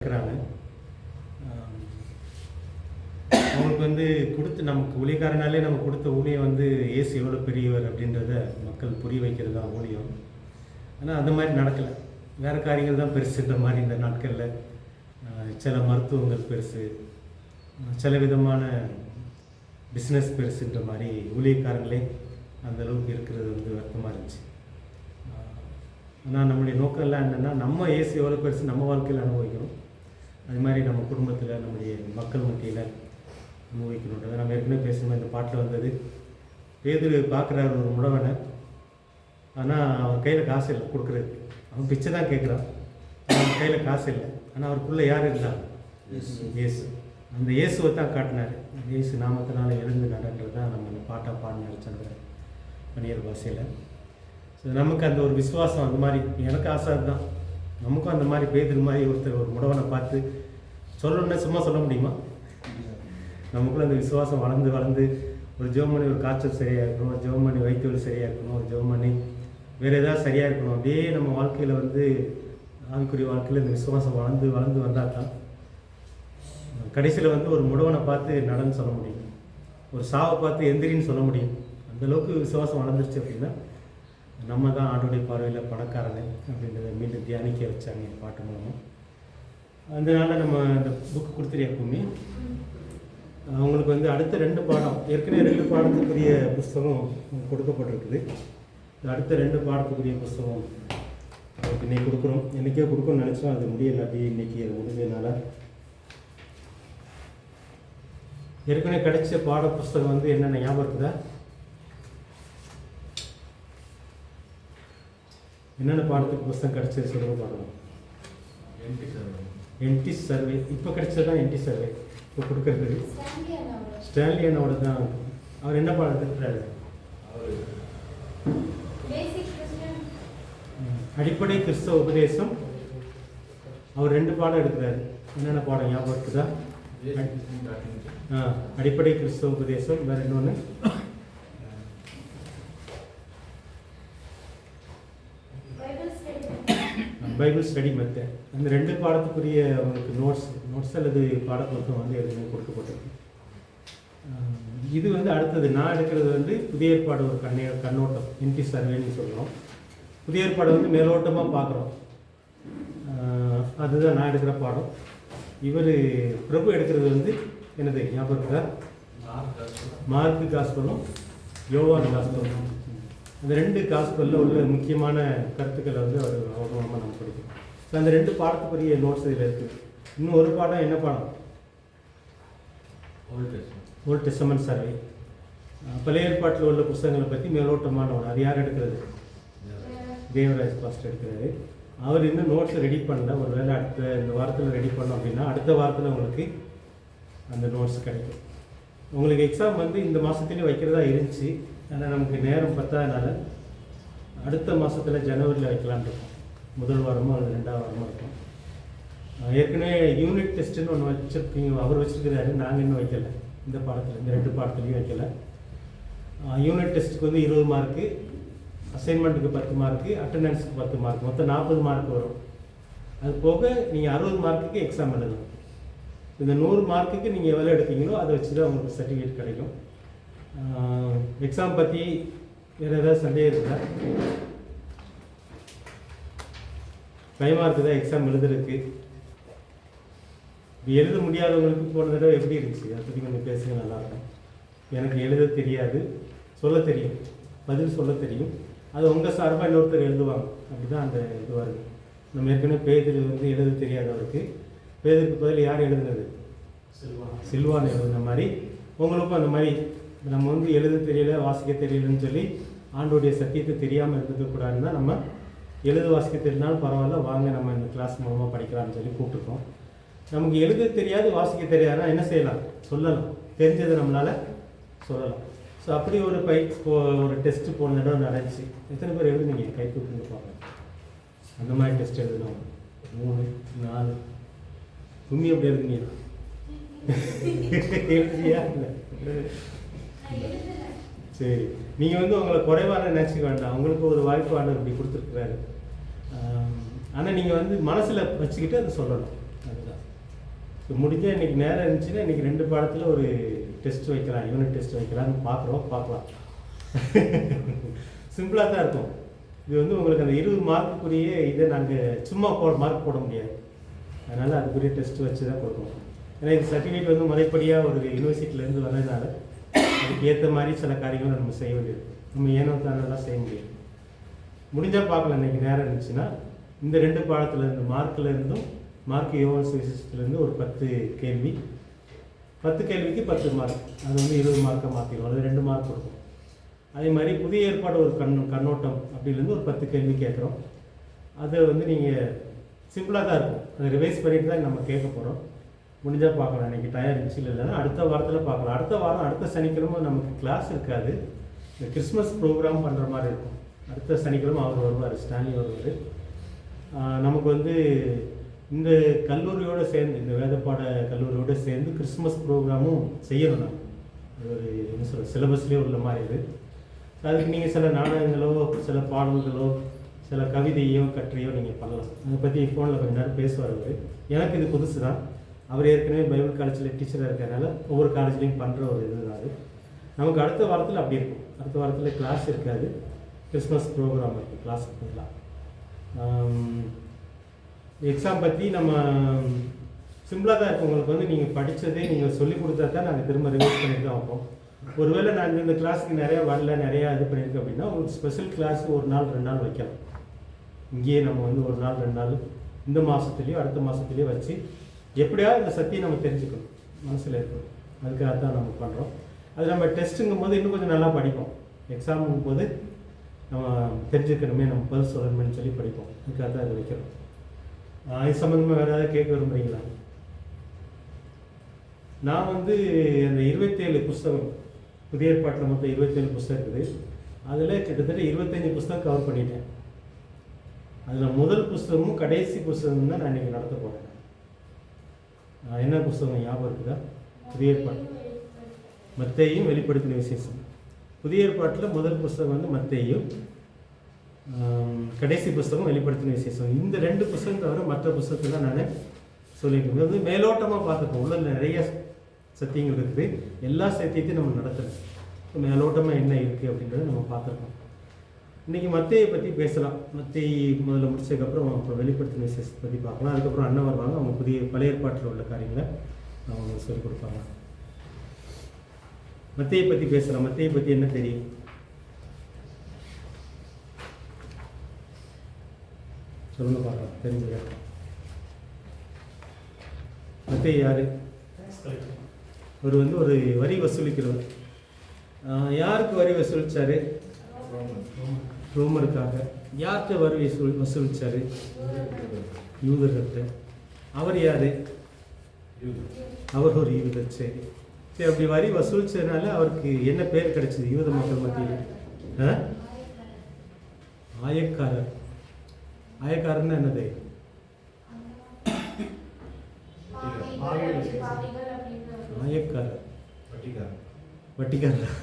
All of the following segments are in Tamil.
இருக்கிறாங்க. அவங்களுக்கு வந்து கொடுத்து நமக்கு ஊழியக்காரனாலே நம்ம கொடுத்த ஊழியம் வந்து இயேசு எவ்வளோ பெரியவர் அப்படின்றத மக்கள் புரிய வைக்கிறது தான் ஊழியம். ஆனால் அந்த மாதிரி நடக்கலை. வேறு காரியங்கள் தான் பெருசுன்ற மாதிரி இந்த நாட்களில் சில மருத்துவங்கள் பெருசு, சில விதமான பிஸ்னஸ் பெருசுன்ற மாதிரி ஊழியக்காரங்களே அந்த அளவுக்கு இருக்கிறது வந்து வருத்தமாக இருந்துச்சு. ஆனால் நம்முடைய நோக்கம் எல்லாம் என்னென்னா, நம்ம இயேசு எவ்வளோ பெருசு நம்ம வாழ்க்கையில் அனுபவிக்கணும், அது மாதிரி நம்ம குடும்பத்தில் நம்முடைய மக்கள் மத்தியில் அனுபவிக்கணுன்றதை நம்ம ஏற்கனவே பேசணும். இந்த பாட்டில் வந்தது, பேதுரு பார்க்குறாரு ஒரு முடவனை, ஆனால் அவன் கையில் காசு இல்லை கொடுக்குறதுக்கு. அவன் பிச்சை தான் கேட்குறான், அவன் கையில் காசு இல்லை. ஆனால் அவருக்குள்ளே யார் இருந்தான்? இயேசு. அந்த இயேசுவை தான் காட்டினார். இயேசு நாமத்தினால எழுந்து நடன்றது தான் நம்ம அந்த பாட்டாக பாடினார் சந்திர பனியர் பாஷையில். ஸோ நமக்கு அந்த ஒரு விசுவாசம், அந்த மாதிரி எனக்கு ஆசை தான், நமக்கும் அந்த மாதிரி பேதுரு மாதிரி ஒருத்தர் ஒரு முடவனை பார்த்து சொல்லணுன்னா சும்மா சொல்ல முடியுமா? நமக்குள்ள அந்த விசுவாசம் வளர்ந்து வளர்ந்து ஒரு ஜெபம் பண்ணி ஒரு காய்ச்சல் சரியாக இருக்கணும், ஒரு ஜெபம் பண்ணி வயிற்று சரியாக இருக்கணும், ஒரு ஜெபம் பண்ணி வேறு ஏதாவது சரியாக இருக்கணும். அப்படியே நம்ம வாழ்க்கையில் வந்து ஆவிக்குரிய வாழ்க்கையில் இந்த விசுவாசம் வளர்ந்து வளர்ந்து வந்தால் தான் கடைசியில் வந்து ஒரு முடவனை பார்த்து நடன்னு சொல்ல முடியும், ஒரு சாவை பார்த்து எந்திரின்னு சொல்ல முடியும். அந்தளவுக்கு விசுவாசம் வளர்ந்துருச்சு அப்படின்னா நம்ம தான் ஆண்டோடைய பார்வையில் பணக்காரங்க அப்படின்றத மீண்டும் தியானிக்க வச்சாங்க பாட்டு மூலமாக. அதனால் நம்ம அந்த புக்கு கொடுத்துரு எப்பவுமே அவங்களுக்கு வந்து அடுத்த 2 பாடம், ஏற்கனவே 2 பாடத்துக்குரிய புஸ்தகம் கொடுக்கப்பட்டிருக்குது. அடுத்த 2 பாடத்துக்குரிய புஸ்தகம் அவருக்கு இன்றைக்கி கொடுக்குறோம். என்றைக்கே கொடுக்கணும்னு நினச்சோம், அது முடியலை. அப்படியே இன்றைக்கி அது முடிஞ்சதுனால ஏற்கனவே கிடைச்ச பாட புஸ்தகம் வந்து என்னென்ன ஞாபகம் இருக்குதா? என்னென்ன பாடத்துக்கு புஸ்தகம் கிடைச்சது சொல்லுங்க பார்க்கலாம். என்டி சர்வே இப்போ கிடைச்சது தான். என்டி சர்வே இப்போ கொடுக்கறது ஸ்டான்லி அண்ணாவோட தான். அவர் என்ன பாடம் எடுத்துக்கிறாரு? அடிப்படை கிறிஸ்தவ உபதேசம். அவர் 2 பாடம் எடுக்கிறாரு. என்னென்ன பாடம் ஞாபகம் இருக்குதா? அடிப்படை கிறிஸ்தவ உபதேசம். வேறு இன்னொன்று பைபிள் ஸ்டடி மெத்தட். அந்த 2 பாடத்துக்குரிய அவங்களுக்கு நோட்ஸ் அல்லது பாடப்புத்தகம் வந்து எதுவுமே கொடுக்கப்பட்டிருக்கு. இது வந்து அடுத்தது நான் எடுக்கிறது வந்து புதிய ஏற்பாடு ஒரு கண்ணோட்டம், என்டி சர்வேன்னு சொல்கிறோம். புதிய ஏற்பாடு வந்து மேலோட்டமாக பார்க்குறோம். அதுதான் நான் எடுக்கிற பாடம். இவர் பிரபு எடுக்கிறது வந்து என்னது ஞாபகம் இருக்கா? மார்க்கு காஸ்பலும் யோவான் காஸ்பலும். அந்த 2 காஸ்பலில் உள்ள முக்கியமான கருத்துக்களை வந்து அவர் அவகமாக நம்ம படிக்கணும். ஸோ அந்த 2 பாடத்துக்குரிய நோட்ஸ் இதில் இருக்குது. இன்னும் ஒரு பாடம் என்ன பாடம்? Old testament survey. பழைய ஏற்பாட்டில் உள்ள புத்தகங்களை பற்றி மேலோட்டமான ஒன்று. அது யார் எடுக்கிறது? தேவராஜ் பாஸ்டர் எடுக்கிறாரு. அவர் இன்னும் நோட்ஸை ரெடி பண்ணல. ஒரு வேளை இந்த வாரத்தில் ரெடி பண்ணோம் அப்படின்னா அடுத்த வாரத்தில் உங்களுக்கு அந்த நோட்ஸ் கிடைக்கும். உங்களுக்கு எக்ஸாம் வந்து இந்த மாதத்துலேயே வைக்கிறதா இருந்துச்சு. ஆனால் நமக்கு நேரம் பத்தாதனால அடுத்த மாதத்தில் ஜனவரியில் வைக்கலான்னு இருக்கோம். முதல் வாரமோ அல்லது 2ஆவது வாரமோ இருக்கும். ஏற்கனவே யூனிட் டெஸ்ட்டுன்னு ஒன்று வச்சுருக்கீங்க, அவர் வச்சுருக்கிறாரு. நாங்கள் இன்னும் வைக்கலை. இந்த பாடத்தில், இந்த 2 பாடத்துலையும் வைக்கலை. யூனிட் டெஸ்ட்டுக்கு வந்து 20 மார்க்கு, அசைன்மெண்ட்டுக்கு 10 மார்க்கு, அட்டண்டன்ஸுக்கு 10 மார்க், மொத்தம் 40 மார்க் வரும். அது போக நீங்கள் 60 மார்க்குக்கு எக்ஸாம் எழுதணும். இந்த 100 மார்க்குக்கு நீங்கள் எவ்வளோ எடுத்தீங்களோ அதை வச்சு தான் உங்களுக்கு சர்டிஃபிகேட் கிடைக்கும். எக்ஸாம் பற்றி வேறு ஏதாவது சந்தேகம் இருக்குதா? பயமாக இருக்குதா எக்ஸாம் எழுதுறதுக்கு? இது எழுத முடியாதவங்களுக்கு போன தடவை எப்படி இருந்துச்சு அதை பற்றி கொஞ்சம் பேசுங்க, நல்லாயிருக்கும். எனக்கு எழுத தெரியாது, சொல்ல தெரியும், பதில் சொல்ல தெரியும். அது உங்கள் சார்பாக இன்னொருத்தர் எழுதுவாங்க. அப்படி தான் அந்த இது வருது. நம்ம ஏற்கனவே பேதில் வந்து எழுத தெரியாதவருக்கு பேதருக்கு பதில் யார் எழுதுனது? சில்வான் எழுதுன மாதிரி உங்களுக்கும் அந்த மாதிரி நம்ம வந்து எழுத தெரியல, வாசிக்க தெரியலன்னு சொல்லி ஆண்டோடைய சத்தியத்தை தெரியாமல் இருக்கக்கூடாதுன்னு தான் நம்ம எழுத வாசிக்க தெரியலனாலும் பரவாயில்ல, வாங்க நம்ம இந்த கிளாஸ் மூலமாக படிக்கலாம்னு சொல்லி கூப்பிட்டுருக்கோம். நமக்கு எழுத தெரியாது, வாசிக்க தெரியாதுன்னா என்ன செய்யலாம்? சொல்லலாம். தெரிஞ்சதை நம்மளால் சொல்லலாம். ஸோ அப்படி ஒரு ஒரு டெஸ்ட்டு போன தடவை நடந்துச்சு. எத்தனை பேர் எழுதுனீங்க? கை தூக்குங்க பார்க்கலாம். அந்த மாதிரி டெஸ்ட் எழுதுனோம். 3 4 கும்மி அப்படி எழுதுனீங்க? எழுதியா? இல்லை சரி. நீங்கள் வந்து உங்களை குறைவான நினச்சிக்க வேண்டாம். உங்களுக்கு ஒரு வாய்ப்பான இப்படி கொடுத்துருக்குறாரு. ஆனால் நீங்கள் வந்து மனசில் வச்சுக்கிட்டு அதை சொல்லணும். அதுதான் முடிஞ்சால் இன்றைக்கி நேரம் இருந்துச்சுன்னா இன்றைக்கி 2 பாடத்தில் ஒரு டெஸ்ட் வைக்கலாம், யூனிட் டெஸ்ட் வைக்கலாம்னு பார்க்கலாம். சிம்பிளாக தான் இருக்கும். இது வந்து உங்களுக்கு அந்த 20 மார்க்குக்குரிய இதை நாங்கள் சும்மா மார்க் போட முடியாது. அதனால் அதுக்குரிய டெஸ்ட் வச்சு தான் கொடுக்கணும். ஏன்னா இது சர்டிஃபிகேட் வந்து முறைப்படியாக ஒரு யூனிவர்சிட்டியிலேருந்து வர்றதுனால அதுக்கு ஏற்ற மாதிரி சில காரியங்கள் நம்ம செய்ய வேண்டியது. நம்ம ஏனோ தானெல்லாம் செய்ய முடியாது. முடிஞ்சால் பார்க்கலாம். இன்றைக்கி நேரம் இருந்துச்சுன்னா இந்த 2 பாடத்துலேருந்து மார்க்கிலேருந்தும் மார்க் யோகன்ஸ் விசேஷத்துலேருந்து ஒரு 10 கேள்வி, 10 கேள்விக்கு 10 மார்க், அது வந்து 20 மார்க்காக மாற்றிடும். அது 2 மார்க் கொடுக்கும். அதே மாதிரி புதிய ஏற்பாடு ஒரு கண்ணோட்டம் அப்படிலேருந்து ஒரு 10 கேள்வி கேட்குறோம். அதை வந்து நீங்கள் சிம்பிளாக தான் இருக்கும். அதை ரிவைஸ் பண்ணிட்டு தான் நம்ம கேட்க போகிறோம். முடிஞ்சால் பார்க்கலாம். இன்றைக்கி டயர் இருந்துச்சு இல்லைன்னா அடுத்த வாரத்தில் பார்க்கலாம். அடுத்த வாரம் அடுத்த சனிக்கிழமை நமக்கு கிளாஸ் இருக்காது. இந்த கிறிஸ்மஸ் ப்ரோக்ராம் பண்ணுற மாதிரி இருக்கும். அடுத்த சனிக்கிழமை அவர் வருவார், ஸ்டான்லி வருவார். நமக்கு வந்து இந்த கல்லூரியோடு சேர்ந்து, இந்த வேதப்பாட கல்லூரியோடு சேர்ந்து கிறிஸ்மஸ் ப்ரோக்ராமும் செய்யணும். நம்ம அது ஒரு என்ன சொல்ல சிலபஸ்லேயே உள்ள மாதிரி இது. அதுக்கு நீங்கள் சில நாடகங்களோ சில பாடல்களோ சில கவிதையோ கற்றையோ நீங்கள் பண்ணலாம். அதை பற்றி ஃபோனில் கொஞ்சம் நேரம் பேசுவார் அவர். எனக்கு இது புதுசு தான். அவர் ஏற்கனவே பைபிள் காலேஜில் டீச்சராக இருக்கிறனால ஒவ்வொரு காலேஜ்லேயும் பண்ணுற ஒரு இது தான் அது. நமக்கு அடுத்த வாரத்தில் அப்படி இருக்கும். அடுத்த வாரத்தில் கிளாஸ் இருக்காது, கிறிஸ்மஸ் ப்ரோக்ராம் இருக்குது, கிளாஸ் இருக்கலாம். எக்ஸாம் பற்றி நம்ம சிம்பிளாக தான் இருக்கும். உங்களுக்கு வந்து நீங்கள் படித்ததே நீங்கள் சொல்லிக் கொடுத்தா தான் நாங்கள் திரும்ப ரிவைஸ் பண்ணிட்டு தான் வைப்போம். ஒருவேளை நாங்கள் இந்த கிளாஸுக்கு நிறையா வரல, நிறையா இது பண்ணியிருக்கோம் அப்படின்னா உங்களுக்கு ஸ்பெஷல் கிளாஸ் 1 நாள் 2 நாள் வைக்கலாம். இங்கேயே நம்ம வந்து 1 நாள் 2 நாள் இந்த மாதத்துலேயோ அடுத்த மாதத்துலேயோ வச்சு எப்படியாவது இந்த சத்தியை நம்ம தெரிஞ்சுக்கணும், மனசில் இருக்கணும். அதுக்காக தான் நம்ம பண்ணுறோம். அது நம்ம டெஸ்ட்டுங்கும் போது இன்னும் கொஞ்சம் நல்லா படிப்போம். எக்ஸாமுங்கும் போது நம்ம தெரிஞ்சுக்கணுமே, நம்ம பதில் சொல்லணும்னு சொல்லி படிப்போம். அதுக்காக தான் இது வைக்கிறோம். இது சம்மந்தமாக வேறு ஏதாவது கேட்க விரும்புகிறீங்களா? நான் வந்து அந்த 27 புஸ்தகம், புதிய ஏற்பாட்டில் மொத்தம் 27 புஸ்தகம் இருக்குது. அதில் கிட்டத்தட்ட 25 புஸ்தகம் கவர் பண்ணிட்டேன். அதில் முதல் புஸ்தகமும் கடைசி புஸ்தகமும் தான் நான் இன்றைக்கி நடத்த போகிறேன். என்ன புஸ்தகம் ஞாபகம் இருக்குதா? புதிய ஏற்பாடு மத்தேயும் வெளிப்படுத்தின விசேஷம். புதிய ஏற்பாட்டில் முதல் புஸ்தகம் வந்து மத்தேயும், கடைசி புஸ்தகம் வெளிப்படுத்தின விசேஷம். இந்த 2 புஸ்தகம் தவிர மற்ற புஸ்தகத்தை தான் நான் சொல்லியிருக்கேன். வந்து மேலோட்டமாக பார்த்துருக்கோம். உள்ள நிறைய சத்தியங்கள் இருக்குது. எல்லா சத்தியத்தையும் நம்ம நடத்துகிறோம். மேலோட்டமாக என்ன இருக்குது அப்படின்றத நம்ம பார்த்துருக்கோம். இன்றைக்கி மத்தேயை பற்றி பேசலாம். மத்தேய் முதல்ல முடிச்சதுக்கப்புறம் அப்புறம் வெளிப்படுத்தின விசேஷத்தை பற்றி பார்க்கலாம். அதுக்கப்புறம் அண்ணன் வருவாங்க. அவங்க பழைய ஏற்பாட்டில் உள்ள காரியங்களை அவங்க சொல்லிக் கொடுப்பாங்க. மத்தேயை பற்றி பேசலாம். மத்தேயை பற்றி என்ன தெரியும்? சொல்லுங்க பார்க்கலாம். தெரிஞ்சுக்க. மத்தேய் யார்? அவர் வந்து ஒரு வரி வசூலிக்கிறவர். யாருக்கு வரி வசூலித்தார்? ரோமருக்காக. யார்கிட்ட வரி வசூலித்தார்? யூதர்கிட்ட. அவர் யார்? அவர் ஒரு யூதர். சரி சரி. அப்படி வரி வசூலிச்சதுனால அவருக்கு என்ன பேர் கிடைச்சிது யூத மக்கள் மத்தியில்? ஆயக்காரர். ஆயக்காரர்னா என்னது? ஆயக்காரர், வட்டிக்காரர்.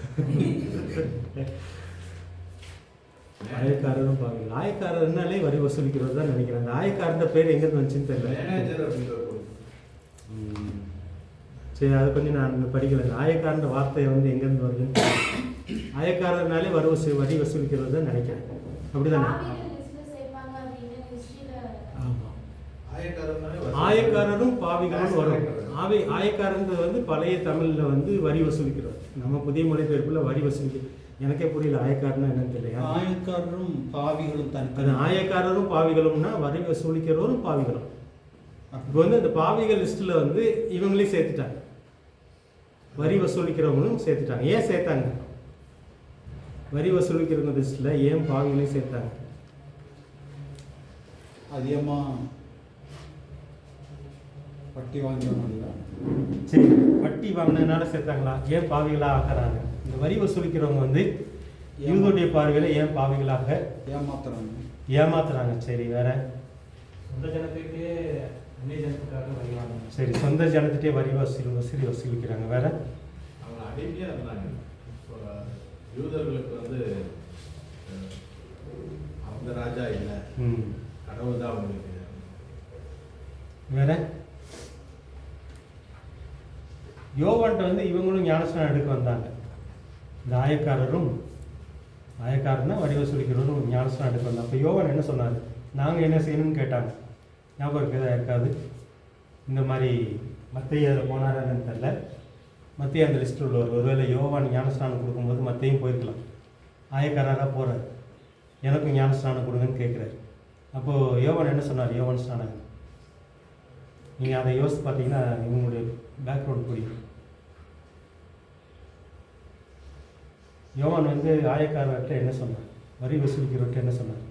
ஆயக்காரரும் பாவீங்க. ஆயக்காரர்னாலே வரி வசூலிக்கிறது தான் நினைக்கிறேன். அந்த ஆயக்காரன்ற பேர் எங்கேருந்து வந்துச்சுன்னு தெரியல. சரி, அதை கொஞ்சம் நான் படிக்கல. ஆயக்காரன்ற வார்த்தையை வந்து எங்கேருந்து வருதுன்னு ஆயக்காரர்னாலே வரி வசூலிக்கிறது தான் நினைக்கிறேன். அப்படிதானே? ஆமாம். ஆயக்காரரும் பாவிகளும் வரும். ஆயக்காரன்றது வந்து பழைய தமிழில் வந்து வரி வசூலிக்கிறது. நம்ம புதிய மொழிபெயர்ப்புல வரி வசூலிக்க எனக்கே புரியல. ஆயக்காரன்னா என்னன்னு தெரியல. ஆயக்காரரும் பாவிகளும் தான். அது ஆயக்காரரும் பாவிகளும்னா வரி வசூலிக்கிறவரும் பாவிகளும். இப்போ வந்து இந்த பாவிகள் லிஸ்ட்டில் வந்து இவங்களையும் சேர்த்துட்டாங்க, வரி வசூலிக்கிறவங்களும் சேர்த்துட்டாங்க. ஏன் சேர்த்தாங்க? வரி வசூலிக்கிறவங்க லிஸ்ட்டில் ஏன் பாவிகளையும் சேர்த்தாங்க? அதிகமாக வட்டி வாங்கினவங்க. சரி, வட்டி வாங்கினதுனால சேர்த்தாங்களா? ஏன் பாவிகளாக ஆக்குறாங்க? இந்த வரி வசூலிக்கிறவங்க வந்து யூதருடைய பார்வையில் ஏன் பாவிகளாக ஏமாத்துறாங்க? சரி, வேற? சொந்த ஜனத்துக்கே அந்நிய ஜனத்துக்காக வரி வாங்க. சரி, சொந்த ஜனத்துக்கே வரி வசூலிக்கிறாங்க. வேற? அவங்க அடிமையாக இருந்தாங்க. யூதர்களுக்கு வந்து அவங்க ராஜா இல்லை, கடவுள் தான் அவங்களுக்கு. வேற? யோவான்ட்ட வந்து இவங்களும் ஞானஸ்நானம் எடுக்க வந்தாங்க. இந்த ஆயக்காரன்னா வரி வசூலிக்கிறவரும் ஞானஸ்நானம் எடுக்க வந்தாங்க. அப்போ யோவான் என்ன சொன்னார்? நாங்கள் என்ன செய்யணும்னு கேட்டாங்க. ஞாபகம் இருக்கதா இருக்காது? இந்த மாதிரி மத்தேயு அதில் போனார் என்னன்னு தெரில. மத்தேயு அந்த லிஸ்ட்டில் உள்ளவர். ஒருவேளை யோவான் ஞானஸ்நானம் கொடுக்கும்போது மத்தேயும் போயிருக்கலாம். ஆயக்காரராக போகிறார், எனக்கும் ஞானஸ்நானம் கொடுங்கன்னு கேட்குறாரு. அப்போது யோவான் என்ன சொன்னார்? யோவான் ஸ்நானம். நீங்கள் அதை யோசித்து பார்த்தீங்கன்னா இவங்களுடைய பேக்ரவுண்ட் புரியும். யோவான் வந்து ஆயக்காரர்கிட்ட என்ன சொன்னார்? வரி வசூலிக்கிறவர்கிட்ட என்ன சொன்னார்?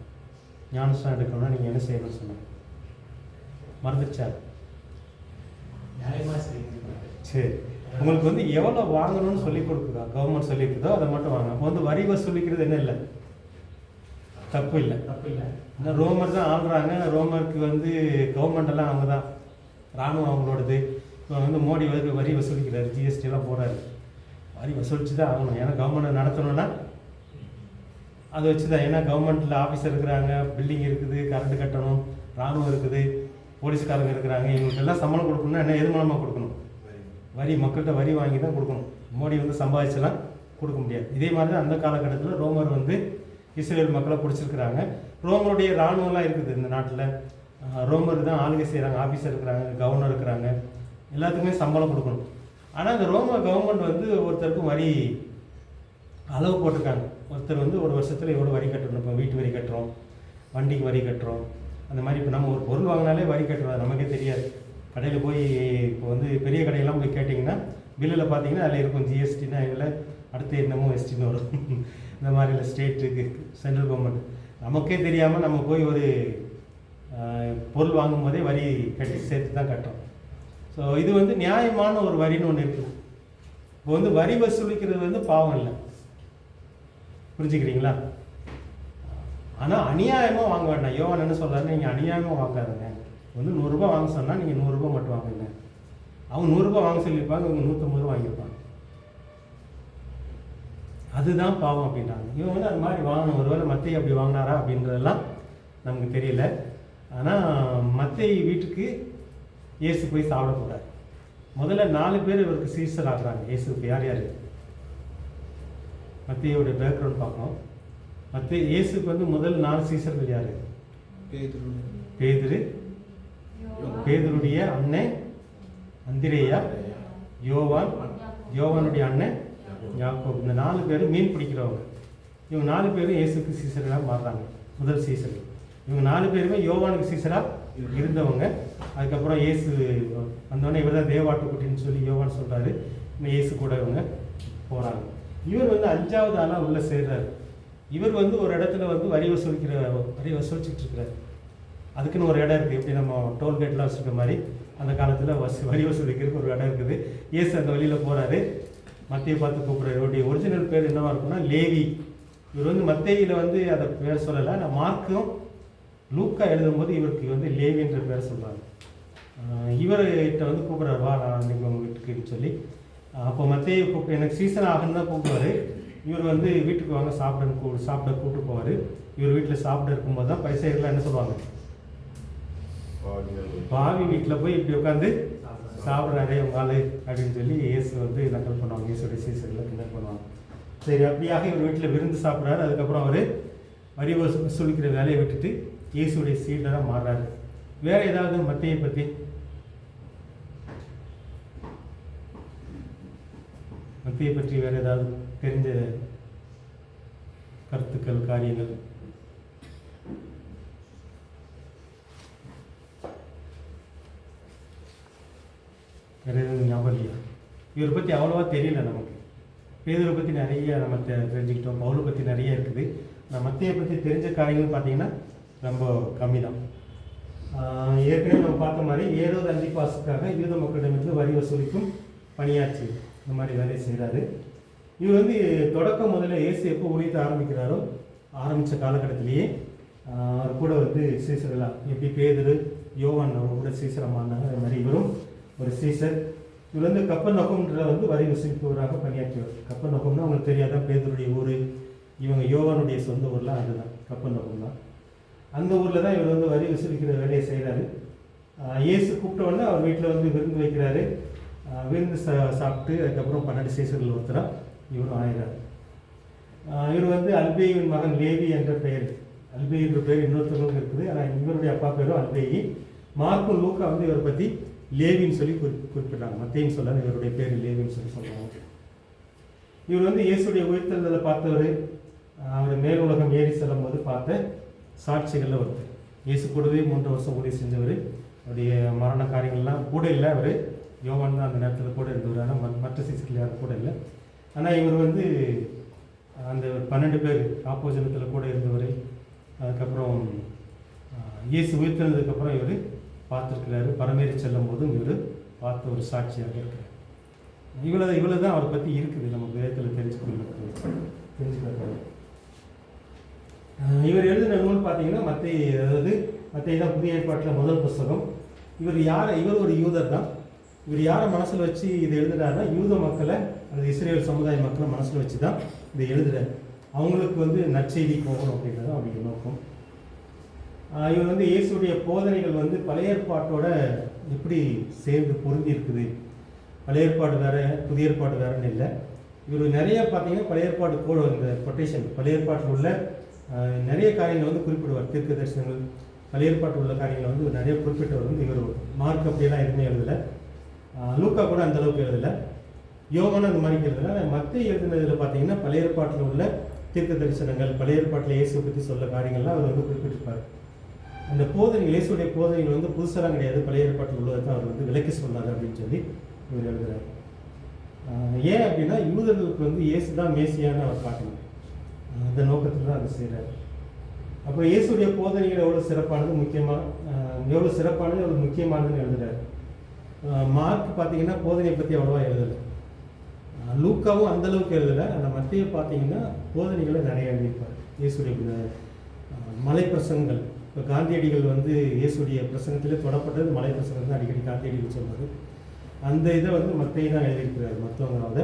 ஞானஸ்நானம் எடுக்கணும்னா நீங்கள் என்ன செய்யணும்னு சொன்னார்? மறந்துடுச்சா? சரி, உங்களுக்கு வந்து எவ்வளோ வாங்கணும்னு சொல்லி கொடுக்குதா கவர்மெண்ட் சொல்லியிருக்குதோ அதை மட்டும் வாங்க. அப்போ வந்து வரி வசூலிக்கிறது என்ன இல்லை, தப்பு இல்லை. இந்த ரோமர் தான் ஆள்றாங்க. ரோமருக்கு வந்து கவர்மெண்ட் எல்லாம் அவங்க தான், இராணுவம் அவங்களோடது. இப்போ வந்து மோடி வரி வசூலிக்கிறாரு, ஜிஎஸ்டிலாம் போடுறாரு. வரி வசூலித்து தான் ஆகணும். ஏன்னா கவர்மெண்ட் நடத்தணும்னா அதை வச்சு தான். ஏன்னா கவர்மெண்ட்டில் ஆஃபீஸர் இருக்கிறாங்க, பில்டிங் இருக்குது, கரண்ட் கட்டணும், இராணுவம் இருக்குது, போலீஸ்காரங்க இருக்கிறாங்க. இவங்களுக்கெல்லாம் சம்பளம் கொடுக்கணும்னா என்ன எது மூலமாக கொடுக்கணும்? வரி. மக்கள்கிட்ட வரி வாங்கி தான் கொடுக்கணும். மோடி வந்து சம்பாதிச்செல்லாம் கொடுக்க முடியாது. இதே மாதிரி தான் அந்த காலகட்டத்தில் ரோமர் வந்து இஸ்ரேல் மக்களை பிடிச்சிருக்கிறாங்க. ரோமருடைய இராணுவம்லாம் இருக்குது இந்த நாட்டில். ரோமர் தான் ஆளுகை செய்கிறாங்க, ஆஃபீஸர் இருக்கிறாங்க, கவர்னர் இருக்கிறாங்க, எல்லாத்துக்குமே சம்பளம் கொடுக்கணும். ஆனால் இந்த ரோம கவர்மெண்ட் வந்து ஒருத்தருக்கும் வரி அளவு போட்டிருக்காங்க. ஒருத்தர் வந்து ஒரு வருஷத்தில் எவ்வளோ வரி கட்டணும். இப்போ வீட்டு வரி கட்டுறோம், வண்டிக்கு வரி கட்டுறோம், அந்த மாதிரி. இப்போ நம்ம ஒரு பொருள் வாங்கினாலே வரி கட்டுறோம், நமக்கே தெரியாது. கடையில் போய் இப்போ வந்து பெரிய கடையெல்லாம் போய் கேட்டிங்கன்னா பில்லில் பார்த்தீங்கன்னா அதில் இருக்கும் ஜிஎஸ்டின்னா இதில் அடுத்து என்னமோ எஸ்டின்னு வரும். இந்த மாதிரி இல்லை, ஸ்டேட்டுக்கு சென்ட்ரல் கவர்மெண்ட். நமக்கே தெரியாமல் நம்ம போய் ஒரு பொருள் வாங்கும் போதே வரி கட்டி சேர்த்து தான் கட்டுறோம். ஸோ இது வந்து நியாயமான ஒரு வரின்னு ஒன்று இருக்குது. இப்போ வந்து வரி வசூலிக்கிறது வந்து பாவம் இல்லை, புரிஞ்சுக்கிறீங்களா? ஆனால் அநியாயமாக வாங்க வேண்டாம். யோவான் என்ன சொல்கிறாருன்னா, நீங்கள் அநியாயமாக வாங்காதுங்க. வந்து 100 ரூபா வாங்க சொன்னால் நீங்கள் 100 ரூபா மட்டும் வாங்குங்க. அவங்க 100 ரூபா வாங்க சொல்லியிருப்பாங்க, இவங்க 150 ரூபா வாங்கியிருப்பாங்க. அதுதான் பாவம் அப்படின்றாங்க. இவங்க வந்து அது மாதிரி வாங்கணும். ஒருவேளை மத்தேயு அப்படி வாங்கினாரா அப்படின்றதெல்லாம் நமக்கு தெரியல. ஆனால் மத்தேயு வீட்டுக்கு இயேசு போய் சாப்பிட போகிறார். முதல்ல 4 பேர் இவருக்கு சீசர் ஆகுறாங்க. இயேசுக்கு யார் யார்? மத்தேயுடைய பேக்ரவுண்ட் பார்க்கணும். இயேசுக்கு வந்து முதல் 4 சீசர்கள் யார்? பேதுரு, பேதுருடைய அண்ணன் அந்திரேயா, யோவான், யோவானுடைய அண்ணன் யாக்கோபு. இந்த 4 பேரும் மீன் பிடிக்கிறவங்க. இவங்க 4 பேரும் இயேசுக்கு சீசர்களாக மாறுறாங்க, முதல் சீசர்கள். இவங்க 4 பேருமே யோவானுக்கு சீசராக இருந்தவங்க. அதுக்கப்புறம் இயேசு வந்தோடனே இவர் தான் தேவாட்டுக்குட்டின்னு சொல்லி யோவான் சொல்கிறாரு. இன்னும் இயேசு கூட இவங்க போகிறாங்க. இவர் வந்து 5வது ஆளாக உள்ளே சேர்றாரு. இவர் வந்து ஒரு இடத்துல வந்து வரி வசூலிச்சுட்டு இருக்கிறார். அதுக்குன்னு ஒரு இடம் இருக்குது. எப்படி நம்ம டோல்கேட்லாம் வச்சுருக்க மாதிரி அந்த காலத்தில் வரி வசூலிக்கிறதுக்கு ஒரு இடம் இருக்குது. இயேசு அந்த வழியில் போகிறாரு. மத்தேயு பார்த்து கூப்பிட்றாரு. இவருடைய ஒரிஜினல் பேர் என்னவாக இருக்குன்னா லேவி. இவர் வந்து மத்தேயில வந்து அதை பேர் சொல்லலை. நான் மார்க்கும் லூக்கா எழுதும்போது இவருக்கு வந்து லேவின்ற பேர் சொல்கிறாங்க. இவர்கிட்ட வந்து கூப்பிட்றாரு, வா நான் இன்றைக்கி உங்கள் வீட்டுக்குன்னு சொல்லி. அப்போ மத்தேயு கூப்பிட்டு எனக்கு சீசன் ஆகுன்னு தான் கூப்பிடுவார். இவர் வந்து வீட்டுக்கு வாங்க சாப்பிட கூப்பிட்டு போவார். இவர் வீட்டில் சாப்பிட இருக்கும்போது தான் பரிசேயர்கள்லாம் என்ன சொல்லுவாங்க, பாவி வீட்டில் போய் இப்படி உட்காந்து சாப்பிட்றாரே உங்க ஆளு அப்படின்னு சொல்லி இயேசு வந்து நக்கல் பண்ணுவாங்க. இயேசுடைய சீசர்களை கிண்டல் பண்ணுவாங்க. சரி, அப்படியாக இவர் வீட்டில் விருந்து சாப்பிட்றாரு. அதுக்கப்புறம் அவர் வரி வசூலிக்கிற வேலையை விட்டுட்டு இயேசுடைய சீடராக மாறுறாரு. வேற ஏதாவது மத்தேயை பற்றி வேற ஏதாவது தெரிஞ்ச கருத்துக்கள், காரியங்கள்? வேற எதுவும் ஞாபகம் இல்லையா? இவரை பற்றி அவ்வளோவா தெரியல நமக்கு. பேதுரை பற்றி நிறைய நம்ம தெரிஞ்சுக்கிட்டோம். பவுலை பற்றி நிறைய இருக்குது. மத்தேயை பற்றி தெரிஞ்ச காரியங்கள் பார்த்தீங்கன்னா ரொம்ப கம்மி தான். ஏற்கனவே நம்ம பார்த்த மாதிரி ஏரோது அந்திபாஸுக்காக யூத மக்களிடமிருந்து வரி வசூலிக்கும் பணியாற்றி இந்த மாதிரி வேலையை செய்கிறாரு. இவர் வந்து தொடக்கம் முதல்ல இயேசு எப்போ ஊழியத்தை ஆரம்பித்த காலகட்டத்திலேயே அவர் கூட வந்து சீசர்களாக எப்படி பேதுரு, யோவான் அவர் கூட சீசராக மாறினாங்க. அது மாதிரி இவரும் ஒரு சீசர். இவர் வந்து கப்பர்நகூம்ன்ற வந்து வரி வசூலிப்பவராக பணியாற்றியவர். கப்பர்நகூம்னா அவங்களுக்கு தெரியாதான், பேதுருடைய ஊர். இவங்க யோவானுடைய சொந்த ஊரில் அதுதான் கப்பர்நகூம் தான். அந்த ஊரில் தான் இவர் வந்து வரி வசூலிக்கிற வேலையை செய்கிறாரு. இயேசு கூப்பிட்ட உடனே அவர் வீட்டில் வந்து விருந்து வைக்கிறாரு. விருந்து சாப்பிட்டு அதுக்கப்புறம் 12 சீசர்கள் ஒருத்தராக இவரும் ஆயிடுறார். இவர் வந்து அல்பேயின் மகன் லேவி என்ற பெயர். அல்பேய் என்ற பெயர் இன்னொருத்தவங்களுக்கும் இருக்குது. ஆனால் இவருடைய அப்பா பேரும் அல்பேயி. மார்க்கும் லூக்கா வந்து இவரை பற்றி லேவின்னு சொல்லி குறிப்பிட்றாங்க. மத்தேயும் சொல்லாது, இவருடைய பேர் லேவின்னு சொல்லி சொல்லுவாங்க. இவர் வந்து இயேசுடைய உயிர்த்தெழுதலை பார்த்தவர். அவர் மேலுலகம் ஏறி செல்லும் போது பார்த்த சாட்சிகளில் ஒருத்தர். இயேசு கூடவே 3 வருஷம் ஊழியம் செஞ்சவர். அவருடைய மரண காரியங்கள்லாம் கூட இல்லை. அவர் யோவான் தான் அந்த நேரத்தில் கூட இருந்தவர். ஆனால் மற்ற சீசர்கள் யாரும் கூட இல்லை. ஆனால் இவர் வந்து அந்த 12 பேர் ஆப்போஜனத்தில் கூட இருந்தவர். அதுக்கப்புறம் இயேசு உயிர்த்தெழுந்ததுக்கப்புறம் இவர் பார்த்துருக்கிறாரு. பரமேறி செல்லும் போதும் இவர் பார்த்த ஒரு சாட்சியாக இருக்கிறார். இவ்வளோ தான் அவரை பற்றி இருக்குது நமக்கு வேதத்தில் தெரிஞ்சுக்கிறது. இவர் எழுதின நூல் பார்த்தீங்கன்னா மத்தேயு தான் புதிய ஏற்பாட்டில் முதல் புஸ்தகம். இவர் ஒரு யூதர் தான். இவர் யாரை மனசில் வச்சு இதை எழுதுறாருன்னா, யூத மக்களை, அந்த இஸ்ரேல் சமுதாய மக்களை மனசில் வச்சு தான் இதை எழுதுறாரு. அவங்களுக்கு வந்து நற்செய்தி போகணும் அப்படின்றது அவருடைய நோக்கம். இவர் வந்து இயேசுடைய போதனைகள் வந்து பழைய ஏற்பாட்டோட எப்படி சேர்ந்து பொருந்தி இருக்குது. பழைய ஏற்பாடு வேறு, புதிய ஏற்பாடு வேறுன்னு இல்லை. இவர் நிறைய பார்த்தீங்கன்னா பழைய ஏற்பாடு இந்த கொட்டேஷன், பழைய ஏற்பாட்டில் உள்ள நிறைய காரியங்கள் வந்து குறிப்பிடுவார். தீர்க்க தரிசனங்கள், பழைய ஏற்பாட்டில் உள்ள காரியங்களை வந்து நிறைய குறிப்பிட்டவர் வந்து இவர். மார்க் அப்படியெல்லாம் எதுவுமே எழுதலை. லூக்கா கூட அந்தளவுக்கு எழுதலை. யோவான் அந்த மாதிரி எழுதலை. மத்தேயு எழுதினதில் பார்த்தீங்கன்னா பழைய ஏற்பாட்டில் உள்ள தீர்க்க தரிசனங்கள், பழைய ஏற்பாட்டில் இயேசுவை பற்றி சொல்ல காரியங்கள்லாம் அவர் வந்து குறிப்பிட்டிருப்பார். அந்த போதனைகள், இயேசுடைய போதனைகள் வந்து புதுசெல்லாம் கிடையாது, பழைய ஏற்பாட்டில் உள்ளதை தான் அவர் வந்து விளக்கி சொன்னார் அப்படின்னு சொல்லி இவர் எழுதுகிறார். ஏன் அப்படின்னா யூதர்களுக்கு வந்து இயேசு தான் மேசியான்னு அவர் காட்டணும். அந்த நோக்கத்தில் தான் அதை செய்கிறார். அப்போ இயேசுடைய போதனைகள் எவ்வளோ சிறப்பானது, எவ்வளோ சிறப்பானது, எவ்வளோ முக்கியமானதுன்னு எழுதுகிறார். மார்க் பார்த்தீங்கன்னா போதனையை பற்றி அவ்வளோவா எழுதலை. லூக்காவும் அந்தளவுக்கு எழுதலை. அந்த மத்தேயு பார்த்தீங்கன்னா போதனைகளை நிறைய எழுதியிருப்பார். இயேசுடைய மலை பிரசங்கங்கள், இப்போ காந்தியடிகள் வந்து இயேசுடைய பிரசங்கத்திலே தொடப்பட்டது மலை பிரசங்கம் தான் அடிக்கடி காந்தியடிகள் சொன்னார். அந்த இதை வந்து மத்தேயு தான் எழுதியிருக்கிறார். மற்றவங்க அதை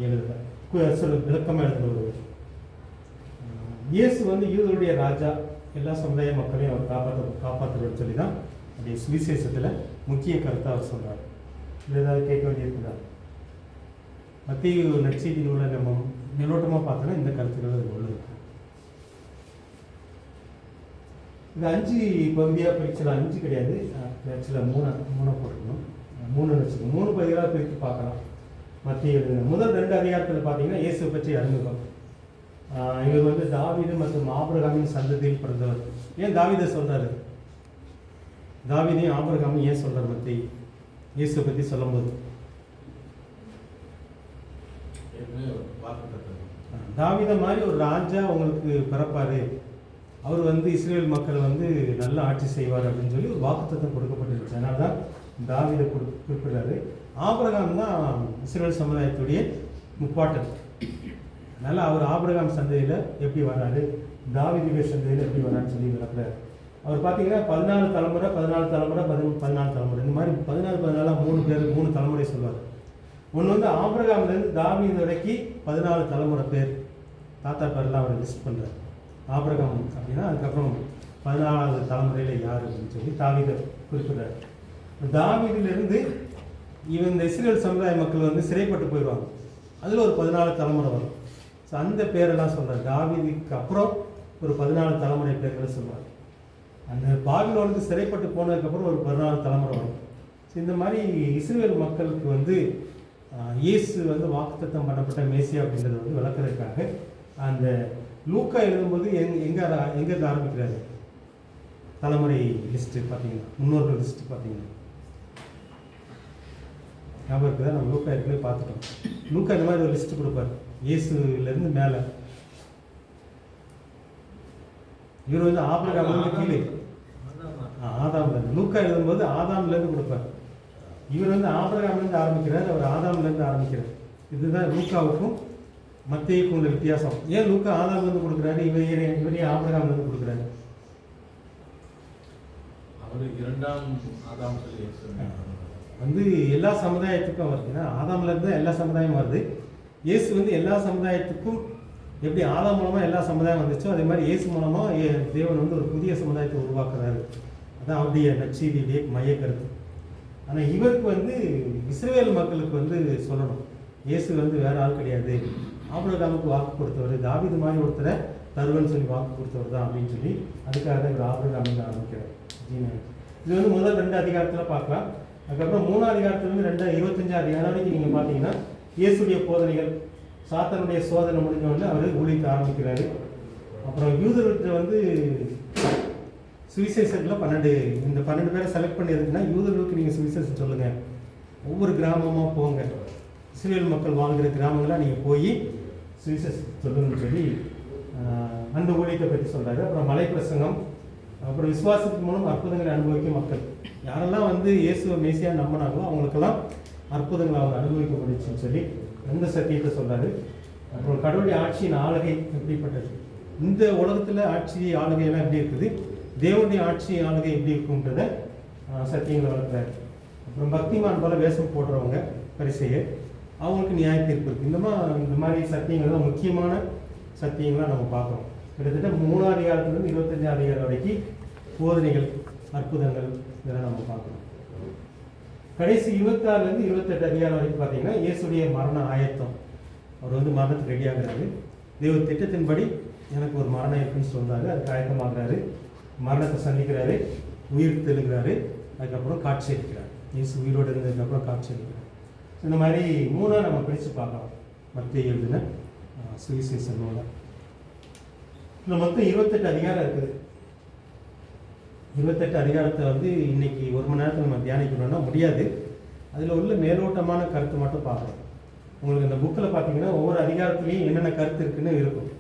எழுதலை, விளக்கமாக எழுதுகிறவர். இயேசு வந்து யூதருடைய ராஜா, எல்லா சமுதாய மக்களையும் அவர் காப்பாற்றுறன்னு சொல்லி தான் அப்படி சுவிசேஷத்தில் முக்கிய கருத்தை அவர் சொல்கிறார். இது ஏதாவது கேட்க வேண்டியிருக்குதா? மத்தேயு நற்செய்தி நூலை நம்ம மேலோட்டமாக பார்த்தோன்னா இந்த கருத்துக்கள் அது உள்ள இருக்கு. இந்த 5 பகுதியாக பிரிச்சலாம். 5 கிடையாது, ஆக்சுவலாக 3 போட்டுக்கணும். 3 வச்சுக்கணும். 3 பகுதிகளாக பிரித்து பார்க்கலாம். மத்தேயு முதல் 2 அதிகாரத்தில் பார்த்தீங்கன்னா இயேசு பற்றி அறிமுகம். இவர் வந்து தாவீது மற்றும் ஆபிரகாமின் சந்ததியில் பிறந்தவர். ஏன் தாவீதை சொல்கிறாரு? தாவீதையும் ஆபிரகாமும் ஏன் சொல்கிறார் மத்தேயு இயேசுவை பற்றி சொல்லும்போது? தாவீதை மாதிரி ஒரு ராஜா உங்களுக்கு பிறப்பார், அவர் வந்து இஸ்ரேல் மக்களை வந்து நல்லா ஆட்சி செய்வார் அப்படின்னு சொல்லி ஒரு வாக்குத்தத்தம் கொடுக்கப்பட்டிருச்சு. அதனால தான் தாவீதை குறிப்பிடுறாரு. ஆபிரகாம் தான் இஸ்ரேல் சமுதாயத்துடைய முப்பாட்டன். அதனால் அவர் ஆபிரகாம் சந்ததியில் எப்படி வர்றாரு, தாவீதுடைய சந்ததியில் எப்படி வர்றாருன்னு சொல்லி விளக்குறாரு. அவர் பார்த்தீங்கன்னா 14 தலைமுறை 14 தலைமுறை 14 தலைமுறை இந்த மாதிரி 14 3 தலைமுறை சொல்லுவார். ஒன்று வந்து ஆபிரகாம்லேருந்து தாவீது வரைக்கும் 14 தலைமுறை பேர், தாத்தா பேர்லாம் அவர் லிஸ்ட் பண்ணுறார். ஆபிரகாம் அப்படின்னா அதுக்கப்புறம் 14வது தலைமுறையில் யார் அப்படின்னு சொல்லி தாவீதை குறிப்பிடுறார். தாவீதிலிருந்து இந்த இஸ்ரேல் சமுதாய மக்கள் வந்து சிறைப்பட்டு போயிடுவாங்க. அதில் ஒரு 14 தலைமுறை வரும். ஸோ அந்த பேரெல்லாம் சொல்கிறார். தாவீதுக்கு அப்புறம் ஒரு 14 தலைமுறை பேர்களை சொல்லுவார். அந்த பாபிலோனுக்கு சிறைப்பட்டு போனதுக்கப்புறம் ஒரு 14 தலைமுறை வரும். ஸோ இந்த மாதிரி இஸ்ரேல் மக்களுக்கு வந்து இயேசு வந்து வாக்குத்தத்தம் பண்ணப்பட்ட மேசியா அப்படின்றத வந்து விளக்குறதுக்காக அந்த லூக்கா எழுதும்போது எங்கே ஆரம்பிக்கிறாரு? தலைமுறை லிஸ்ட்டு பார்த்தீங்கன்னா, முன்னோர்கள் லிஸ்ட்டு பார்த்தீங்கன்னா ஞாபகம் இருக்குதா? நம்ம லூக்கா ஏற்கனவே பார்த்துட்டோம். லூக்கா இந்த மாதிரி ஒரு லிஸ்ட்டு கொடுப்பார் இயேசுலேருந்து மேலே. இவர் வந்து ஆபிரகாம்லேருந்து கீழே ஆதாம்லேருந்து, லூக்கா எழுதும்போது ஆதாம்லேருந்து கொடுப்பார். இவர் வந்து ஆபிரகாம்லேருந்து ஆரம்பிக்கிறார், அவர் ஆதாம்லேருந்து ஆரம்பிக்கிறார். இதுதான் லூக்காவுக்கும் மத்தேயுக்கும் உள்ள வித்தியாசம். ஏன் லூக்கா ஆதாம்லேருந்து கொடுக்குறாரு, இவரே ஆபிரகாம்லேருந்து கொடுக்குறாரு? வந்து எல்லா சமுதாயத்துக்கும் வருதுன்னா ஆதாம்லேருந்து எல்லா சமுதாயமும் வருது. இயேசு வந்து எல்லா சமுதாயத்துக்கும் எப்படி ஆதாம் மூலமாக எல்லா சமுதாயம் வந்துச்சோ அதே மாதிரி இயேசு மூலமாக தேவன் வந்து ஒரு புதிய சமுதாயத்தை உருவாக்குறாரு. அதான் அவருடைய நற்செய்தியுடைய மைய கருத்து. ஆனால் இவருக்கு வந்து இஸ்ரவேல் மக்களுக்கு வந்து சொல்லணும், இயேசு வந்து வேற ஆள் கிடையாது, ஆபிரகாமுக்கு வாக்கு கொடுத்தவர், தாவீது மாதிரி ஒருத்தரை தருவன்னு சொல்லி வாக்கு கொடுத்தவர் தான் அப்படின்னு சொல்லி அதுக்காக தான் இவர் ஆபிரகாம் ஆரம்பிக்கிறார். இது வந்து முதல் 2 அதிகாரத்தில் பார்க்கலாம். அதுக்கப்புறம் 3ஆம் அதிகாரத்துலேருந்து 25 அதிகாரம் வரைக்கும் நீங்கள் பார்த்தீங்கன்னா இயேசுடைய போதனைகள், சாத்தானுடைய சோதனை முடிஞ்ச உடனே அவர் ஊழியத்தை ஆரம்பிக்கிறாரு. அப்புறம் யூதர்கிட்ட வந்து சுவிசேஷத்தில் 12 இந்த 12 பேரை செலக்ட் பண்ணியிருக்குன்னா யூதர்களுக்கு நீங்கள் சுவிசேஷம் சொல்லுங்கள், ஒவ்வொரு கிராமமாக போங்க, இஸ்ரேல் மக்கள் வாழ்கிற கிராமங்களாக நீங்கள் போய் சுவிசேஷம் சொல்லுங்கன்னு சொல்லி அந்த ஊழியத்தை பற்றி சொல்கிறாரு. அப்புறம் மலை பிரசங்கம், அப்புறம் விசுவாசத்தின் மூலம் அற்புதங்களை அனுபவிக்கும் மக்கள், யாரெல்லாம் வந்து இயேசுவை மேசியா நம்பினாங்களோ அவங்களுக்கெல்லாம் அற்புதங்களை அவங்க அனுபவிக்கப்படுச்சுன்னு சொல்லி அந்த சத்தியத்தை சொல்கிறாரு. அப்புறம் கடவுளுடைய ஆட்சியின் ஆளுகை எப்படிப்பட்டது, இந்த உலகத்தில் ஆட்சி ஆளுகையெல்லாம் எப்படி இருக்குது, தேவனுடைய ஆட்சி ஆளுகை எப்படி இருக்குன்றத சத்தியங்களை வளர்க்குறாரு. அப்புறம் பக்திமான் போல வேஷம் போடுறவங்க பரிசெயர், அவங்களுக்கு நியாய தீர்ப்பு இருக்குது. இந்த மாதிரி சத்தியங்கள் தான் முக்கியமான சத்தியங்களாக நம்ம பார்க்குறோம். கிட்டத்தட்ட 3ஆம் அதிகாரத்துலேருந்து 25ஆம் அதிகாரம் வரைக்கும் போதனைகள், அற்புதங்கள் இதெல்லாம் நம்ம பார்க்குறோம். கடைசி 26லேருந்து 28 அதிகாரம் வரைக்கும் பார்த்தீங்கன்னா இயேசுடைய மரண ஆயத்தம், அவர் வந்து மரணத்துக்கு ரெடியாகிறாரு. தேவ திட்டத்தின்படி எனக்கு ஒரு மரணம் இருக்குன்னு சொல்கிறாரு, அதுக்கு ஆயத்தமாகிறாரு, மரணத்தை சந்திக்கிறாரு, உயிர் தெழுகிறாரு, அதுக்கப்புறம் காட்சி அளிக்கிறார். இயேசு உயிரோடு இருந்ததுக்கப்புறம் காட்சி அளிக்கிறார். இந்த மாதிரி 3ஆக நம்ம பிரித்து பார்க்கலாம் மத்திய எழுதின சுவிசேஷ நூலை. இந்த மொத்தம் 28 அதிகாரம் இருக்குது. 28 அதிகாரத்தை வந்து இன்னைக்கு 1 மணி நேரத்தில் நம்ம தியானிக்கணும்னா முடியாது. அதில் உள்ள மேலோட்டமான கருத்து மட்டும் பார்க்கலாம். உங்களுக்கு இந்த புக்கில் பார்த்தீங்கன்னா ஒவ்வொரு அதிகாரத்துலேயும் என்னென்ன கருத்து இருக்குன்னு இருக்கும்.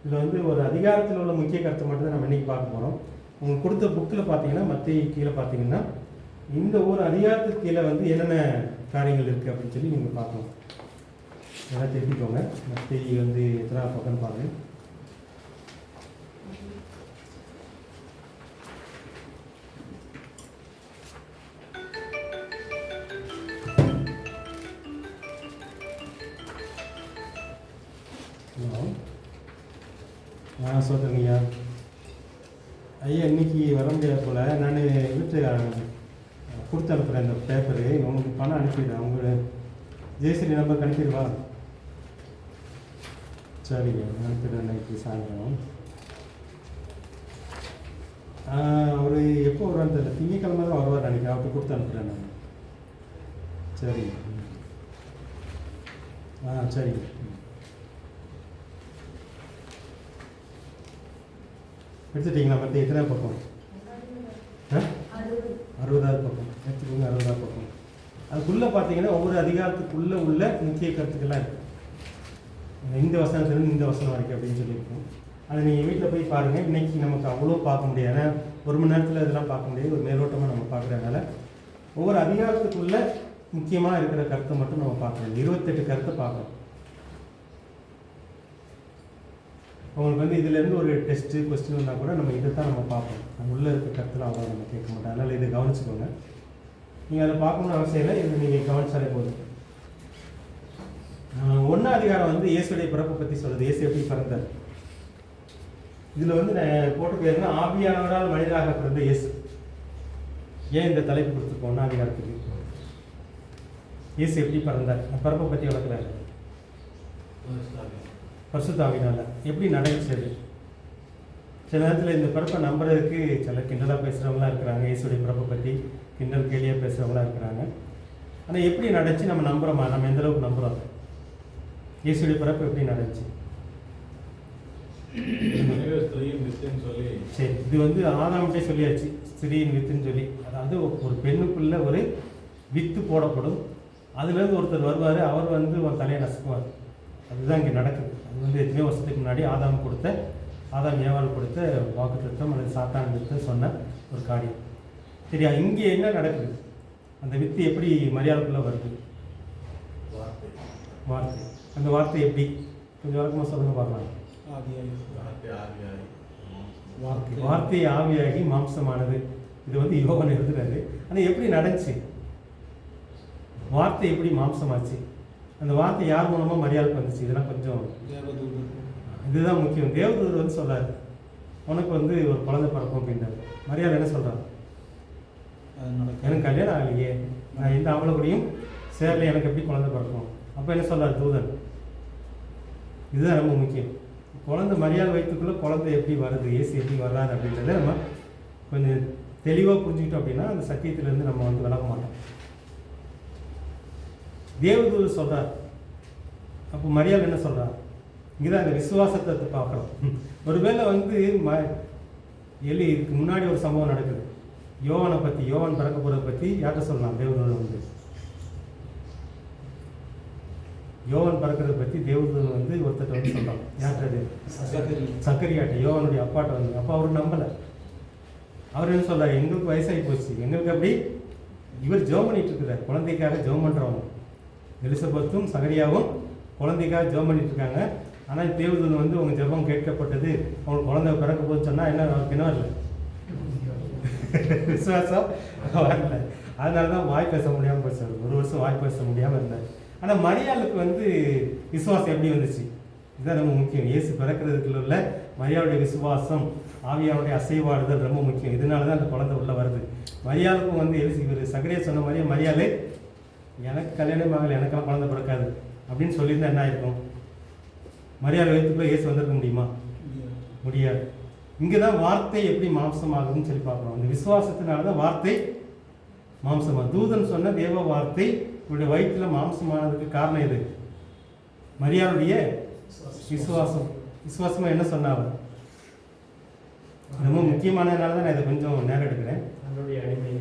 இதில் வந்து ஒரு அதிகாரத்தில் உள்ள முக்கிய கருத்தை மட்டும் தான் நம்ம இன்றைக்கி பார்க்க போகிறோம். உங்களுக்கு கொடுத்த புக்கில் பார்த்தீங்கன்னா மத்திய கீழே பார்த்தீங்கன்னா இந்த ஒரு அதிகாரத்துக்கு கீழே வந்து என்னென்ன காரியங்கள் இருக்குது அப்படின்னு சொல்லி நீங்கள் பார்க்கலாம். எல்லாம் தெரிஞ்சுக்கோங்க. மத்திய வந்து எத்தனை பக்கம் பாருங்கள். சொல்கிறேங்கய்யா, ஐயா இன்னைக்கு வர முடியாது போல், நான் வீட்டு கொடுத்து அனுப்புகிறேன் இந்த பேப்பரு, உங்களுக்கு பணம் அனுப்பிடுறேன், அவங்க ஜெயஸ்ரீ நம்பருக்கு அனுப்பிடுவா? சரிங்க, அனுப்பிடுறேன். இன்னைக்கு சாயந்தரம் அவர் எப்போ வருவான்னு தெரியல, திங்கக்கிழமை தான் வருவார் நினைக்கிறேன். அவர்கிட்ட கொடுத்து அனுப்புகிறேன் நான். சரிங்க. சரிங்க. எடுத்துட்டிங்களா? மற்ற எத்தனை பக்கம்? 60வது பக்கம் எடுத்துக்கோங்க. 60வது பக்கம். அதுக்குள்ளே பார்த்தீங்கன்னா ஒவ்வொரு அதிகாரத்துக்குள்ளே உள்ள முக்கிய கருத்துக்கள்லாம் இருக்குது. இந்த வசனத்துலேருந்து இந்த வசனம் வரைக்கும் அப்படின்னு சொல்லியிருக்கோம். அதை நீங்கள் வீட்டில் போய் பாருங்கள். இன்றைக்கி நமக்கு அவ்வளோ பார்க்க முடியாது, ஏன்னா 1 மணி நேரத்தில் இதெல்லாம் பார்க்க முடியாது. ஒரு மேலோட்டமாக நம்ம பார்க்குறதுனால ஒவ்வொரு அதிகாரத்துக்குள்ளே முக்கியமாக இருக்கிற கருத்தை மட்டும் நம்ம பார்க்கணும். 28 கருத்தை பார்க்கணும். அவங்களுக்கு வந்து இதுலேருந்து ஒரு டெஸ்ட்டு கொஸ்டின் வந்தால் கூட நம்ம இதை தான் நம்ம பார்ப்போம். நம்ம உள்ளே இருக்க கருத்தில் அவ்வளோ நம்ம கேட்க மாட்டோம். அதனால் இதை கவனிச்சுக்கோங்க. நீங்கள் அதை பார்க்கணும்னு அவசியம் இல்லை, இதை நீங்கள் கவனிச்சாலே போதும். 1ஆம் அதிகாரம் வந்து இயேசுடைய பிறப்பை பற்றி சொல்லுது. இயேசு எப்படி பிறந்தார். இதில் வந்து நான் போட்டுக்கிறதுனா ஆவியானவரால் மனிதராக பிறந்த இயேசு. ஏன் இந்த தலைப்பு கொடுத்துருக்கோம் 1ஆம் அதிகாரத்துக்கு? இயேசு எப்படி பிறந்தார், பிறப்பை பற்றி வளர்க்குறாரு. பரிசுத்த ஆவியினால எப்படி நடந்துச்சு. சில நேரத்தில் இந்த பிறப்பை நம்புறதுக்கு சில கிண்டலாக பேசுகிறவங்களாம் இருக்கிறாங்க. இயேசுடைய பிறப்பை பற்றி கிண்டல் கேலியாக பேசுகிறவங்களாம் இருக்கிறாங்க. ஆனால் எப்படி நடந்துச்சு நம்ம நம்புகிறோமா? நம்ம எந்தளவுக்கு நம்புகிறோம்? இயேசுடைய பிறப்பு எப்படி நடந்துச்சு? சரி, இது வந்து ஆதாம்கிட்டே சொல்லியாச்சு, ஸ்திரீயின் வித்துன்னு சொல்லி. அதாவது ஒரு பெண்ணுக்குள்ள ஒரு வித்து போடப்படும், அதுலேருந்து ஒருத்தர் வருவார், அவர் வந்து ஒரு தலையை நசுக்குவார். அதுதான் இங்கே நடக்குது. அது வந்து எத்தனையோ வருஷத்துக்கு முன்னாடி ஆதாம் ஏவாள் கொடுத்த வாக்குத்தத்தம் அல்லது சாத்தான் வித்து சொன்ன ஒரு காரியம். சரியா? இங்கே என்ன நடக்குது? அந்த வித்து எப்படி மரியாதைக்குள்ளே வருது? வார்த்தை. அந்த வார்த்தை எப்படி கொஞ்சம் வழக்கமாக சொல்லுங்க பார்க்கலாம். வார்த்தை ஆவியாகி மாம்சமானது. இது வந்து யோகன் எழுதுறாரு. ஆனால் எப்படி நடந்துச்சு? வார்த்தை எப்படி மாம்சமாச்சு? அந்த வார்த்தை யார் மூலமாக மரியாதைக்கு வந்துச்சு? இதெல்லாம் கொஞ்சம் இதுதான் முக்கியம். தேவதூதர் வந்து சொல்றாரு, உனக்கு வந்து ஒரு குழந்தை பிறக்கும் அப்படின்றாரு. மரியாதை என்ன சொல்கிறார்? எனக்கு கல்யாணம் ஆகலையே, நான் இந்த அவளக்கூடியும் சேரல எனக்கு எப்படி குழந்தை பிறக்கும்? அப்போ என்ன சொல்றார் தூதன்? இதுதான் ரொம்ப முக்கியம். குழந்தை மரியாதை வயிற்றுக்குள்ளே குழந்தை எப்படி வருது, இயேசு எப்படி வர்றாரு அப்படின்றத நம்ம கொஞ்சம் தெளிவாக புரிஞ்சுக்கிட்டோம் அப்படின்னா அந்த சத்தியத்திலேருந்து நம்ம வந்து விலக மாட்டோம். தேவதூதர் சொல்கிறார். அப்போ மரியாதை என்ன சொல்கிறார்? இங்கே தான் அந்த விசுவாசத்தை பார்க்குறோம். ஒருவேளை வந்து இதுக்கு முன்னாடி ஒரு சம்பவம் நடக்குது. யோவானை பற்றி, யோவான் பிறக்க போகிறத பற்றி யார்கிட்ட சொல்லலாம்? தேவதூதன் வந்து யோவான் பிறக்கிறத பற்றி தேவதூதன் வந்து ஒருத்தர் வந்து சொல்கிறான். யார்கிட்ட? சக்கரியாட்ட, யோவானுடைய அப்பாட்ட வந்து. அப்போ அவர் நம்பலை. அவர் என்ன சொல்கிறார்? எங்களுக்கு வயசாகி போச்சு, எங்களுக்கு அப்படி. இவர் ஜெபம் பண்ணிட்டு இருக்கிறார், குழந்தைக்காக ஜெபம் பண்ணுறவங்க. எலிசபெத்தும் சகரியாவும் குழந்தைக்காக ஜெபம் பண்ணிட்டு இருக்காங்க. ஆனால் தேவதூதன் வந்து உங்கள் ஜெபம் கேட்கப்பட்டது, உங்களுக்கு குழந்தை பிறக்க போகுதுன்னு சொன்னால் என்ன அவருக்கு என்ன வரல? விசுவாசம் வரல. அதனால தான் வாய் பேச முடியாமல் போச்சு. ஒரு வருஷம் வாய் பேச முடியாமல் இருந்தார். ஆனால் மரியாளுக்கு வந்து விசுவாசம் எப்படி வந்துச்சு? இதுதான் ரொம்ப முக்கியம். இயேசு பிறக்கிறதுக்குள்ள உள்ள மரியாளுடைய விசுவாசம், ஆவியானுடைய அசைவாடுதல் ரொம்ப முக்கியம். இதனால தான் அந்த குழந்தை உள்ளே வருது. மரியாளுக்கும் வந்து இவர் சகரியா சொன்ன மாதிரியே மரியாதை எனக்கு கல்யாணம் ஆகலை, எனக்கெல்லாம் குழந்தை பிறக்காது அப்படின்னு சொல்லியிருந்தா என்ன ஆயிருக்கும்? மரியாதை வயிற்றுக்குள்ளே இயேசு வந்திருக்க முடியுமா? முடியாது. இங்கே தான் வார்த்தை எப்படி மாம்சமாகுதுன்னு சொல்லி பார்க்குறோம். அந்த விசுவாசத்தினால தான் வார்த்தை மாம்சமாக. தூதன் சொன்ன தேவ வார்த்தை இவருடைய வயிற்றில் மாம்சமானதுக்கு காரணம் எது? மரியாளுடைய விசுவாசம். விசுவாசமாக என்ன சொன்னாங்க? ரொம்ப முக்கியமானதுனால தான் நான் இதை கொஞ்சம் நேரம் எடுக்கிறேன். நம்மளுடைய அடிமை.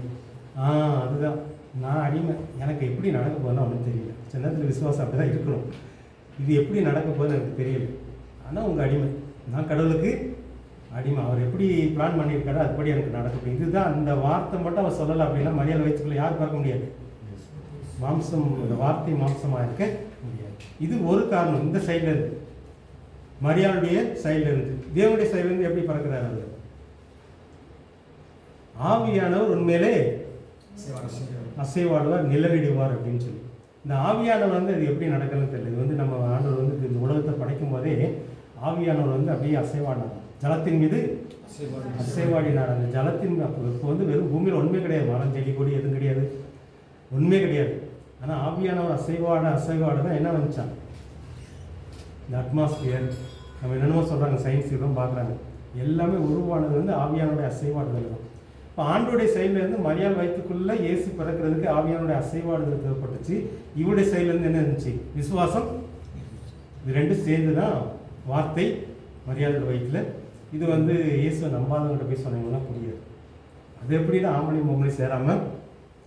அதுதான். நான் அடிமை. எனக்கு எப்படி நடக்க போகுதுன்னு ஒன்றும் தெரியல. சில நேரத்தில் விசுவாசம் அப்படி தான் இருக்கணும். இது எப்படி நடக்க போகுதுன்னு எனக்கு தெரியல. ஆனால் உங்கள் அடிமை. நான் கடவுளுக்கு அடிமை. அவர் எப்படி பிளான் பண்ணியிருக்காரோ அதுபடி எனக்கு நடக்கும். இதுதான். அந்த வார்த்தை மட்டும் அவர் சொல்லலை அப்படின்னா மரியாதை வயிற்றுக்குள்ள யார் பார்க்க முடியாது? மாம்சம். இந்த வார்த்தை மாம்சமாக இருக்க முடியாது. இது ஒரு காரணம். இந்த சைடில் இருந்து, மரியாளுடைய சைடில் இருந்து. தேவனுடைய சைடில் இருந்து எப்படி பறக்கிறார் அவர்? ஆவியானவர் உண்மையிலே அசைவாடுவார், நிழலிடுவார் அப்படின்னு சொல்லி. இந்த ஆவியானவர் வந்து அது எப்படி நடக்கணும்னு தெரியல. இது வந்து நம்ம ஆண்டவர் வந்து இந்த உலகத்தை படைக்கும் போதே ஆவியானவர் வந்து அப்படியே அசைவாடினார். ஜலத்தின் மீது அசைவாடினார். அந்த ஜலத்தின் இப்போ வந்து வெறும் பூமியில் ஒன்றுமே கிடையாது. மரம், செடி, கொடி எதுவும் கிடையாது, ஒன்றுமே கிடையாது. ஆனால் ஆவியானவர் அசைவாட தான் என்ன வந்துச்சான்? இந்த அட்மாஸ்பியர், நம்ம என்னென்னமோ சொல்கிறாங்க, சயின்ஸ் இதெல்லாம் பார்க்குறாங்க. எல்லாமே உருவானது வந்து ஆவியானுடைய அசைவாடுதல் தான். இப்போ ஆண்டோடைய சைட்லேருந்து மரியாதை வயிற்றுக்குள்ளே இயேசு பிறக்கிறதுக்கு ஆவியானுடைய அசைவாடுதல் தேவைப்பட்டுச்சு. இவருடைய சைட்லேருந்து என்ன இருந்துச்சு? விசுவாசம். இது ரெண்டும் சேர்ந்து தான் வார்த்தை மரியாதை வயிற்றில். இது வந்து இயேசுவை நம்பாதவங்கிட்ட போய் சொன்னீங்கன்னா புரியாது. அது எப்படி தான் ஆம்பளையும் பொம்பளையும் சேராமல்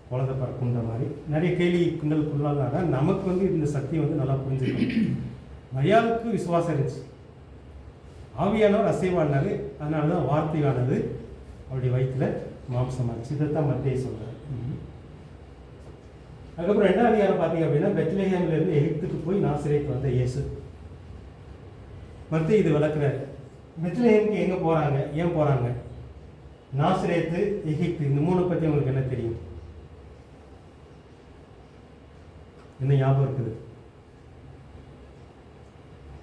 குழந்தை பிறக்குன்ற மாதிரி நிறைய கேள்வி கிண்டலுக்குள்ளாக நமக்கு வந்து இந்த சக்தியை வந்து நல்லா புரிஞ்சுக்கணும். மரியாதைக்கு விசுவாசம் இருந்துச்சு, ஆவியானவர் அசைவாடினாரு. அதனால தான் வார்த்தையானது அவருடைய வயிற்றில் மாம்சமாச்சு. இதைத்தான் மத்தேயு சொல்கிறார். அதுக்கப்புறம் 2ஆம் அதிகாரம் பார்த்தீங்க அப்படின்னா பெத்லெஹேம்லேருந்து எகிப்துக்கு போய் நாசரேத் வந்த இயேசு. மத்தேயு இது விளக்குறாரு. பெத்லெஹேமுக்கு எங்கே போகிறாங்க, ஏன் போகிறாங்க? நாசரேத்து, எகிப்து, இந்த மூணு பற்றி உங்களுக்கு என்ன தெரியும்? என்ன ஞாபகம் இருக்குது?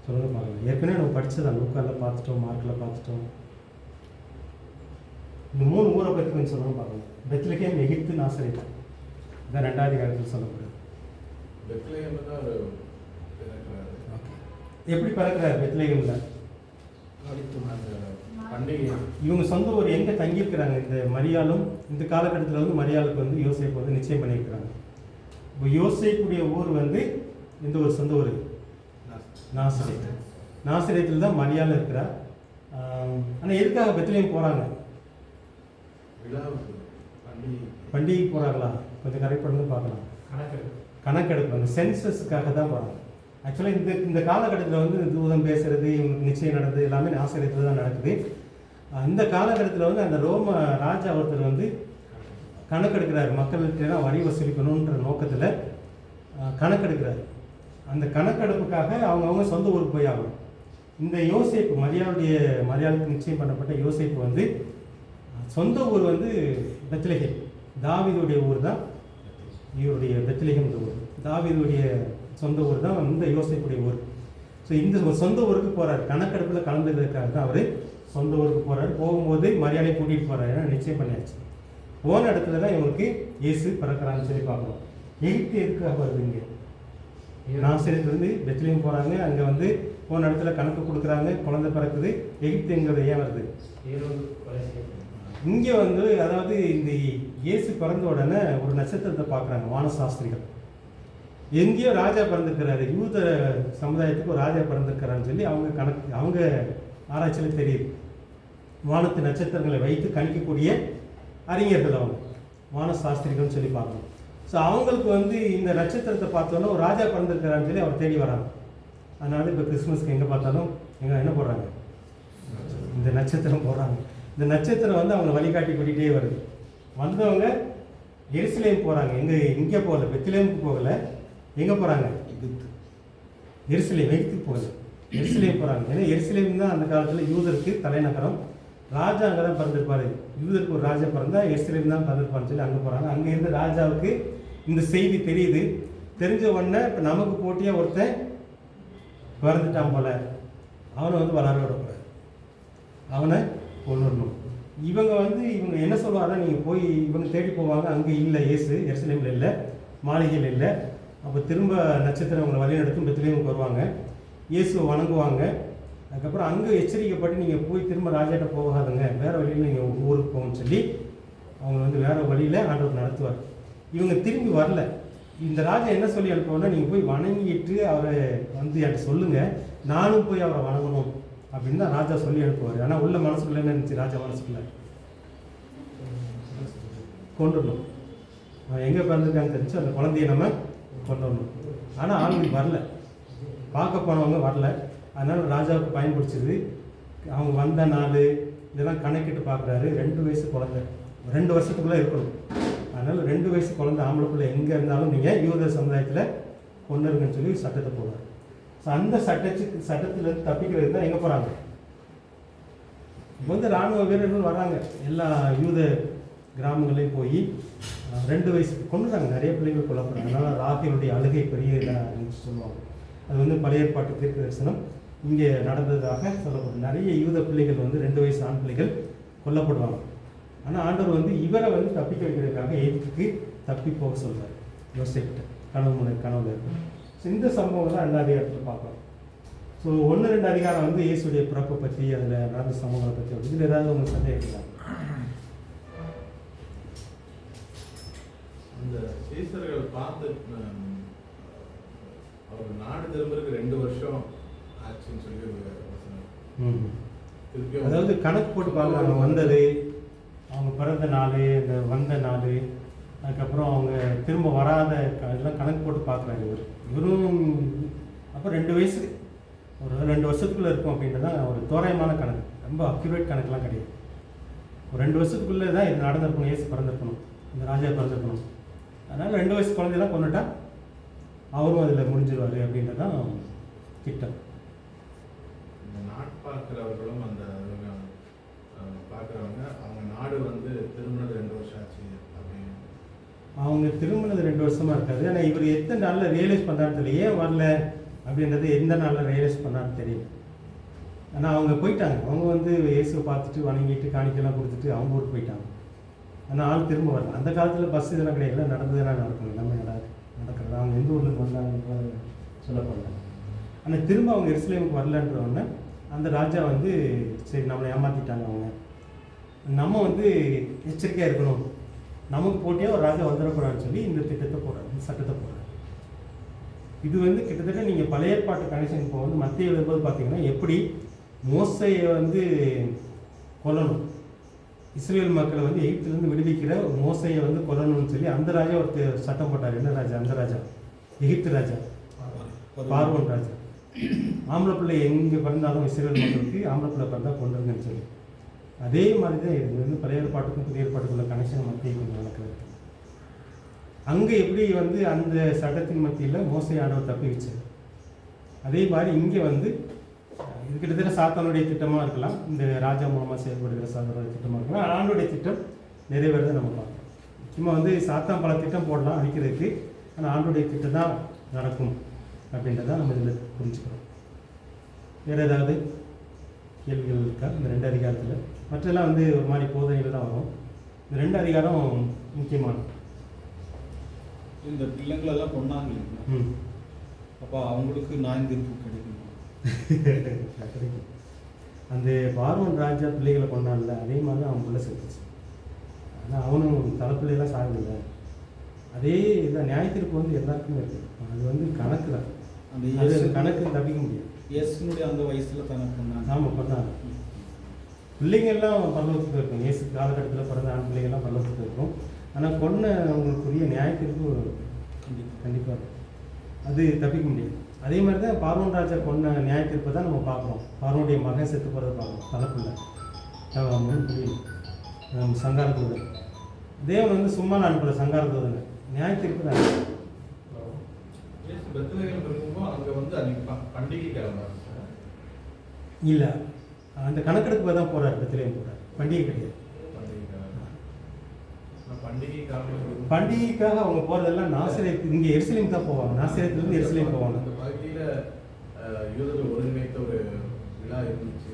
சொல்லுங்க பார்க்கலாம். ஏற்கனவே நம்ம படித்ததான், லூக்காவில் பார்த்துட்டோம், மார்க்கில் பார்த்துட்டோம். இந்த 3 ஊரை பற்றி கொஞ்சம் சொல்லணும் பார்க்கலாம். பெத்லெஹேம், எகிப்து, நாசரேத். இதான் 2ஆம் அதிகாரத்தில் சொல்லப்படுது. பெத்லெஹேம்ல தான் அவர் பிறக்கிறாரு. எப்படி பிறக்கிறார் பெத்லெஹேம்ல? பண்டிகை. இவங்க சொந்த ஊர் எங்கே தங்கியிருக்கிறாங்க? இந்த மரியாளும் இந்த காலகட்டத்தில் வந்து மரியாளுக்கு வந்து யோசேப்பு வந்து நிச்சயம் பண்ணியிருக்கிறாங்க. இப்போ யோசேப்புடைய ஊர் வந்து இந்த ஒரு சொந்த ஊர் நாசரேத். நாசரேத்தில் தான் மரியாள் இருக்கிறார். ஆனால் எதுக்காக பெத்லெஹேம் போகிறாங்க? பண்டிகைக்கு போகிறாங்களா? கொஞ்சம் கரெக்ட் பண்ணி பார்க்கலாம். கணக்கெடுப்பு, அந்த சென்சஸுக்காக தான் போகிறாங்க. ஆக்சுவலாக இந்த காலகட்டத்தில் வந்து தூதம் பேசுகிறது, இவங்களுக்கு நிச்சயம் நடந்தது எல்லாமே நாசரேத்தில் தான் நடக்குது. இந்த காலகட்டத்தில் வந்து அந்த ரோம ராஜா ஒருத்தர் வந்து கணக்கெடுக்கிறார். மக்கள்கிட்ட வரி வசூலிக்கணுன்ற நோக்கத்தில் கணக்கெடுக்கிறார். அந்த கணக்கெடுப்புக்காக அவங்கவுங்க சொந்த ஊருக்கு போய் ஆகணும். இந்த யோசேப்பு, மரியாளுக்கு நிச்சயம் பண்ணப்பட்ட யோசேப்பு வந்து சொந்த ஊர் வந்து பெத்லெஹேம். தாவீதுடைய ஊர் தான் இவருடைய பெத்லெஹேம் ஊர். தாவீதுடைய சொந்த ஊர் தான் இந்த யோசேப்புடைய ஊர். ஸோ இந்த சொந்த ஊருக்கு போகிறார். கணக்கெடுப்பில் கலந்துக்கிறதுக்காக தான் அவர் சொந்த ஊருக்கு போகிறார். போகும்போது மரியாதை கூட்டிகிட்டு போகிறார். ஏன்னா நிச்சயம் பண்ணியாச்சு. போன இடத்துல தான் இவங்களுக்கு இயேசு பிறக்கிறான்னு சொல்லி பார்க்கணும். எகிப்து எதுக்காக வருது இங்கே? நாசரேத்துலேருந்து பெத்லகேம் போகிறாங்க, அங்கே வந்து போன இடத்துல கணக்கு கொடுக்குறாங்க, குழந்தை பிறக்குது. எகிப்துங்கிறது ஏன் வருது? இங்கே வந்து அதாவது இந்த இயேசு பிறந்த உடனே ஒரு நட்சத்திரத்தை பார்க்குறாங்க வானசாஸ்திரிகள். எங்கேயோ ராஜா பிறந்திருக்கிறாரு, யூத சமுதாயத்துக்கு ஒரு ராஜா பிறந்திருக்கிறான்னு சொல்லி அவங்க ஆராய்ச்சியில் தெரியுது. வானத்து நட்சத்திரங்களை வைத்து கணிக்கக்கூடிய அறிஞர்கள் அவங்க வானசாஸ்திரிகள்னு சொல்லி பார்க்கணும். ஸோ அவங்களுக்கு வந்து இந்த நட்சத்திரத்தை பார்த்தோன்னா ஒரு ராஜா பிறந்திருக்கிறான்னு சொல்லி அவர் தேடி வராங்க. அதனால இப்போ கிறிஸ்மஸ்க்கு எங்கே பார்த்தாலும் என்ன போடுறாங்க? இந்த நட்சத்திரம் போடுறாங்க. இந்த நட்சத்திரம் வந்து அவங்க வழிகாட்டி கூட்டிகிட்டே வருது. வந்தவங்க எருசலேம் போகிறாங்க. இங்கே போகல, பெத்லகேமுக்கு போகலை. எங்கே போகிறாங்க? எருசலேம் போகல, எருசலேம் போகிறாங்க. ஏன்னா எருசலேம் தான் அந்த காலத்தில் யூதருக்கு தலைநகரம். ராஜா அங்கே தான் பிறந்திருப்பாரு. யூதருக்கு ஒரு ராஜா பிறந்தா எருசலேம் தான் பிறந்திருப்பான்னு சொல்லி அங்கே போகிறாங்க. அங்கே இருந்த ராஜாவுக்கு இந்த செய்தி தெரியுது. தெரிஞ்ச உடனே இப்போ நமக்கு போட்டியாக ஒருத்தன் பிறந்துட்டான் போல, அவனை வந்து வளர விடக்கூடாது, அவனை கொண்டு வரணும். இவங்க என்ன சொல்லுவாங்கன்னா, நீங்கள் போய் இவங்க தேடி போவாங்க. அங்கே இல்லை இயேசு, எருசலேமில் இல்லை, மாளிகையில் இல்லை. அப்போ திரும்ப நட்சத்திரம் அவங்களை வழிநடத்தும் பெத்லகேமுக்கு வருவாங்க, இயேசுவை வணங்குவாங்க. அதுக்கப்புறம் அங்கே எச்சரிக்கப்பட்டு நீங்கள் போய் திரும்ப ராஜாட்ட போகாதுங்க, வேறு வழியில் நீங்கள் ஊருக்கு போகணும்னு சொல்லி அவங்க வந்து வேறு வழியில் ஆண்டவர் நடத்துவார். இவங்க திரும்பி வரல. இந்த ராஜா என்ன சொல்லி அனுப்புவோன்னா, நீங்கள் போய் வணங்கிட்டு அவரை வந்து என்கிட்ட சொல்லுங்கள், நானும் போய் அவரை வணங்கணும் அப்படின்னு தான் ராஜா சொல்லி அனுப்புவார். ஆனால் உள்ள மனசுக்குள்ளே என்ன இருந்துச்சு? ராஜா மனசுக்குள்ளே கொண்டு வரணும், அவன் எங்கே பிறந்திருக்கான்னு தெரிஞ்சு அந்த குழந்தைய நம்ம கொண்டு வரணும். ஆனால் ஆளுங்க வரல, பார்க்க போனவங்க வரல. அதனால் ராஜாவுக்கு பயன்படுத்துது. அவங்க வந்த நாள் இதெல்லாம் கணக்கிட்டு பார்க்குறாரு. 2 வயசு குழந்தை, 2 வருஷத்துக்குள்ளே இருக்கணும். அதனால் 2 வயசு குழந்தை ஆம்பளை பிள்ளை எங்கே இருந்தாலும் நீங்கள் யூத சமுதாயத்தில் கொண்டுருங்கன்னு சொல்லி சட்டத்தை போடுறாரு. ஸோ அந்த சட்டத்திலேருந்து தப்பிக்கிறது தான் எங்கே போகிறாங்க? இப்போ வந்து இராணுவ வீரர்கள் வர்றாங்க, எல்லா யூத கிராமங்களையும் போய் 2 வயசுக்கு கொண்டுறாங்க. நிறைய பிள்ளைகள் கொல்லப்படுறாங்க. அதனால் ராகினுடைய அழுகை பெரிய இதாக சொல்லுவாங்க. அது வந்து பழைய ஏற்பாட்டு தீர்க்க தரிசனம் இங்கே நடந்ததாக சொல்லப்படும். நிறைய யூத பிள்ளைகள் வந்து 2 வயசு ஆண் பிள்ளைகள் கொல்லப்படுவாங்க. ஆனால் ஆண்டவர் வந்து இவரை வந்து தப்பிக்க வைக்கிறதுக்காக எகிப்துக்கு தப்பி போக சொல்கிறார். யோசேப்கிட்ட கனவுல இருக்கும். ஸோ இந்த சம்பவம் தான் 2ஆம் அதிகாரத்தில் பார்க்கலாம். ஸோ 1-2 அதிகாரம் வந்து இயேசுடைய பிறப்பை பற்றி, அதில் நடந்த சம்பவங்களை பற்றி வந்து இதில் ஏதாவது உங்களுக்கு சந்தேகம் இருக்கலாம்? அந்த சீசர்கள் பார்த்து அவர் நாடு திரும்புறதுக்கு 2 வருஷம் ஆச்சுன்னு சொல்லி அதாவது கணக்கு போட்டு பார்க்குறாங்க. வந்தது, அவங்க பிறந்த நாள், இந்த வந்த நாள், அதுக்கப்புறம் அவங்க திரும்ப வராத இதெல்லாம் கணக்கு போட்டு பார்க்குறாங்க. இவரும் அப்போ 2 வயசு, ஒரு 2 வருஷத்துக்குள்ளே இருக்கும் அப்படின்றது தான் ஒரு தோராயமான கணக்கு. ரொம்ப அக்யூரேட் கணக்கெலாம் கிடையாது. ஒரு 2 வருஷத்துக்குள்ளே தான் இது நடந்திருக்கணும், இயேசு பிறந்திருக்கணும், இந்த ராஜா பிறந்திருக்கணும். அதனால் 2 வயசு குழந்தையெல்லாம் கொண்டுட்டா அவரும் அதில் முடிஞ்சிருவார் அப்படின்றதான் திட்டம். இந்த நாட்பார்க்கிறவர்களும் அந்த பார்க்குறவங்க அவங்க நாடு வந்து திரும்பினது 2 வருஷம் ஆச்சு அப்படின்னு. அவங்க திரும்பினது 2 வருஷமாக இருக்காது. ஆனால் இவர் எத்தனை நாளில் ரியலைஸ் பண்ணான்னு தெரியல, ஏன் வரல அப்படின்றது எந்த நாளில் ரியலைஸ் பண்ணான்னு தெரியும். ஆனால் அவங்க போயிட்டாங்க. அவங்க வந்து இயேசுவை பார்த்துட்டு வணங்கிட்டு காணிக்கெல்லாம் கொடுத்துட்டு அவங்க ஊருக்கு போயிட்டாங்க. ஆனால் ஆள் திரும்ப வரல. அந்த காலத்தில் பஸ் இதெல்லாம் கிடையாது, நடந்ததுலாம் நடக்கும், எல்லாமே நடக்கிறது. அவங்க எந்த ஊர்லேருந்து வந்தாங்க சொல்லப்படலாம். ஆனால் திரும்ப அவங்க எருசலேமுக்கு வரலன்றவொடனே அந்த ராஜா வந்து சரி நம்மளை ஏமாற்றிட்டாங்க, அவங்க நம்ம வந்து எச்சரிக்கையாக இருக்கணும், நமக்கு போட்டியாக ஒரு ராஜா வந்துடக்கூடாதுன்னு சொல்லி இந்த திட்டத்தை போடுறாரு, இந்த சட்டத்தை போடுறாரு. இது வந்து கிட்டத்தட்ட நீங்கள் பழைய ஏற்பாட்டு கனெக்ஷன் இப்போ வந்து மத்திய எழுதும்போது பார்த்தீங்கன்னா எப்படி மோசையை வந்து கொல்லணும், இஸ்ரேல் மக்களை வந்து எகிப்திலேருந்து விடுவிக்கிற மோசையை வந்து கொல்லணும்னு சொல்லி அந்த ராஜா ஒரு சட்டம் போட்டார். என்ன ராஜா? அந்த ராஜா எகிப்து ராஜா, பார்வோன் ராஜா. ஆம்பளை பிள்ளை எங்கே பிறந்தாலும் இஸ்ரேல் மக்களுக்கு ஆம்பளை பிள்ளை பிறந்தால் கொண்டுருங்கன்னு சொல்லி. அதே மாதிரி தான் இது வந்து பழைய ஏற்பாட்டுக்கும் புதிய ஏற்பாட்டுக்குள்ள கனெக்ஷன் மத்திய கொஞ்சம் நடக்கிறது. அங்கே எப்படி வந்து அந்த சட்டத்தின் மத்தியில் மோசை ஆண்டவர் தப்பி வச்சார், அதே மாதிரி இங்கே வந்து இது கிட்டத்தட்ட சாத்தானுடைய திட்டமாக இருக்கலாம், இந்த ராஜா மூலமாக செயல்படுகிற சாத்தானுடைய திட்டமாக இருக்கலாம். ஆண்டோடைய திட்டம் நிறைவேறதை நம்ம பார்க்கலாம். முக்கியமாக வந்து சாத்தான் பல திட்டம் போடலாம் அழிக்கிறதுக்கு, ஆனால் ஆண்டோடைய திட்டம் தான் நடக்கும் அப்படின்றத நம்ம இதில் புரிஞ்சுக்கிறோம். வேறு ஏதாவது கேள்விகள் இருக்கா இந்த 2 அதிகாரத்தில்? மற்றெல்லாம் வந்து ஒரு மாதிரி போதனைகள் தான் வரும். இந்த 2 அதிகாரம் முக்கியமானது. இந்த பிள்ளைங்களெல்லாம் கொண்டாங்க இல்லைங்களா? ம். அப்போ அவங்களுக்கு நியாயம் தீர்ப்பு கிடைக்குமா? கிடைக்கும். அந்த பார்வோன் ராஜா பிள்ளைகளை கொண்டாடல, அதே மாதிரி தான் அவன் பிள்ளை செத்துச்சு. ஆனால் அவனும் தலைப்பிள்ளைலாம் சாகல. அதே இதான் நியாயத்தீர்ப்பு வந்து எல்லாருக்குமே இருக்குது. அது வந்து கணக்கு தான். அந்த அது இயேசு கணக்கு தப்பிக்க முடியாது. இயேசுனுடைய அந்த வயசுல தனக்கு கொண்டாங்க. ஆமாம் பண்ணாங்க. பிள்ளைங்கள்லாம் பரலோகத்துக்கு இருக்கும். இயேசு காலகட்டத்தில் பிறந்த ஆண் பிள்ளைங்கள்லாம் பரலோகத்துக்கு இருக்கும். ஆனால் கொன்ன அவங்களுக்குரிய நியாயத்தீர்ப்பு கண்டிப்பாக இருக்கும். அது தப்பிக்க முடியாது. அதே மாதிரி தான் பார்வோன் ராஜா கொன்ன நியாயத்தீர்ப்பை தான் நம்ம பார்க்குறோம். பார்வோனுடைய மகன் செத்து போகிறத பார்க்குறோம். தலைப்பில்லை புரியும் சங்கார தூதன். தேவன் வந்து சும்மா அனுப்பல சங்கார தூதனை, நியாயத்தீர்ப்பு தான். இயேசு பெத்லகேம் இருக்கும்போது அங்கே வந்து அன்னைக்கு பண்டிகை கிழமை இல்லை, அந்த கணக்கெடுப்பு தான் போகிறார். பெத்லகேம் போகிறார், பண்டிகை கிடையாது. பண்டிகைக்காக அவங்க போகிறதெல்லாம் நாசரேத், இங்கே எருசலேம் தான் போவாங்க. நாசரேத்துலேருந்து எருசலேம் போவாங்க. அந்த பகுதியில் யூதர்கள் ஒருங்கிணைத்த ஒரு விழா இருந்துச்சு.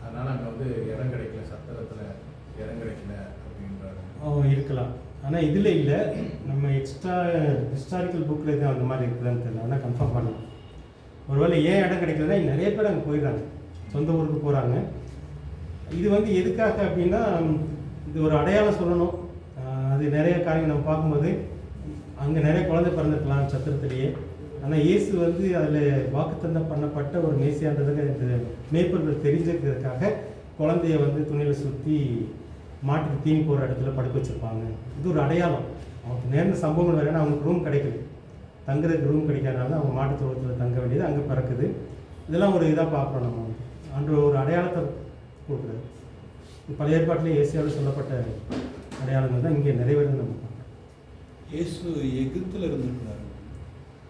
அதனால் அங்கே வந்து இடம் கிடைக்கல, சத்திரத்தில் இடம் கிடைக்கல அப்படின்றாங்க. இருக்கலாம். ஆனால் இதில் இல்லை, நம்ம எக்ஸ்ட்ரா ஹிஸ்டாரிக்கல் புக்கில் தான் அந்த மாதிரி இருக்குதுன்னு தெரியல. ஆனால் கன்ஃபார்ம் பண்ணலாம். ஒருவேளை ஏன் இடம் கிடைக்கலன்னா நிறைய பேர் அங்கே போயிடுறாங்க, சொந்த ஊருக்கு போகிறாங்க. இது வந்து எதுக்காக அப்படின்னா, இது ஒரு அடையாளம் சொல்லணும். அது நிறைய காரியம் நம்ம பார்க்கும்போது அங்கே நிறைய குழந்தை பிறந்திருக்கலாம் சத்திரத்திலேயே. ஆனால் இயேசு வந்து அதில் வாக்குத்தத்தம் பண்ணப்பட்ட ஒரு மேசியான்றதுக்கு இந்த மேய்ப்பர்கள் தெரிஞ்சுக்கிறதுக்காக குழந்தைய வந்து துணியில் சுற்றி மாட்டுக்கு தீனி போகிற இடத்துல படுக்க வச்சுருப்பாங்க. இது ஒரு அடையாளம். அவங்களுக்கு நேர்ந்த சம்பவங்கள் வேறு. அவங்களுக்கு ரூம் கிடைக்கல, தங்குறதுக்கு ரூம் கிடைக்காதனால அவங்க மாட்டு தோட்டத்தில் தங்க வேண்டியது அங்கே பிறக்குது. இதெல்லாம் ஒரு இதாக பார்க்குறோம். நம்ம வந்து அன்று ஒரு அடையாளத்தை கொடுக்குறது. பழைய ஏற்பாட்டிலே ஏசியாவில் சொல்லப்பட்ட அடையாளங்கள் தான் இங்கே நிறைவேறது நம்ம பார்க்குறோம். இயேசு எகிப்தில் இருந்திருக்கிறாரு.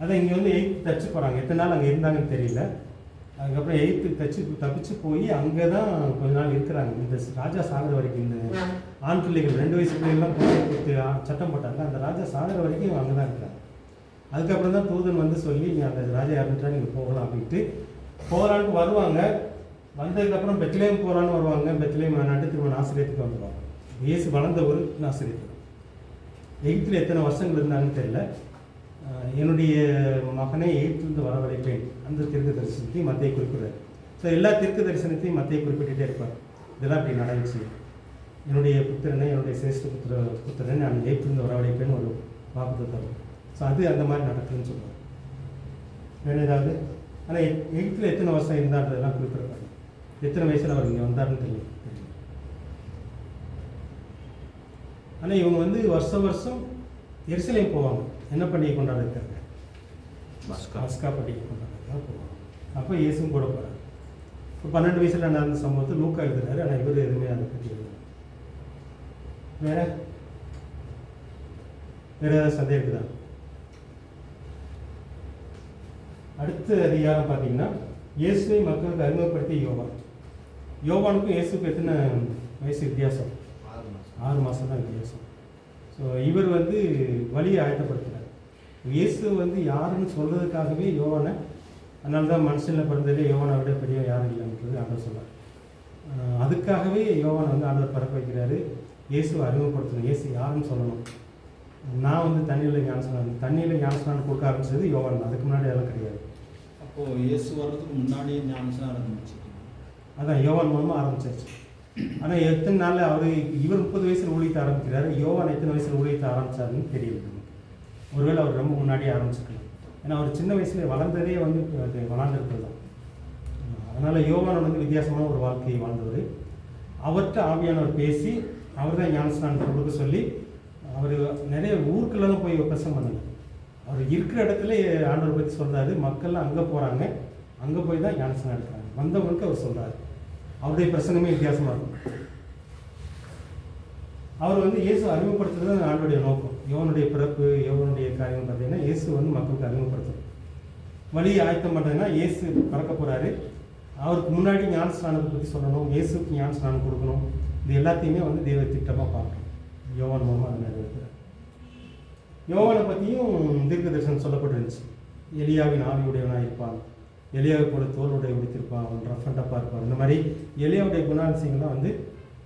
அதான் இங்கே வந்து எயித்து தச்சு போகிறாங்க. எத்தனை நாள் அங்கே இருந்தாங்கன்னு தெரியல. அதுக்கப்புறம் எயித்து தப்பிச்சு போய் அங்கே தான் கொஞ்ச நாள் இருக்கிறாங்க. இந்த ராஜா சாகிற வரைக்கும், இந்த ஆண் பிள்ளைகள் 2 வயசு பிள்ளைகள்லாம் கொடுத்து சட்டம் போட்டாங்க. அந்த ராஜா சாகிற வரைக்கும் அங்கே தான் இருக்கிறாங்க. அதுக்கப்புறம் தான் தூதன் வந்து சொல்லி அந்த ராஜா இறந்துட்டா நீங்கள் போகலாம் அப்படின்ட்டு போகலான்ட்டு வருவாங்க. வந்ததுக்கப்புறம் பெத்லகேம் போகலான்னு வருவாங்க. பெத்லகேம் வேணாட்டு திரும்ப நாசரேத்துக்கு வந்துடுவாங்க. இயேசு வளர்ந்த ஒரு நாசரேத்து. எகிப்தில் எத்தனை வருஷங்கள் இருந்தாங்கன்னு தெரியல. என்னுடைய மகனை எகிப்திலிருந்து வரவழைப்பேன், அந்த தீர்க்க தரிசனத்தையும் மத்திய குறிப்பிடுறாரு. ஸோ எல்லா தீர்க்க தரிசனத்தையும் மத்திய குறிப்பிட்டுட்டே இருப்பார். இதெல்லாம் அப்படி நடந்துச்சு. என்னுடைய புத்திரனை, என்னுடைய சிரேஷ்ட புத்திரனை நான் எகிப்திலிருந்து வரவழைப்பேன்னு ஒரு வாக்குத்தத்தம் தரும். ஸோ அது அந்த மாதிரி நடக்குதுன்னு சொல்லுவார். வேறு ஏதாவது? ஆனால் எகிப்தில் எத்தனை வருஷம் இருந்தான்றதெல்லாம் குறிப்பிடப்பாரு. எத்தனை வயசில் அவர் இங்கே வந்தாருன்னு தெரியும். ஆனால் இவங்க வந்து வருஷம் எருசலேம் போவாங்க. என்ன பண்டிகை கொண்டாடுறதுக்காக? பஸ்கா பண்டிகை கொண்டாடுறதுக்காக போவாங்க. அப்போ இயேசுவும் கூட போகிறார். இப்போ 12 வயசில் நடந்த சம்பவத்தை லூக்கா எழுதுறாரு. ஆனால் இவர் எதுவுமே அதை பற்றி எழுதுறாரு. வேற ஏதாவது சந்தேகம் இருக்குதா? அடுத்த அதிகாரம் பார்த்தீங்கன்னா, இயேசுவை மக்களுக்கு அறிமுகப்படுத்திய யோவான். யோவானுக்கும் இயேசுக்கும் எத்தனை வயசு வித்தியாசம்? 6 மாதம் தான் வித்தியாசம். ஸோ இவர் வந்து வழியை ஆயத்தப்படுத்துகிறார். இயேசு வந்து யாருன்னு சொல்கிறதுக்காகவே யோவானை, அதனால தான் மனுஷனில் பிறந்ததே யோவானை விட பெரிய யாரும் இல்லைன்றது ஆண்டவர் சொன்னார். அதுக்காகவே யோவானை வந்து ஆண்டவர் பறக்க வைக்கிறாரு. இயேசுவை அறிமுகப்படுத்தணும், இயேசு யாருன்னு சொல்லணும். நான் வந்து தண்ணியில் ஞானஸ்நானம் கொடுக்க ஆரம்பிச்சது யோவான். அதுக்கு முன்னாடி அதெல்லாம் கிடையாது. அப்போது இயேசு வர்றதுக்கு முன்னாடியே ஞானஸ்நானம் ஆரம்பிச்சு. அதான் யோவான் மூலமாக ஆரம்பிச்சிருச்சு. ஆனால் எத்தனை நாள் இவர் 30 வயசில் ஊழியத்தை ஆரம்பிக்கிறாரு. யோவான் எத்தனை வயசில் ஊழியத்தை ஆரம்பித்தாருன்னு தெரியல. ஒருவேளை அவர் ரொம்ப முன்னாடியே ஆரம்பிச்சிருக்கலாம். ஏன்னா அவர் சின்ன வயசுல வளர்ந்ததே வந்து அது வளர்ந்துருக்கிறது தான். அதனால் யோவான் வந்து வித்தியாசமான ஒரு வாழ்க்கையை வாழ்ந்தவர். அவர்கிட்ட ஆவியானவர் பேசி அவர் தான் ஞானஸ்நானம் கொடுக்க சொல்லி, அவர் நிறைய ஊருக்குள்ளெல்லாம் போய் பிரசங்கம் பண்ணல. அவர் இருக்கிற இடத்துல ஆண்டவர் பற்றி சொல்கிறாரு. மக்கள்லாம் அங்கே போகிறாங்க, அங்கே போய் தான் ஞானஸ்நானம் எடுக்கிறாங்க. வந்தவங்களுக்கு அவர் சொல்கிறாரு. அவருடைய பிரசங்கமே வித்தியாசமாக இருக்கும். அவர் வந்து இயேசு அறிமுகப்படுத்துறது ஆண்டோடைய நோக்கம். யோவனுடைய பிறப்பு, யோவனுடைய காரியம் பார்த்தீங்கன்னா இயேசு வந்து மக்களுக்கு அறிமுகப்படுத்தணும். வழியை ஆயத்தம் பண்ணுறதுன்னா இயேசு பறக்க போகிறாரு. அவருக்கு முன்னாடி ஞானஸ்நானத்தை பற்றி சொல்லணும், இயேசுக்கு ஞானஸ்நானம் கொடுக்கணும். இது எல்லாத்தையுமே வந்து தெய்வ திட்டமாக பார்க்கணும். யோவான் மூலமாக அதை நிறைவேற்றுறார். யோவானை பற்றியும் தீர்க்க தரிசனம் சொல்லப்பட்டிருந்துச்சு. எலியாவின் ஆவியுடையவனாக இருப்பான், எலியாவை போல தோளுடைய உடைத்திருப்பான், அவன் ரஃப் அண்ட் டப்பாக இருப்பான். இந்த மாதிரி எலியாவுடைய குணாதிசயங்கள்லாம் வந்து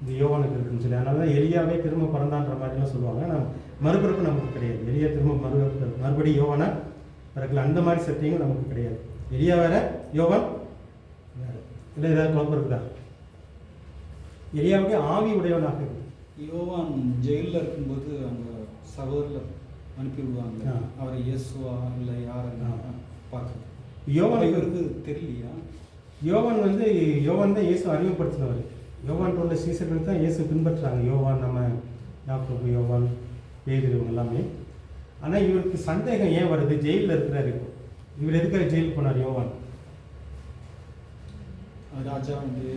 இந்த யோவானுக்கு இருக்குன்னு சொல்லி. அதனால தான் எலியாவே திரும்ப பிறந்தான்ற மாதிரிலாம் சொல்லுவாங்க. ஆனால் மறுபிறப்பு நமக்கு கிடையாது. எலியா திரும்ப மறுபடியும் யோவானா பிறக்கல, அந்த மாதிரி சத்தியங்கள் நமக்கு கிடையாது. எலியா வேற, யோவான் வேற. இல்லை ஏதாவது குழப்பம் இருக்குதா? எலியாவுடைய ஆவி உடையவனாக இருக்கு. யோவான் ஜெயிலில் இருக்கும்போது அவங்க சகோதரில் அனுப்பி விடுவாங்க. ஆ. அவரை இயேசுவா இல்லை யாருன்னா பார்க்குறது. யோவான் இவருக்கு தெரியலையா? யோவான் வந்து யோவான் தான் இயேசு அறிமுகப்படுத்தினவர். யோவான் உள்ள சீசர்கள் தான் இயேசு பின்பற்றுறாங்க. யோவான், நம்ம யாக்கோபு, யோவான், பேதுரு இவங்க எல்லாமே. ஆனால் இவருக்கு சந்தேகம் ஏன் வருது? ஜெயிலில் இருக்கிறாரு. இவர் எதுக்காக ஜெயிலுக்கு போனார் யோவான்? ராஜா வந்து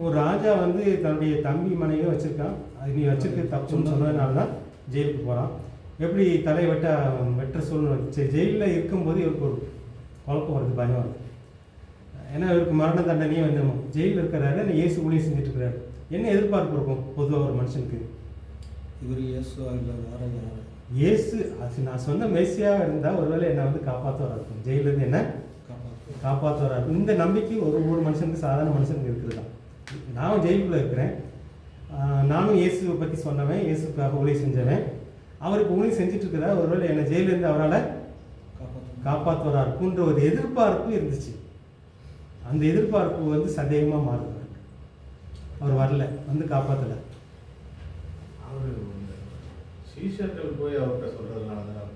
ஒரு ராஜா வந்து தன்னுடைய தம்பி மனைவியை வச்சுருக்கான். அது நீ வச்சுருக்க தப்புன்னு சொன்னதுனால தான் ஜெயிலுக்கு போகிறான். எப்படி தலை வெட்ட சூழ்நிலை வந்துச்சு. ஜெயிலில் இருக்கும்போது இவருக்கு ஒரு குழப்பம் வருது, பயம் வருது. ஏன்னா இவருக்கு மரண தண்டனையே வந்து ஜெயிலில் இருக்கிறாரு, இயேசு ஊழியம் செஞ்சுட்டு இருக்கிறாரு. என்ன எதிர்பார்ப்பு இருக்கும் பொதுவாக ஒரு மனுஷனுக்கு? இவர் இயேசுவா இல்லை வேற யார்? இயேசு, அது நான் சொன்ன மெஸ்ஸியாக இருந்தால் ஒருவேளை என்னை வந்து காப்பாற்றுவராக இருக்கும், ஜெயிலேருந்து என்ன காப்பாற்றுவராக இருக்கும். இந்த நம்பிக்கை ஒரு மனுஷனுக்கு, சாதாரண மனுஷனுக்கு இருக்குது தான். நான் ஜெயிலுக்குள்ளே இருக்கிறேன், நானும் இயேசுவை பற்றி சொன்னவன், இயேசுக்காக ஊழியம் செஞ்சவன். அவருக்கு ஊழியம் செஞ்சுட்டு இருக்கிறா, ஒருவேளை என்னை ஜெயிலேருந்து அவரால் காப்பாற்றுவராக இருக்குன்ற ஒரு எதிர்பார்ப்பு இருந்துச்சு. அந்த எதிர்பார்ப்பு வந்து சந்தேகமாக மாறுது. அவர் வரல, வந்து காப்பாற்றலை. அவர் சீஷர்கள் போய் அவர்கிட்ட சொல்கிறதுனால தான்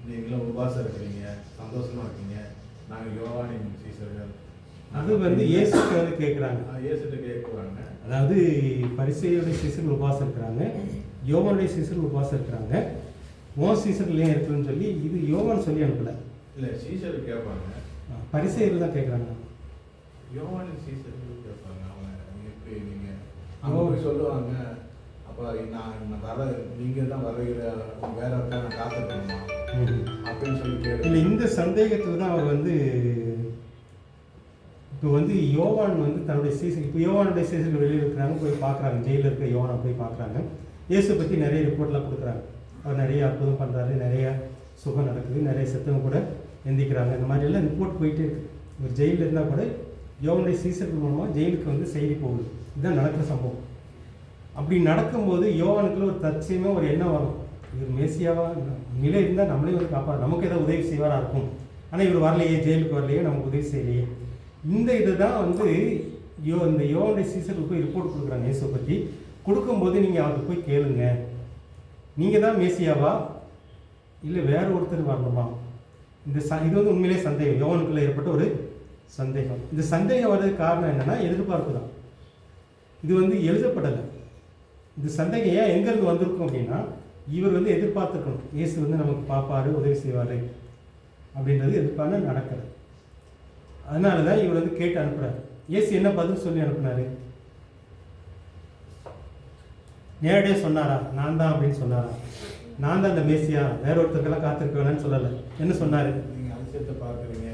நீங்களும் உபாசம் இருக்கிறீங்க, சந்தோஷமாக இருக்கீங்க, நாங்கள் யோவானின் சீஷர்கள். அது வந்து இயேசுக்கு வந்து கேட்குறாங்க. இயேசுகிட்ட கேட்குறாங்க. அதாவது பரிசேயுடைய சீசர்கள் உபாசம் இருக்கிறாங்க, யோவானுடைய சீசர்கள் உபாசம் இருக்கிறாங்க. உன் சீசர்கள் ஏன் இருக்குன்னு சொல்லி இது யோவான் சொல்லி அனுப்பலை. இல்லை, சீஷர் கேட்பாங்க. பரிசேயர்கள் தான் கேட்குறாங்க. யோவானின் சீஷர்கள் கேட்பாங்க. அவங்க எப்படி நீங்கள் அவங்க போய் சொல்லுவாங்க, அப்போ நான் வர நீங்கள் தான் வருகிற வேற ஒருத்தர் நான் காத்துக்கணுமா அப்படின்னு சொல்லி கேட்டு. இல்லை, இந்த சந்தேகத்தில் தான் அவர் வந்து இப்போ வந்து யோவான் வந்து தன்னுடைய சீசன், இப்போ யோவானுடைய சீசர்கள் வெளியில் இருக்கிறாங்க, போய் பார்க்குறாங்க. ஜெயிலில் இருக்க யோவானை போய் பார்க்குறாங்க. இயேசு பற்றி நிறைய ரிப்போர்ட்லாம் கொடுக்குறாங்க. அவர் நிறைய அற்புதம் பண்ணுறாரு, நிறைய சுகம் நடக்குது, நிறைய சத்தம் கூட எந்திக்கிறாங்க. இந்த மாதிரி எல்லாம் ரிப்போர்ட் போயிட்டே இருக்குது. ஒரு ஜெயிலில் இருந்தால் கூட யோவானுடைய சீசர்கள் மூலமாக ஜெயிலுக்கு வந்து செய்தி போகுது. இதுதான் நடக்கிற சம்பவம். அப்படி நடக்கும்போது யோவானுக்குள்ள ஒரு தற்சயமாக ஒரு எண்ணம் வரும், இவர் மேசியாவாக நிலை இருந்தால் நம்மளே வந்து காப்பாடு, நமக்கு ஏதாவது உதவி செய்வாராக இருக்கும். ஆனால் இவர் வரலையே, ஜெயிலுக்கு வரலையே, நமக்கு உதவி செய்யலையே. இந்த இதுதான் வந்து இந்த யோவானுடைய சீசருக்கு போய் ரிப்போர்ட் கொடுக்குறாங்க. இயேசுவை பற்றி கொடுக்கும்போது நீங்கள் அவருக்கு போய் கேளுங்க, நீங்கள் தான் மேசியாவா இல்லை வேற ஒருத்தர் வரணுமா? இந்த இது வந்து உண்மையிலே சந்தேகம், யோவானுக்குள்ளே ஏற்பட்ட ஒரு சந்தேகம். இந்த சந்தேகம் வர்றதுக்கு காரணம் என்னென்னா எதிர்பார்ப்பு தான். இது வந்து எழுதப்படலை. இந்த சந்தேகம் ஏன் எங்கேருந்து வந்திருக்கும் அப்படின்னா, இவர் வந்து எதிர்பார்த்துருக்கணும், இயேசு வந்து நமக்கு பார்ப்பாரு, உதவி செய்வார் அப்படின்றது எதிர்பார்த்து நடக்கலை. அதனால தான் இவர் வந்து கேட்டு அனுப்புகிறார். இயேசு என்ன பதில் சொல்லி அனுப்புனாரு? நேரடியாக சொன்னாரா நான் தான் அப்படின்னு சொன்னாரா? நான் தான் அந்த மேசியா, வேற ஒருத்தருக்கெல்லாம் காத்திருக்க வேணான்னு சொல்லலை. என்ன சொன்னார்? நீங்கள் அதிசயத்தை பார்க்குறீங்க,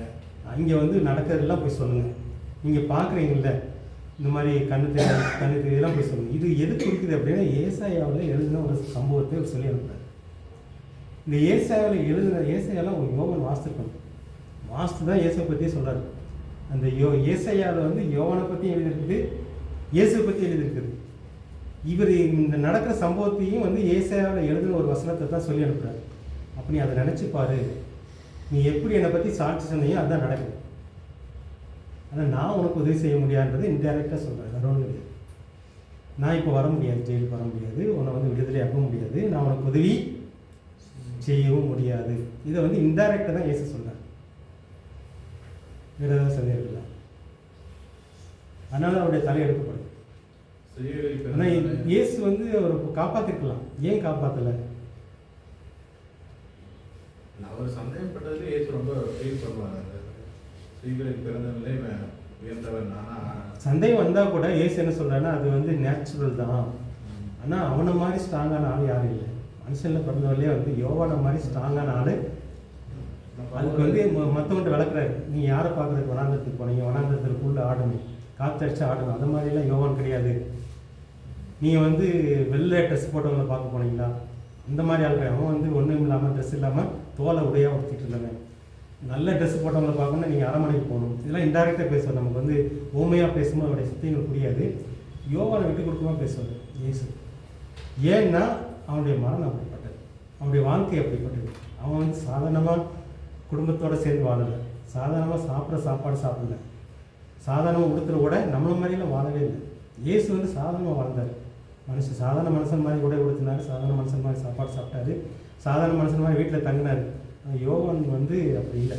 இங்கே வந்து நடக்கிறதெல்லாம் போய் சொல்லுங்கள். நீங்கள் பார்க்குறீங்கள இந்த மாதிரி கண்ணு இதெல்லாம் போய் சொல்லுங்கள். இது எது குறிக்குது அப்படின்னா, ஏசாயாவில் எழுதின ஒரு சம்பவத்தை அவர் சொல்லி அனுப்புகிறார். இந்த ஏசாயாவில் ஏசாயாலாம் ஒரு யோவான் வாசிக்கணும், வாஸ்து தான் இயேசுவை பற்றியே சொல்கிறார். அந்த ஏசாயாவில் வந்து யோவானை பற்றி எழுதியிருக்குது, இயேசுவை பற்றி எழுதியிருக்குது. இவர் இந்த நடக்கிற சம்பவத்தையும் வந்து ஏசாயாவில் எழுதின ஒரு வசனத்தை தான் சொல்லி அனுப்புகிறார். அப்போ நீ அதை நினச்சிப்பாரு, நீ எப்படி என்னை பற்றி சாட்சி சொன்னியோ அதுதான் நடக்குது. ஆனால் நான் உனக்கு உதவி செய்ய முடியாதுன்றது இன்டைரக்டாக சொல்கிறேன், வேறொன்றும் கிடையாது. நான் இப்போ வர முடியாது, ஜெயிலுக்கு வர முடியாது, உன்னை வந்து விடுதலையாக்க முடியாது, நான் உனக்கு உதவி செய்யவும் முடியாது. இதை வந்து இன்டைரக்டாக தான் இயேசு சொல்கிறார். வேறு ஏதாவது சந்தேகம். அதனால் அவருடைய தலை எடுக்கப்படுது. ஆனால் இயேசு வந்து அவர் காப்பாற்றிருக்கலாம், ஏன் காப்பாற்றலை? அவர் சந்தேகப்பட்டதுல இயேசு ரொம்ப ஃபீல் பண்ணுவார். ஸ்ரீகளின் பிறந்தவர்களே உயர்ந்தவன் நானா. சந்தேகம் வந்தால் கூட இயேசு என்ன சொல்கிறாருன்னா, அது வந்து நேச்சுரல் தான். ஆனால் அவனை மாதிரி ஸ்ட்ராங்கான ஆள் யாரும் இல்லை. மனுஷனில் பிறந்தவர்களே வந்து யோவான மாதிரி ஸ்ட்ராங்கான ஆள். அதுக்கு வந்து மற்றவன்ட்டு விளக்குறாரு. நீ யாரை பார்க்குறதுக்கு வனாந்தரத்துக்கு போனீங்க, வனாந்தரத்துக்குள்ளே ஆடணும், காற்றடிச்சு ஆடணும், அது மாதிரிலாம் யோவான் கிடையாது. நீங்கள் வந்து வெள்ளை ட்ரெஸ் போட்டவங்களை பார்க்க போனீங்களா, அந்த மாதிரி ஆள். அவன் வந்து ஒன்றும் இல்லாமல் ட்ரெஸ் இல்லாமல் தோலை உடையாக உடுத்திட்டு இருந்தவன். நல்ல ட்ரெஸ் போட்டவங்களை பார்க்கணும்னா நீங்கள் அரண்மனைக்கு போகணும். இதெல்லாம் இன்டைரக்டாக பேசுவோம். நமக்கு வந்து ஓமையாக பேசும்போது அவருடைய சத்தியங்கள் புரியாது. யோவானை விட்டு கொடுக்காம பேசுவார் இயேசு. ஏன்னா அவனுடைய மரணம் அப்படிப்பட்டது, அவனுடைய வாழ்க்கை அப்படிப்பட்டது. அவன் வந்து சாதாரணமாக குடும்பத்தோடு சேர்ந்து வாழலை, சாதாரணமாக சாப்பிட்ற சாப்பாடு சாப்பிடல, சாதாரணமாக உடுத்துற கூட நம்மள மாதிரிலாம் வாழவே இல்லை. இயேசு வந்து சாதாரணமாக வாழ்ந்தார். சாதாரண மனுஷன் மாதிரி கூட உடுத்தினார், சாதாரண மனுஷன் மாதிரி சாப்பாடு சாப்பிட்டாரு, சாதாரண மனுஷன் மாதிரி வீட்டில் தங்கினார். யோவான் வந்து அப்படி இல்லை.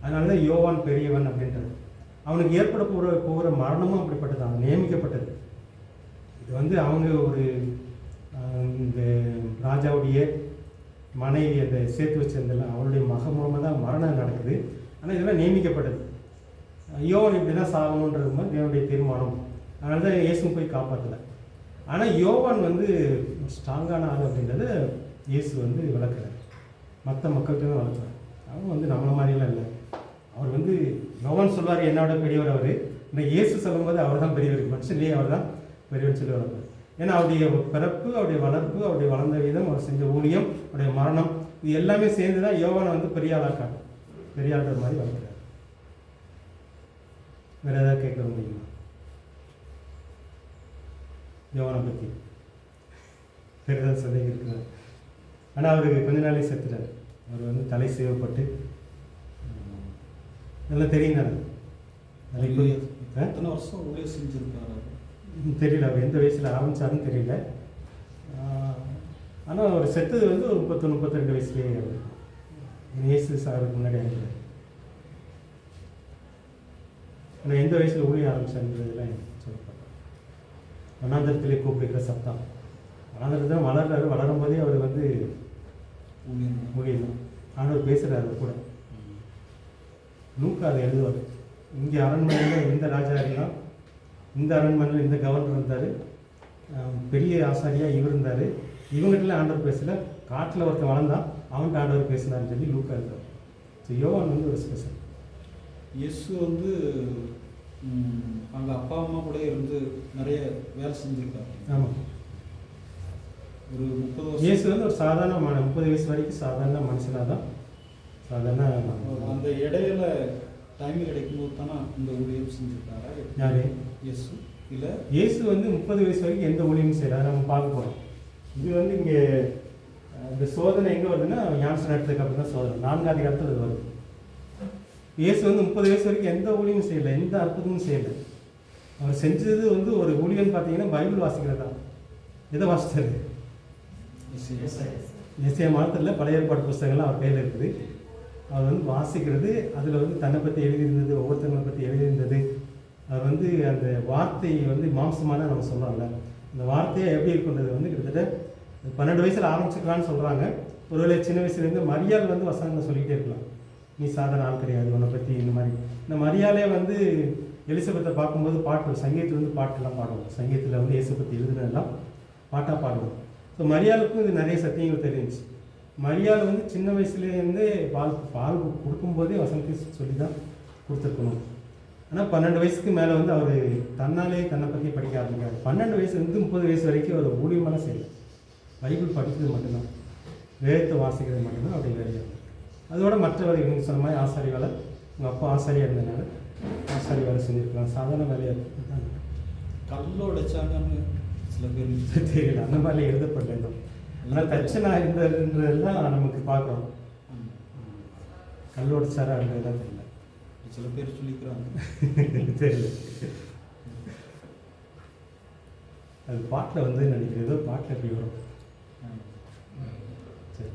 அதனால தான் யோவான் பெரியவன் அப்படின்றது. அவனுக்கு ஏற்பட போகிற மரணமும் அப்படிப்பட்டது, அவன் நியமிக்கப்பட்டது. இது வந்து அவங்க ஒரு இந்த ராஜாவுடைய மனைவி அந்த சேர்த்து வச்சிருந்தெல்லாம் அவளுடைய மக மூலமாக தான் மரணம் நடக்குது. ஆனால் இதெல்லாம் நியமிக்கப்பட்டது. யோவான் இப்படி தான் சாகணுன்றது மாதிரி தேவனுடைய தீர்மானம். அதனால தான் இயேசுவும் போய் காப்பாற்றலை. ஆனால் யோவான் வந்து ஸ்ட்ராங்கான ஆள் அப்படின்றத இயேசு வந்து விளக்குறார், மற்ற மக்கள்கிட்ட தான் வளர்க்குறார். அவன் வந்து நம்மள மாதிரிலாம் இல்லை. அவர் வந்து யோவான் சொல்வார் என்னோட பெரியவர் அவர், இந்த இயேசு சொல்லும்போது அவர் தான் பெரியவர், மனுஷன்லேயே அவர் தான் பெரியவர்னு சொல்லி வளர்ப்பார். ஏன்னா அவருடைய பிறப்பு, அவருடைய வளர்ப்பு, அவருடைய வளர்ந்த விதம், அவர் செஞ்ச ஊழியம், அவருடைய மரணம், இது எல்லாமே சேர்ந்து தான் யோவானை வந்து பெரிய ஆளாக்காங்க, பெரிய ஆளுற மாதிரி வளர்க்குறாரு. வேறு ஏதாவது கேட்க முடியுமா யோவானை பற்றி? வேறு ஏதாவது சந்தேகம் இருக்கிறார்? ஆனால் அவருக்கு கொஞ்ச நாளே செத்துட்டார். அவர் வந்து தலை சேவப்பட்டு நல்லா தெரியும் தானே. எத்தனை வருஷம் ஊழியர் செஞ்சுருக்காரு தெரியல, அவர் எந்த வயசில் ஆரம்பித்தாருன்னு தெரியல. ஆனால் அவர் செத்தது வந்து ஒரு 31-32 வயசுலேயே அவர் இயேசு சாருக்கு முன்னாடி ஆகிட்டார். ஆனால் எந்த வயசில் ஊழிய ஆரம்பிச்சாருன்றதுலாம் சொல்லப்பட்டார். வனாந்தரத்திலே கூப்பிடுகிற சத்தம், வனாந்தரத்தில் வளர்றாரு. வளரும் போதே அவர் வந்து ஊழியம் தான். ஆண்டவர் பேசுகிறார் கூட. லூக்கா அதை எழுதுவார். இங்கே அரண்மனையில் எந்த ராஜா இருந்தால், இந்த அரண்மனையில் இந்த கவர்னர் இருந்தார், பெரிய ஆசாரியாக இவர் இருந்தார், இவங்ககிட்ட ஆண்டவர் பேசலை, காட்டில் ஒருத்தன் வளர்ந்தான், அவன்கிட்ட ஆண்டவர் பேசினார்னு சொல்லி லூக்கா இருந்தார். ஸோ யோவான் வந்து ஒரு ஸ்பெஷல். இயேசு வந்து அங்கே அப்பா அம்மா கூட இருந்து நிறைய வேலை செஞ்சுருக்காரு. ஆமாம், ஒரு 30 வருஷம். இயேசு வந்து ஒரு சாதாரண 30 வயசு வரைக்கும் சாதாரண மனுஷனாக தான், சாதாரண அந்த இடையில டைம் கிடைக்கும்போது தானே இந்த ஊழியம் செஞ்சுருக்காரா? யாரு? இயேசு இல்லை, இயேசு வந்து 30 வயசு வரைக்கும் எந்த ஊழியமும் செய்யறாரு, நம்ம பார்க்க போகிறோம். இது வந்து இங்கே இந்த சோதனை எங்கே வருதுன்னா ஞானஸ்நானம் எடுத்ததுக்கு அப்புறம் தான் சோதனை 4ஆம் அதிகாரத்தில் இது வருது. இயேசு வந்து 30 வயசு வரைக்கும் எந்த ஊழியமும் செய்யலை, எந்த அற்புதமும் செய்யலை. அவர் செஞ்சது வந்து ஒரு ஊழியன்னு பார்த்தீங்கன்னா பைபிள் வாசிக்கிறது தான். எதை வாசித்தாரு? எஸ்ஐ மாத்திரத்தில் பழைய ஏற்பாடு புஸ்தகங்கள்லாம் அவர் கையில் இருக்குது. அவர் வந்து வாசிக்கிறது, அதில் வந்து தன்னை பற்றி எழுதியிருந்தது, ஒவ்வொருத்தங்களை பற்றி எழுதியிருந்தது. அவர் வந்து அந்த வார்த்தையை வந்து மாம்சமான நம்ம சொல்கிறோம்ல, அந்த வார்த்தையை எப்படி இருக்குன்றது வந்து கிட்டத்தட்ட 12 வயசில் ஆரம்பிச்சுக்கலான்னு சொல்கிறாங்க. ஒருவேளை சின்ன வயசுலேருந்து மரியாள் வந்து வசனங்களை சொல்லிகிட்டே இருக்கலாம். நீ சாதாரண ஆள் கிடையாது, உன்னை பற்றி இந்த மாதிரி. இந்த மரியாளே வந்து எலிசபெத்தை பார்க்கும்போது பாட்டு, சங்கீதத்தில் வந்து பாட்டெல்லாம் பாடுவோம். சங்கீதத்தில் வந்து இயேசு பற்றி எழுதுனதெல்லாம் பாட்டாக பாடுவோம். ஸோ மரியாளுக்கும் இது நிறைய சத்தியங்கள் தெரிஞ்சிச்சு. மரியாள் வந்து சின்ன வயசுலேருந்தே பால் கொடுக்கும்போதே வசனத்தை சொல்லி தான் கொடுத்துருக்கணும். ஆனால் 12 வயசுக்கு மேலே வந்து அவர் தன்னாலே தன்னை பற்றி படிக்க ஆரம்பிக்காரு. 12 வயசுலேருந்து 30 வயசு வரைக்கும் அவர் ஊழியமான செய்யலை. பைபிள் படிக்கிறது மட்டும்தான், வேதத்தை வாசிக்கிறது மட்டும்தான் அப்படி வேலையாக. அதோட மற்ற வேலை நீங்கள் சொன்ன மாதிரி ஆசாரி வேலை, உங்கள் அப்பா ஆசாரியாக இருந்ததுனால ஆசாரி வேலை செஞ்சுருக்கலாம், சாதாரண வேலையாக இருக்குது. கல்லோட சாங்கன்னு சில பேர் தெரியல, அந்த மாதிரிலாம் எழுதப்பட்டது. ஆனால் தச்சனாக இருந்ததுன்றதுலாம் நமக்கு பார்க்குறோம். கல்லோட சாராக இருந்ததுலாம் தெரியல, சில பேர் சொல்லிக்கிறாங்க. தெரியல, அது பாட்டில் வந்து நினைக்கிறேன், ஏதோ பாட்டில் எப்படி வரும். சரி,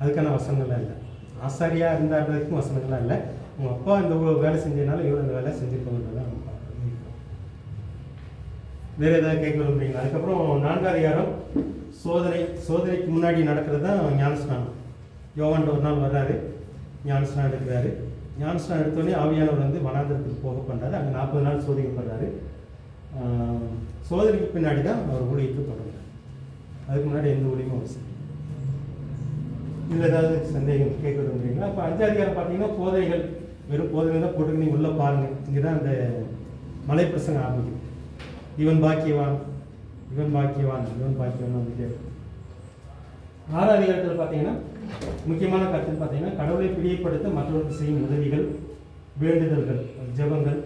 அதுக்கான வசனங்கள்லாம் இல்லை. ஆசாரியாக இருந்தாருக்கும் வசனங்கள்லாம் இல்லை. உங்கள் அப்பா இந்த வேலை செஞ்சதுனால இவர் அந்த வேலை செஞ்சுருக்கோன்றதான் நம்ம பார்க்குறோம். வேறு ஏதாவது கேட்க விரும்புறீங்களா? அதுக்கப்புறம் 4ஆம் அதிகாரம் சோதனைக்கு முன்னாடி நடக்கிறது தான் ஞானஸ்நானம். யோவான் ஒரு நாள் வர்றாரு, ஞானஸ்நானம் எடுக்கிறாரு. ஞானஸ்நானம் எடுத்தோடனே ஆவியானவர் வந்து வனாந்தரத்துக்கு போக பண்ணுறாரு. அங்கே 40 நாள் சோதிக்கப்படுறாரு. சோதனைக்கு பின்னாடி தான் அவர் ஊழியத்தை தொடங்குறாரு. அதுக்கு முன்னாடி எந்த ஊழியமும் அவசியம். இதில் ஏதாவது சந்தேகம் கேட்க விரும்புறீங்களா? இப்போ 5ஆம் அதிகாரம் பார்த்தீங்கன்னா போதைகள், வெறும் போதைகள் தான் போட்டுக்கு நீங்கள் உள்ளே பாருங்கள். இங்கே தான் அந்த மலை பிரசங்கம் ஆரம்பிக்கும். இவன் பாக்கியவான், இவன் பாக்கியவான், இவன் பாக்கியவான் வந்துட்டே இருக்கும். 6ஆம் அதிகாரத்தில் பார்த்தீங்கன்னா முக்கியமான கருத்துன்னு பார்த்தீங்கன்னா கடவுளை பிரியப்படுத்த மற்றவர்களுக்கு செய்யும் உதவிகள், வேண்டுதல்கள், ஜெபங்கள்,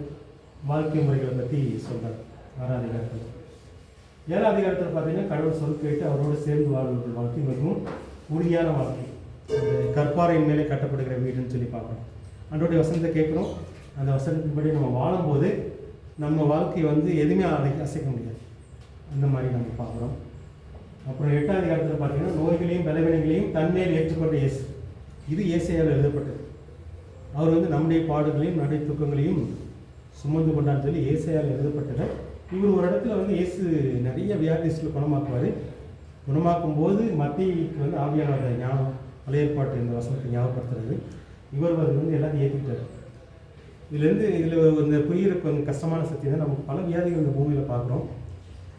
வாழ்க்கை முறைகளை பற்றி சொல்கிறார். 6ஆம் அதிகாரத்தில். 7ஆம் அதிகாரத்தில் பார்த்தீங்கன்னா கடவுள் சொல் கேட்டு அவரோடு சேர்ந்து வாழ்வர்கள் வாழ்க்கை மிகவும் உறுதியான வாழ்க்கை, கற்பாறையின் மேலே கட்டப்படுகிற வீடுன்னு சொல்லி பார்க்குறோம். அன்றோடைய வசனத்தை கேட்குறோம். அந்த வசனத்தின்படி நம்ம வாழும்போது நம்ம வாழ்க்கை வந்து எதுவுமே அசைக்க முடியாது. அந்த மாதிரி நம்ம பார்க்குறோம். அப்புறம் 8ஆம் அதிகாரத்தில் பார்த்தீங்கன்னா நோய்களையும் பலவீனங்களையும் தன்மேல் ஏற்றுக்கொண்ட இயேசு. இது ஏசாயாவில் எழுதப்பட்டது. அவர் வந்து நம்முடைய பாடுகளையும் நடை துக்கங்களையும் சுமந்து கொண்டான்னு சொல்லி ஏசாயாவில் எழுதப்பட்டது. இவர் ஒரு இடத்துல வந்து இயேசு நிறைய வியாதிஸ்டில் குணமாக்குவார். குணமாக்கும் போது மத்திக்கு வந்து ஆவியானவர் ஞானம் பழைய ஏற்பாட்டு இந்த வசனத்தை ஞாபகப்படுத்துறது. இவர் வந்து எல்லாத்தையும் ஏற்றிக்கிட்டார். இதில் இந்த புரிகிற கொஞ்சம் கஷ்டமான சக்தி தான். நமக்கு பல வியாதிகள் இந்த பூமியில் பார்க்குறோம்.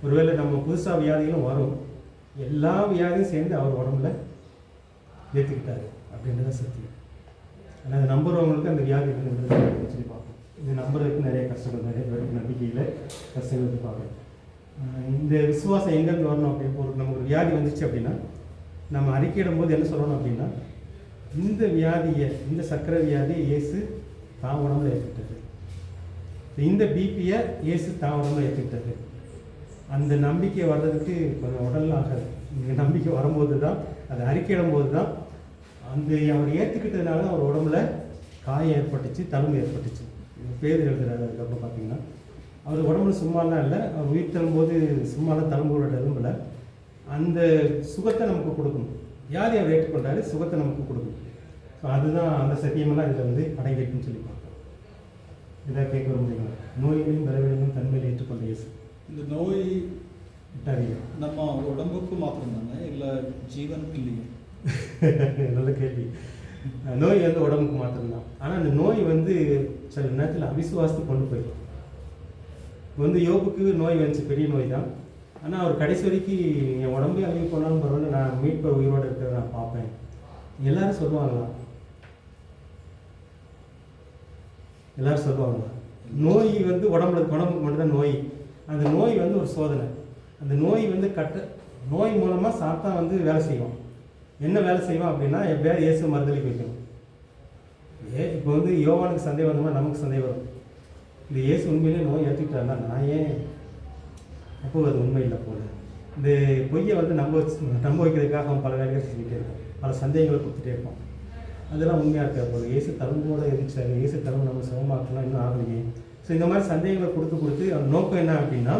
ஒருவேளை நம்ம புதுசாக வியாதிகளும் வரும். எல்லா வியாதியும் சேர்ந்து அவர் உடம்புல ஏற்றுக்கிட்டாரு அப்படின்றத சக்தி. ஆனால் அதை நம்புறவங்களுக்கு அந்த வியாதி இருக்குன்றது சொல்லி பார்ப்போம். இது நம்புறதுக்கு நிறைய கஷ்டங்கள், நிறைய பேருக்கு நம்பிக்கையில் கஷ்டங்கள் பார்க்குறோம். இந்த விசுவாசம் எங்கேருந்து வரணும் அப்படின்னு நமக்கு ஒரு வியாதி வந்துச்சு அப்படின்னா நம்ம அறிக்கையிடும் போது என்ன சொல்லணும் அப்படின்னா, இந்த வியாதியை, இந்த சர்க்கரை வியாதியை இயேசு தான் உடம்புல ஏற்றுக்கிட்டது, இந்த பிபியை இயேசு தான் உடம்புல ஏற்றுக்கிட்டது. அந்த நம்பிக்கை வர்றதுக்கு கொஞ்சம் உடல் ஆகாது. இந்த நம்பிக்கை வரும்போது தான், அதை அறிக்கையிடும் போது தான் அந்த அவர் ஏற்றுக்கிட்டதுனால அவர் உடம்புல காயம் ஏற்பட்டுச்சு, தழும்பு ஏற்பட்டுச்சு. பேர் எழுதுறாரு. அதுக்கப்புறம் பார்த்தீங்கன்னா அவர் உடம்புல சும்மாலாம் இல்லை, அவர் உயிர் தழும்போது சும்மாலாம் தழும்போட எலும்பில் அந்த சுகத்தை நமக்கு கொடுக்கணும். வியாதி அவர் ஏற்றுக்கொண்டாரு, சுகத்தை நமக்கு கொடுக்கணும். ஸோ அதுதான் அந்த சத்தியமெல்லாம் இதில் வந்து அடங்கியிருக்குன்னு சொல்லி பார்ப்போம். இதாக கேட்க விரும்புகிறீங்களா? நோய்களையும் பலவீனங்களையும் தன்மையில் ஏற்றுக்கொண்ட இயேசு. இந்த நோய் நம்ம உடம்புக்கு மாத்திரம் தானே, இல்லை ஜீவனுக்கு இல்லையா? நல்ல கேள்வி. நோய் வந்து உடம்புக்கு மாத்திரம்தான். ஆனால் அந்த நோய் வந்து சில நேரத்தில் அவிசுவாசத்தை கொண்டு போயிடும். வந்து யோபுக்கு நோய் வந்துச்சு, பெரிய நோய் தான். ஆனால் அவர் கடைசி வரைக்கும் என் உடம்பே அழிவு போனாலும் பரவாயில்ல, நான் மீட்ப உயிரோடு இருக்கிறத நான் பார்ப்பேன். எல்லாரும் சொல்லுவாங்களா? எல்லாரும் சொல்லுவாங்களா? நோய் வந்து உடம்புக்கு மட்டும்தான் நோய். அந்த நோய் வந்து ஒரு சோதனை. அந்த நோய் வந்து நோய் மூலமாக சாத்தா வந்து வேலை செய்வோம். என்ன வேலை செய்வோம் அப்படின்னா, எப்படியாவது இயேசு மறுதளிக்க வைக்கணும். இப்போ வந்து யோவானுக்கு சந்தேகம் வந்தோம்னா நமக்கு சந்தேகம் வரும். இந்த இயேசு உண்மையிலே நோய் ஏற்றுக்கிட்டாருன்னா நான் ஏன், அப்போ அது உண்மை இல்லை போல. இந்த பொய்யை வந்து நம்ப வைக்கிறதுக்காக அவன் பல வேலைகள் செஞ்சுட்டே இருப்பான், பல சந்தேகங்களை கொடுத்துட்டே இருப்பான். அதெல்லாம் உண்மையாக இருக்க போல. இயேசு தழும்போட இருந்துச்சாரு, இயேசு தழும்பு நம்ம சுகமாக்கலாம், இன்னும் ஆகலையே. ஸோ இந்த மாதிரி சந்தேகங்களை கொடுத்து அவன் நோக்கம் என்ன அப்படின்னா,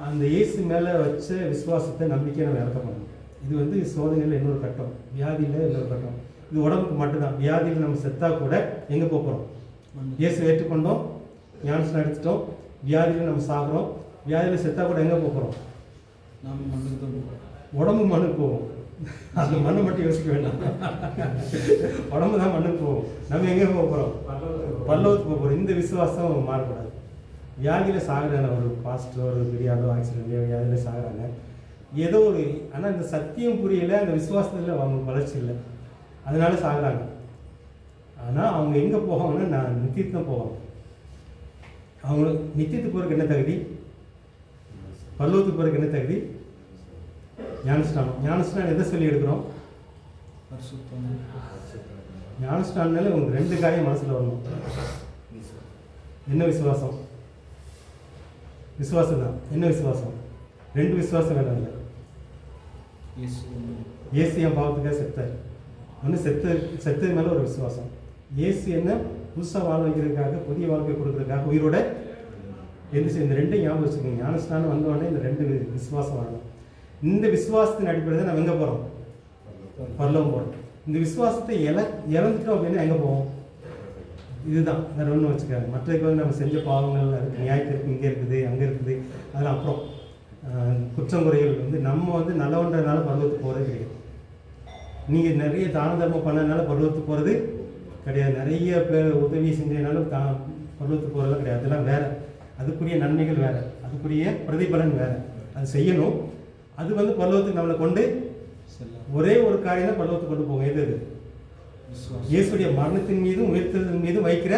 அந்த இயேசு மேலே வச்ச விசுவாசத்தை, நம்பிக்கையை நம்ம இறக்க பண்ணணும். இது வந்து சோதனையில் இன்னொரு கட்டம், வியாதியில் இன்னொரு கட்டம். இது உடம்புக்கு மட்டும்தான். வியாதியில் நம்ம செத்தா கூட எங்கே போகிறோம்? இயேசு ஏற்றுக்கொண்டோம், ஞானஸ்நானம் எடுத்துட்டோம், வியாதியில் நம்ம சாகுறோம். வியாதியில் செத்தா கூட எங்கே போகிறோம்? நம்ம மண்ணுக்கு தான் போகிறோம். உடம்பு மண்ணுக்கு போவோம். அந்த மண்ணை மட்டும் யோசிக்க வேண்டாம். உடம்பு தான் மண்ணுக்கு போவோம். நம்ம எங்கே போகிறோம்? பல்லவத்துக்கு போகிறோம். இந்த விசுவாசம் மாறக்கூடாது. வியாதியில் சாகுறாங்க, ஒரு பாஸ்டர், ஒரு பெரியாரோ ஆக்சிடென்ட்லையோ வியாதியில் சாகுறாங்க. ஏதோ ஒரு, ஆனால் இந்த சத்தியம் புரியல, அந்த விசுவாசத்தில் அவங்களுக்கு வளர்ச்சி இல்லை, அதனால சாகுறாங்க. ஆனால் அவங்க எங்கே போவாங்கன்னா, நான் நித்தியத்தான் போவாங்க. அவங்க நித்தியத்துக்கு போகிறதுக்கு என்ன தகுதி? பல்லவத்துக்கு போகிறதுக்கு என்ன தகுதி? ஞானஸ்நானம். ஞானஸ்நானம் எதை சொல்லி எடுக்கிறோம்? ஞானஸ்நானால உங்களுக்கு 2 காரியம் மனசில் வரணும். என்ன விசுவாசம்? விசுவாசம் தான். என்ன விசுவாசம்? 2 விசுவாசம் வேணும். இல்லை, இயேசு என் பாவத்துக்காக செத்தார். ஒன்று செத்தது மேலே ஒரு விசுவாசம். இயேசு என்ன புதுசாக வாழ வைக்கிறதுக்காக, புதிய வாழ்க்கை கொடுக்கறதுக்காக உயிரோட எந்திரிச்சு. இந்த 2 ஞாபகம் வச்சுக்கோங்க. ஞானஸ்நானம் வந்தோடனே இந்த 2 விசுவாசம் வரணும். இந்த விசுவாசத்தின் அடிப்படையில் நம்ம எங்கே போகிறோம்? பரலோகம் போகிறோம். இந்த விசுவாசத்தை இழந்துட்டோம் அப்படின்னா எங்கே போவோம்? இதுதான், வேறு ஒன்றும் வச்சுக்காது. மற்றதுக்கு வந்து நம்ம செஞ்ச பாவங்கள், அதுக்கு நியாயத்திற்கு இங்கே இருக்குது, அங்கே இருக்குது, அதெல்லாம் அப்புறம் குற்றம் குறைகள் வந்து நம்ம வந்து நல்லவன்றதுனால பருவத்துக்கு போகிறது கிடையாது. நீங்கள் நிறைய தான தர்மம் பண்ணதுனால பருவத்துக்கு போகிறது கிடையாது. நிறைய பேர் உதவி செஞ்சதுனால பருவத்துக்கு போகிறதுலாம் கிடையாது. அதெல்லாம் வேறு. அதுக்குரிய நன்மைகள் வேறு, அதுக்குரிய பிரதிபலன் வேறு. அது செய்யணும். அது வந்து பரலோகத்துக்கு நம்மளை கொண்டு ஒரே ஒரு காரியம் தான் பரலோகத்துக்கு கொண்டு போகும். எது? இயேசுடைய மரணத்தின் மீதும் உயிர்த்தலின் மீதும் வைக்கிற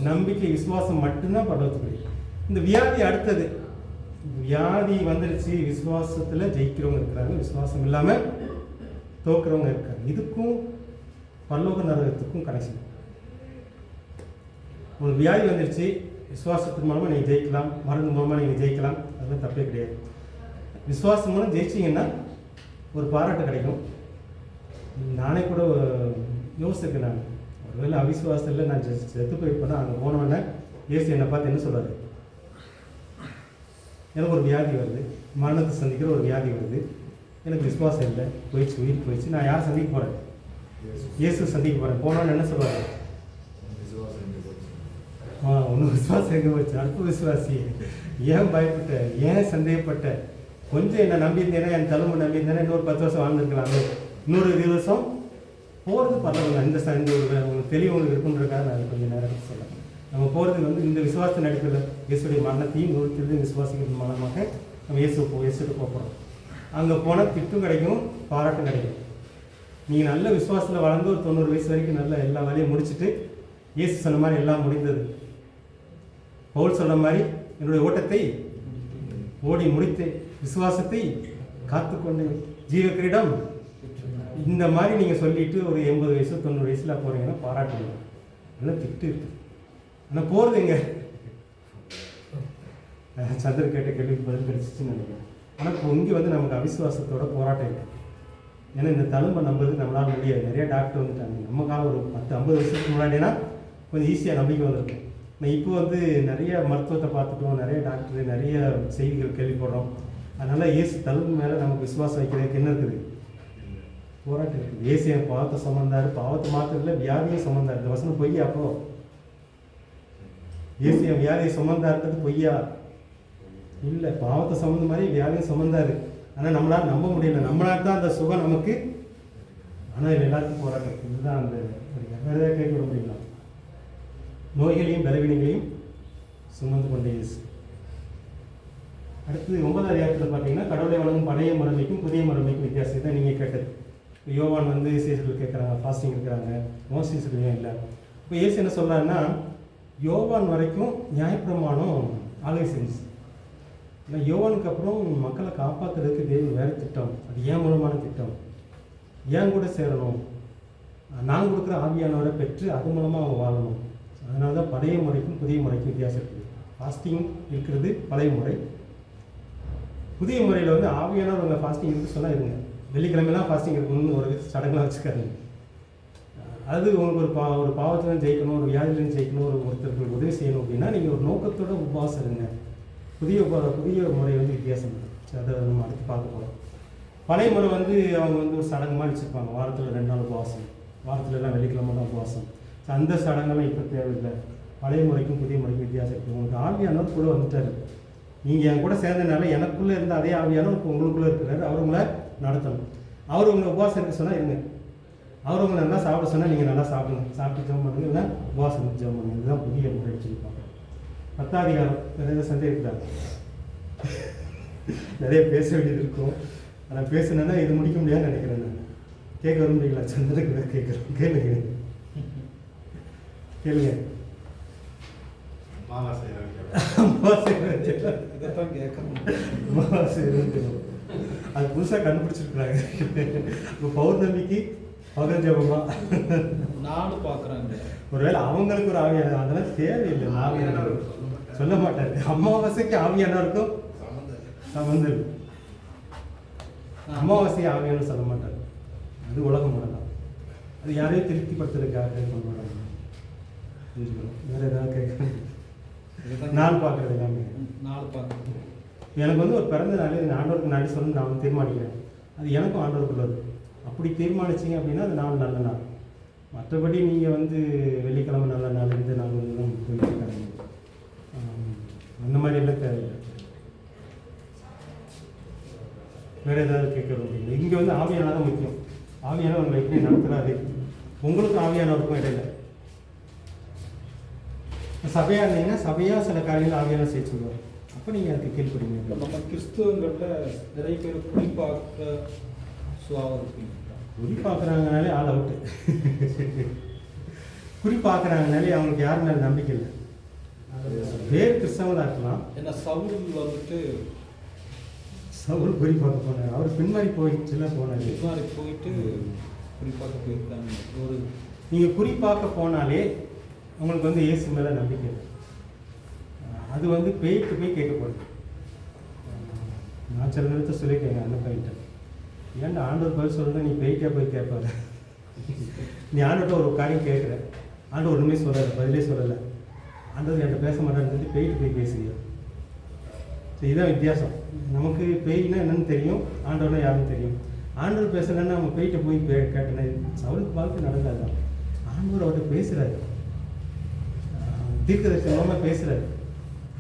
நம்பிக்கை, விசுவாசம் மட்டும்தான் பரலோகத்துக்கு. இந்த வியாதி அடுத்தது. வியாதி வந்துருச்சு, விசுவாசத்தில் ஜெயிக்கிறவங்க இருக்கிறாங்க, விசுவாசம் இல்லாமல் தோக்குறவங்க இருக்காங்க. இதுக்கும் பரலோக நரகத்துக்கும் கனெக்ஷன். உங்களுக்கு வியாதி வந்துருச்சு, விசுவாசத்தின் மூலமாக நீங்கள் ஜெயிக்கலாம், மருந்து மூலமாக நீங்கள் ஜெயிக்கலாம், அதெல்லாம் தப்பே கிடையாது. விசுவாசம் மூலம் ஜெயிச்சிங்கன்னா ஒரு பாராட்டு கிடைக்கும். நானே கூட யோசிச்சிருக்கேன், நான் ஒருவேளை அவிசுவாசத்தில் நான் செத்து போயிருப்பேன்னா அங்கே போனோடனே இயேசு என்னை பார்த்து என்ன சொல்கிறாரு, எனக்கு ஒரு வியாதி வருது, மரணத்தை சந்திக்கிற ஒரு வியாதி வருது, எனக்கு விசுவாசம் இல்லை, போயிடுச்சு, உயிர் போயிடுச்சு, நான் யாரை சந்திக்க போகிறேன்? இயேசு சந்திக்க போகிறேன். போனோன்னு என்ன சொல்லுவார்? ஒன்று விசுவாசம் எங்கே போச்சு, அடுத்த விசுவாசி ஏன் பயப்பட்ட, ஏன் சந்தேகப்பட்ட, கொஞ்சம் என்னை நம்பியிருந்தேன்னா, என் தலைமை நம்பியிருந்தேன்னா இன்னொரு 10 வருஷம் வாழ்ந்துருக்கலாமே, இன்னொரு 20 வருஷம் போகிறது பரவாயில்ல. இந்த உங்களுக்கு தெளிவு உங்களுக்கு இருக்குன்றதுக்காக நான் கொஞ்சம் நேரம் சொல்கிறேன். நம்ம போகிறது இந்த விசுவாசத்தின் அடிப்படையில் இயேசுடைய மரணத்தையும் நூறு விசுவாசிக்கிறது மூலமாக நம்ம இயேசுட்டு போகிறோம். அங்கே போனால் திட்டும் கிடைக்கும், பாராட்டும் கிடைக்கும். நீங்கள் நல்ல விசுவாசத்தில் வளர்ந்து ஒரு 90 வயசு வரைக்கும் நல்ல எல்லா வேலையும் முடிச்சுட்டு இயேசு சொன்ன மாதிரி எல்லாம் முடிந்தது, பவுல் சொல்கிற மாதிரி என்னுடைய ஓட்டத்தை ஓடி முடித்து விசுவாசத்தை காத்துக்கொண்டு ஜீவ கிரீடம், இந்த மாதிரி நீங்கள் சொல்லிவிட்டு ஒரு 80 வயசு 90 வயசில் போகிறீங்கன்னா பாராட்டுங்க, நல்லா திட்டு இருக்குது. ஆனால் போகிறது எங்கே? சந்திர கேட்ட கேள்விக்கு பதில் கிடைச்சிச்சுன்னு நினைக்கிறேன். ஆனால் இப்போ இங்கே நமக்கு அவிசுவாசத்தோட போராட்டம் இருக்குது. ஏன்னா இந்த தழும்பை நம்புறதுக்கு நம்மளால் முடியாது. நிறைய டாக்டர் வந்துட்டாங்க. நம்ம காலம் ஒரு 10-50 வருஷத்துக்கு முன்னாடினா கொஞ்சம் ஈஸியாக நம்பிக்கை வந்திருக்கும். ஆனால் இப்போ நிறைய மருத்துவத்தை பார்த்துட்டோம், நிறைய டாக்டர், நிறைய செய்திகள் கேள்விப்படுறோம். அதனால் இயேசு தழும்பு மேலே நமக்கு விசுவாசம் வைக்கிறதுக்கு என்ன இருக்குது? போராட்டம் இருக்குது. இயேசு என் பாவத்தை சுமந்தார், பாவத்தை மாத்திரத்தில் வியாதியும் சுமந்தார். இந்த வசனம் பொய்யா? அப்போ இயேசு என் வியாதியை சுமந்தார்ன்றது பொய்யா? இல்லை, பாவத்தை சுமந்த மாதிரி வியாதியும் சுமந்தார். ஆனால் நம்மளால் நம்ப முடியல. நம்மளால் தான் அந்த சுகம் நமக்கு, ஆனால் இது எல்லாத்துக்கும் போராட்டம். இதுதான் அந்த வேறு ஏதாவது கேட்க விட முடியலாம். நோய்களையும் பலவீனங்களையும் சுமந்து கொண்டே இயேசு. அடுத்தது 9வது அதிகாரத்தில் பார்த்தீங்கன்னா கடவுளை வழங்கும் பழைய முறைமைக்கும் புதிய முறைமைக்கும் வித்தியாசம் தான் நீங்கள் கேட்டது. யோவான் சீசர்கள் கேட்குறாங்க, ஃபாஸ்டிங் இருக்கிறாங்க, மோசீசர்களையும் இல்லை. இப்போ இயேசு என்ன சொல்கிறாருன்னா, யோவான் வரைக்கும் நியாயப்பிரமாணம் ஆளுகை செஞ்சு, இல்லை யோவானுக்கு அப்புறம் மக்களை காப்பாற்றுறதுக்கு தேவன் வேறு திட்டம், அது ஏன் மூலமான திட்டம், ஏன் கூட சேரணும், நான் கொடுக்குற ஆவியானவரை பெற்று அது மூலமாக அவங்க வாழணும். அதனால தான் பழைய முறைக்கும் புதிய முறைக்கும் வித்தியாசம் இருக்குது. ஃபாஸ்டிங் இருக்கிறது பழைய முறை. புதிய முறையில் ஆவியானவர் அவங்க ஃபாஸ்டிங் இருக்கு சொன்னால் இருங்க, வெள்ளிக்கிழமைலாம் ஃபாஸ்டிங் இருக்கணும்னு ஒரு சடங்கெலாம் வச்சுக்காருங்க. அது உங்களுக்கு ஒரு பாவத்திலும் ஜெயிக்கணும், ஒரு வியாதியிலும் ஜெயிக்கணும், ஒருத்தருக்கு உதவி செய்யணும் அப்படின்னா நீங்கள் ஒரு நோக்கத்தோட உபவாசம் இருங்க. புதிய முறை வித்தியாசம். அதை நம்ம அடுத்து பார்க்க போகிறோம். பழைய முறை அவங்க ஒரு சடங்கு மாதிரி வச்சுருப்பாங்க. வாரத்தில் 2 நாள் உபவாசம், வாரத்துலலாம் வெள்ளிக்கிழமை தான் உபவாசம். அந்த சடங்கெல்லாம் இப்போ தேவையில்லை. பழைய முறைக்கும் புதிய முறைக்கும் வித்தியாசம் இருக்குது. உங்களுக்கு ஆவியானவர் கூட வந்துட்டார். நீங்கள் என் கூட சேர்ந்தனால எனக்குள்ளே இருந்த அதே ஆவியானவர் இப்போ உங்களுக்குள்ளே இருக்கிறாரு. அவர் உங்களை நடத்தணும். அவர் உங்களை உபவாசம் இருக்க சொன்னால் இருங்க, அவர் உங்களை நல்லா சாப்பிட சொன்னால் நீங்கள் நல்லா சாப்பிடுங்க, சாப்பிட்டு ஜெபம் பண்ணுங்க, இல்லை உபவாசம் ஜெபம் பண்ணுங்க. இதுதான் புதிய முறை வச்சுருப்பாங்க. 10வது அதிகாரம் நிறைய சந்தேகிக்கிறாங்க, நிறைய பேச வேண்டியது இருக்கும். ஆனால் பேசுனேன்னா இது முடிக்க முடியாதுன்னு நினைக்கிறேன். நான் கேட்க விரும்புறீங்களா? சந்திரக்கு கேட்குறேன், கேளுங்க கேளுங்க. அது புதுசாக கண்டுபிடிச்சிருக்கிறாங்க. இப்போ பௌர்ணமிக்கு பகல் ஜபமா நானும் பார்க்குறாங்க. ஒருவேளை அவங்களுக்கு ஒரு ஆவியான அதெல்லாம் தேவையில்லை. ஆவியானவர் சொல்ல மாட்டார். அமாவாசைக்கு ஆவியானவருக்கும் சம்பந்தம் இருக்கு. அமாவாசைக்கு ஆவியானவர் சொல்ல மாட்டார். அது உலகம் முறைதான். அது யாரையும் திருப்திப்படுத்துறதுக்காக கொண்டு வராங்க. வேற ஏதாவது கேட்குறேன்? நாள் பார்க்குறது எல்லாமே நாள் பார்க்குறது. எனக்கு ஒரு பிறந்த நாள் ஆண்டவருக்கு முன்னாடி சொல்லணும்னு நான் தீர்மானிக்கிறேன். அது எனக்கும் ஆண்டவருக்குள்ளது. அப்படி தீர்மானிச்சிங்க அப்படின்னா அது நாள் நல்ல நாள். மற்றபடி நீங்கள் வெள்ளிக்கிழமை நல்ல நாள், இந்த நாள் போயிட்டு இருக்காங்க, அந்த மாதிரி எல்லாம் தேவையில்லை. வேறு ஏதாவது கேட்கறது இல்லை. இங்கே ஆவியானவர் தான் முக்கியம். ஆவியானவர் உங்களை எப்படி நடத்துகிறாரு, உங்களுக்கும் ஆவியானவருக்கும் இடையில. சபையாக இருந்தீங்கன்னா சபையாக சில காரியங்கள் ஆவியானவர் செய்ய சொல்லுவார். அப்போ நீங்கள் அதுக்கு கீழ்படுங்க. இப்போ நம்ம கிறிஸ்துவங்களில் நிறைய பேர் குறிப்பாக சுவாவம் இருப்பீங்க. குறிப்பாக்குறாங்கனாலே ஆள் அவுட்டு. குறிப்பாக்குறாங்கனாலே அவங்களுக்கு யாரும் மேலே நம்பிக்கை இல்லை. வேறு கிறிஸ்தவங்களாக இருக்கலாம். ஏன்னா சவுல் குறிப்பாக்க போனார். அவர் பின்மாறி போயிடுச்சுலாம் போனார். பின்மாறி போயிட்டு குறிப்பாக்க போயிருக்காங்க. நீங்கள் குறிப்பாக்க போனாலே உங்களுக்கு இயேசு மேலே நம்பிக்கை இல்லை. அது வந்து பேய்க்கு போய் கேட்க போகுது. நான் சில நேரத்தை சொல்லியிருக்கேங்க அந்த பையன்ட்ட, ஏன்டா ஆண்டவர் பதில் சொல்லுன்னா நீ பேய்க்கே போய் கேட்பாரு. நீ ஆண்டவர்கிட்ட ஒரு காரியம் கேட்குற, ஆண்டவர் ஒன்றுமே சொல்லலை, பதிலே சொல்லலை, ஆண்டவர் என்கிட்ட பேச மாட்டான்னு சொல்லி பேய்க்கு போய் பேசுறியா? ஸோ இதுதான் வித்தியாசம். நமக்கு பேய்னா என்னன்னு தெரியும், ஆண்டவர்னா யாருன்னு தெரியும். ஆண்டவர் பேசலைன்னா நம்ம பேய்கிட்ட போய் கேட்டேன்னா சவுலுக்கு வாழ்க்கை நடந்தாதான். ஆண்டவர் அவர்கிட்ட பேசுகிறாரு, தீர்க்கதரிசி மூலமாக பேசுகிறாரு,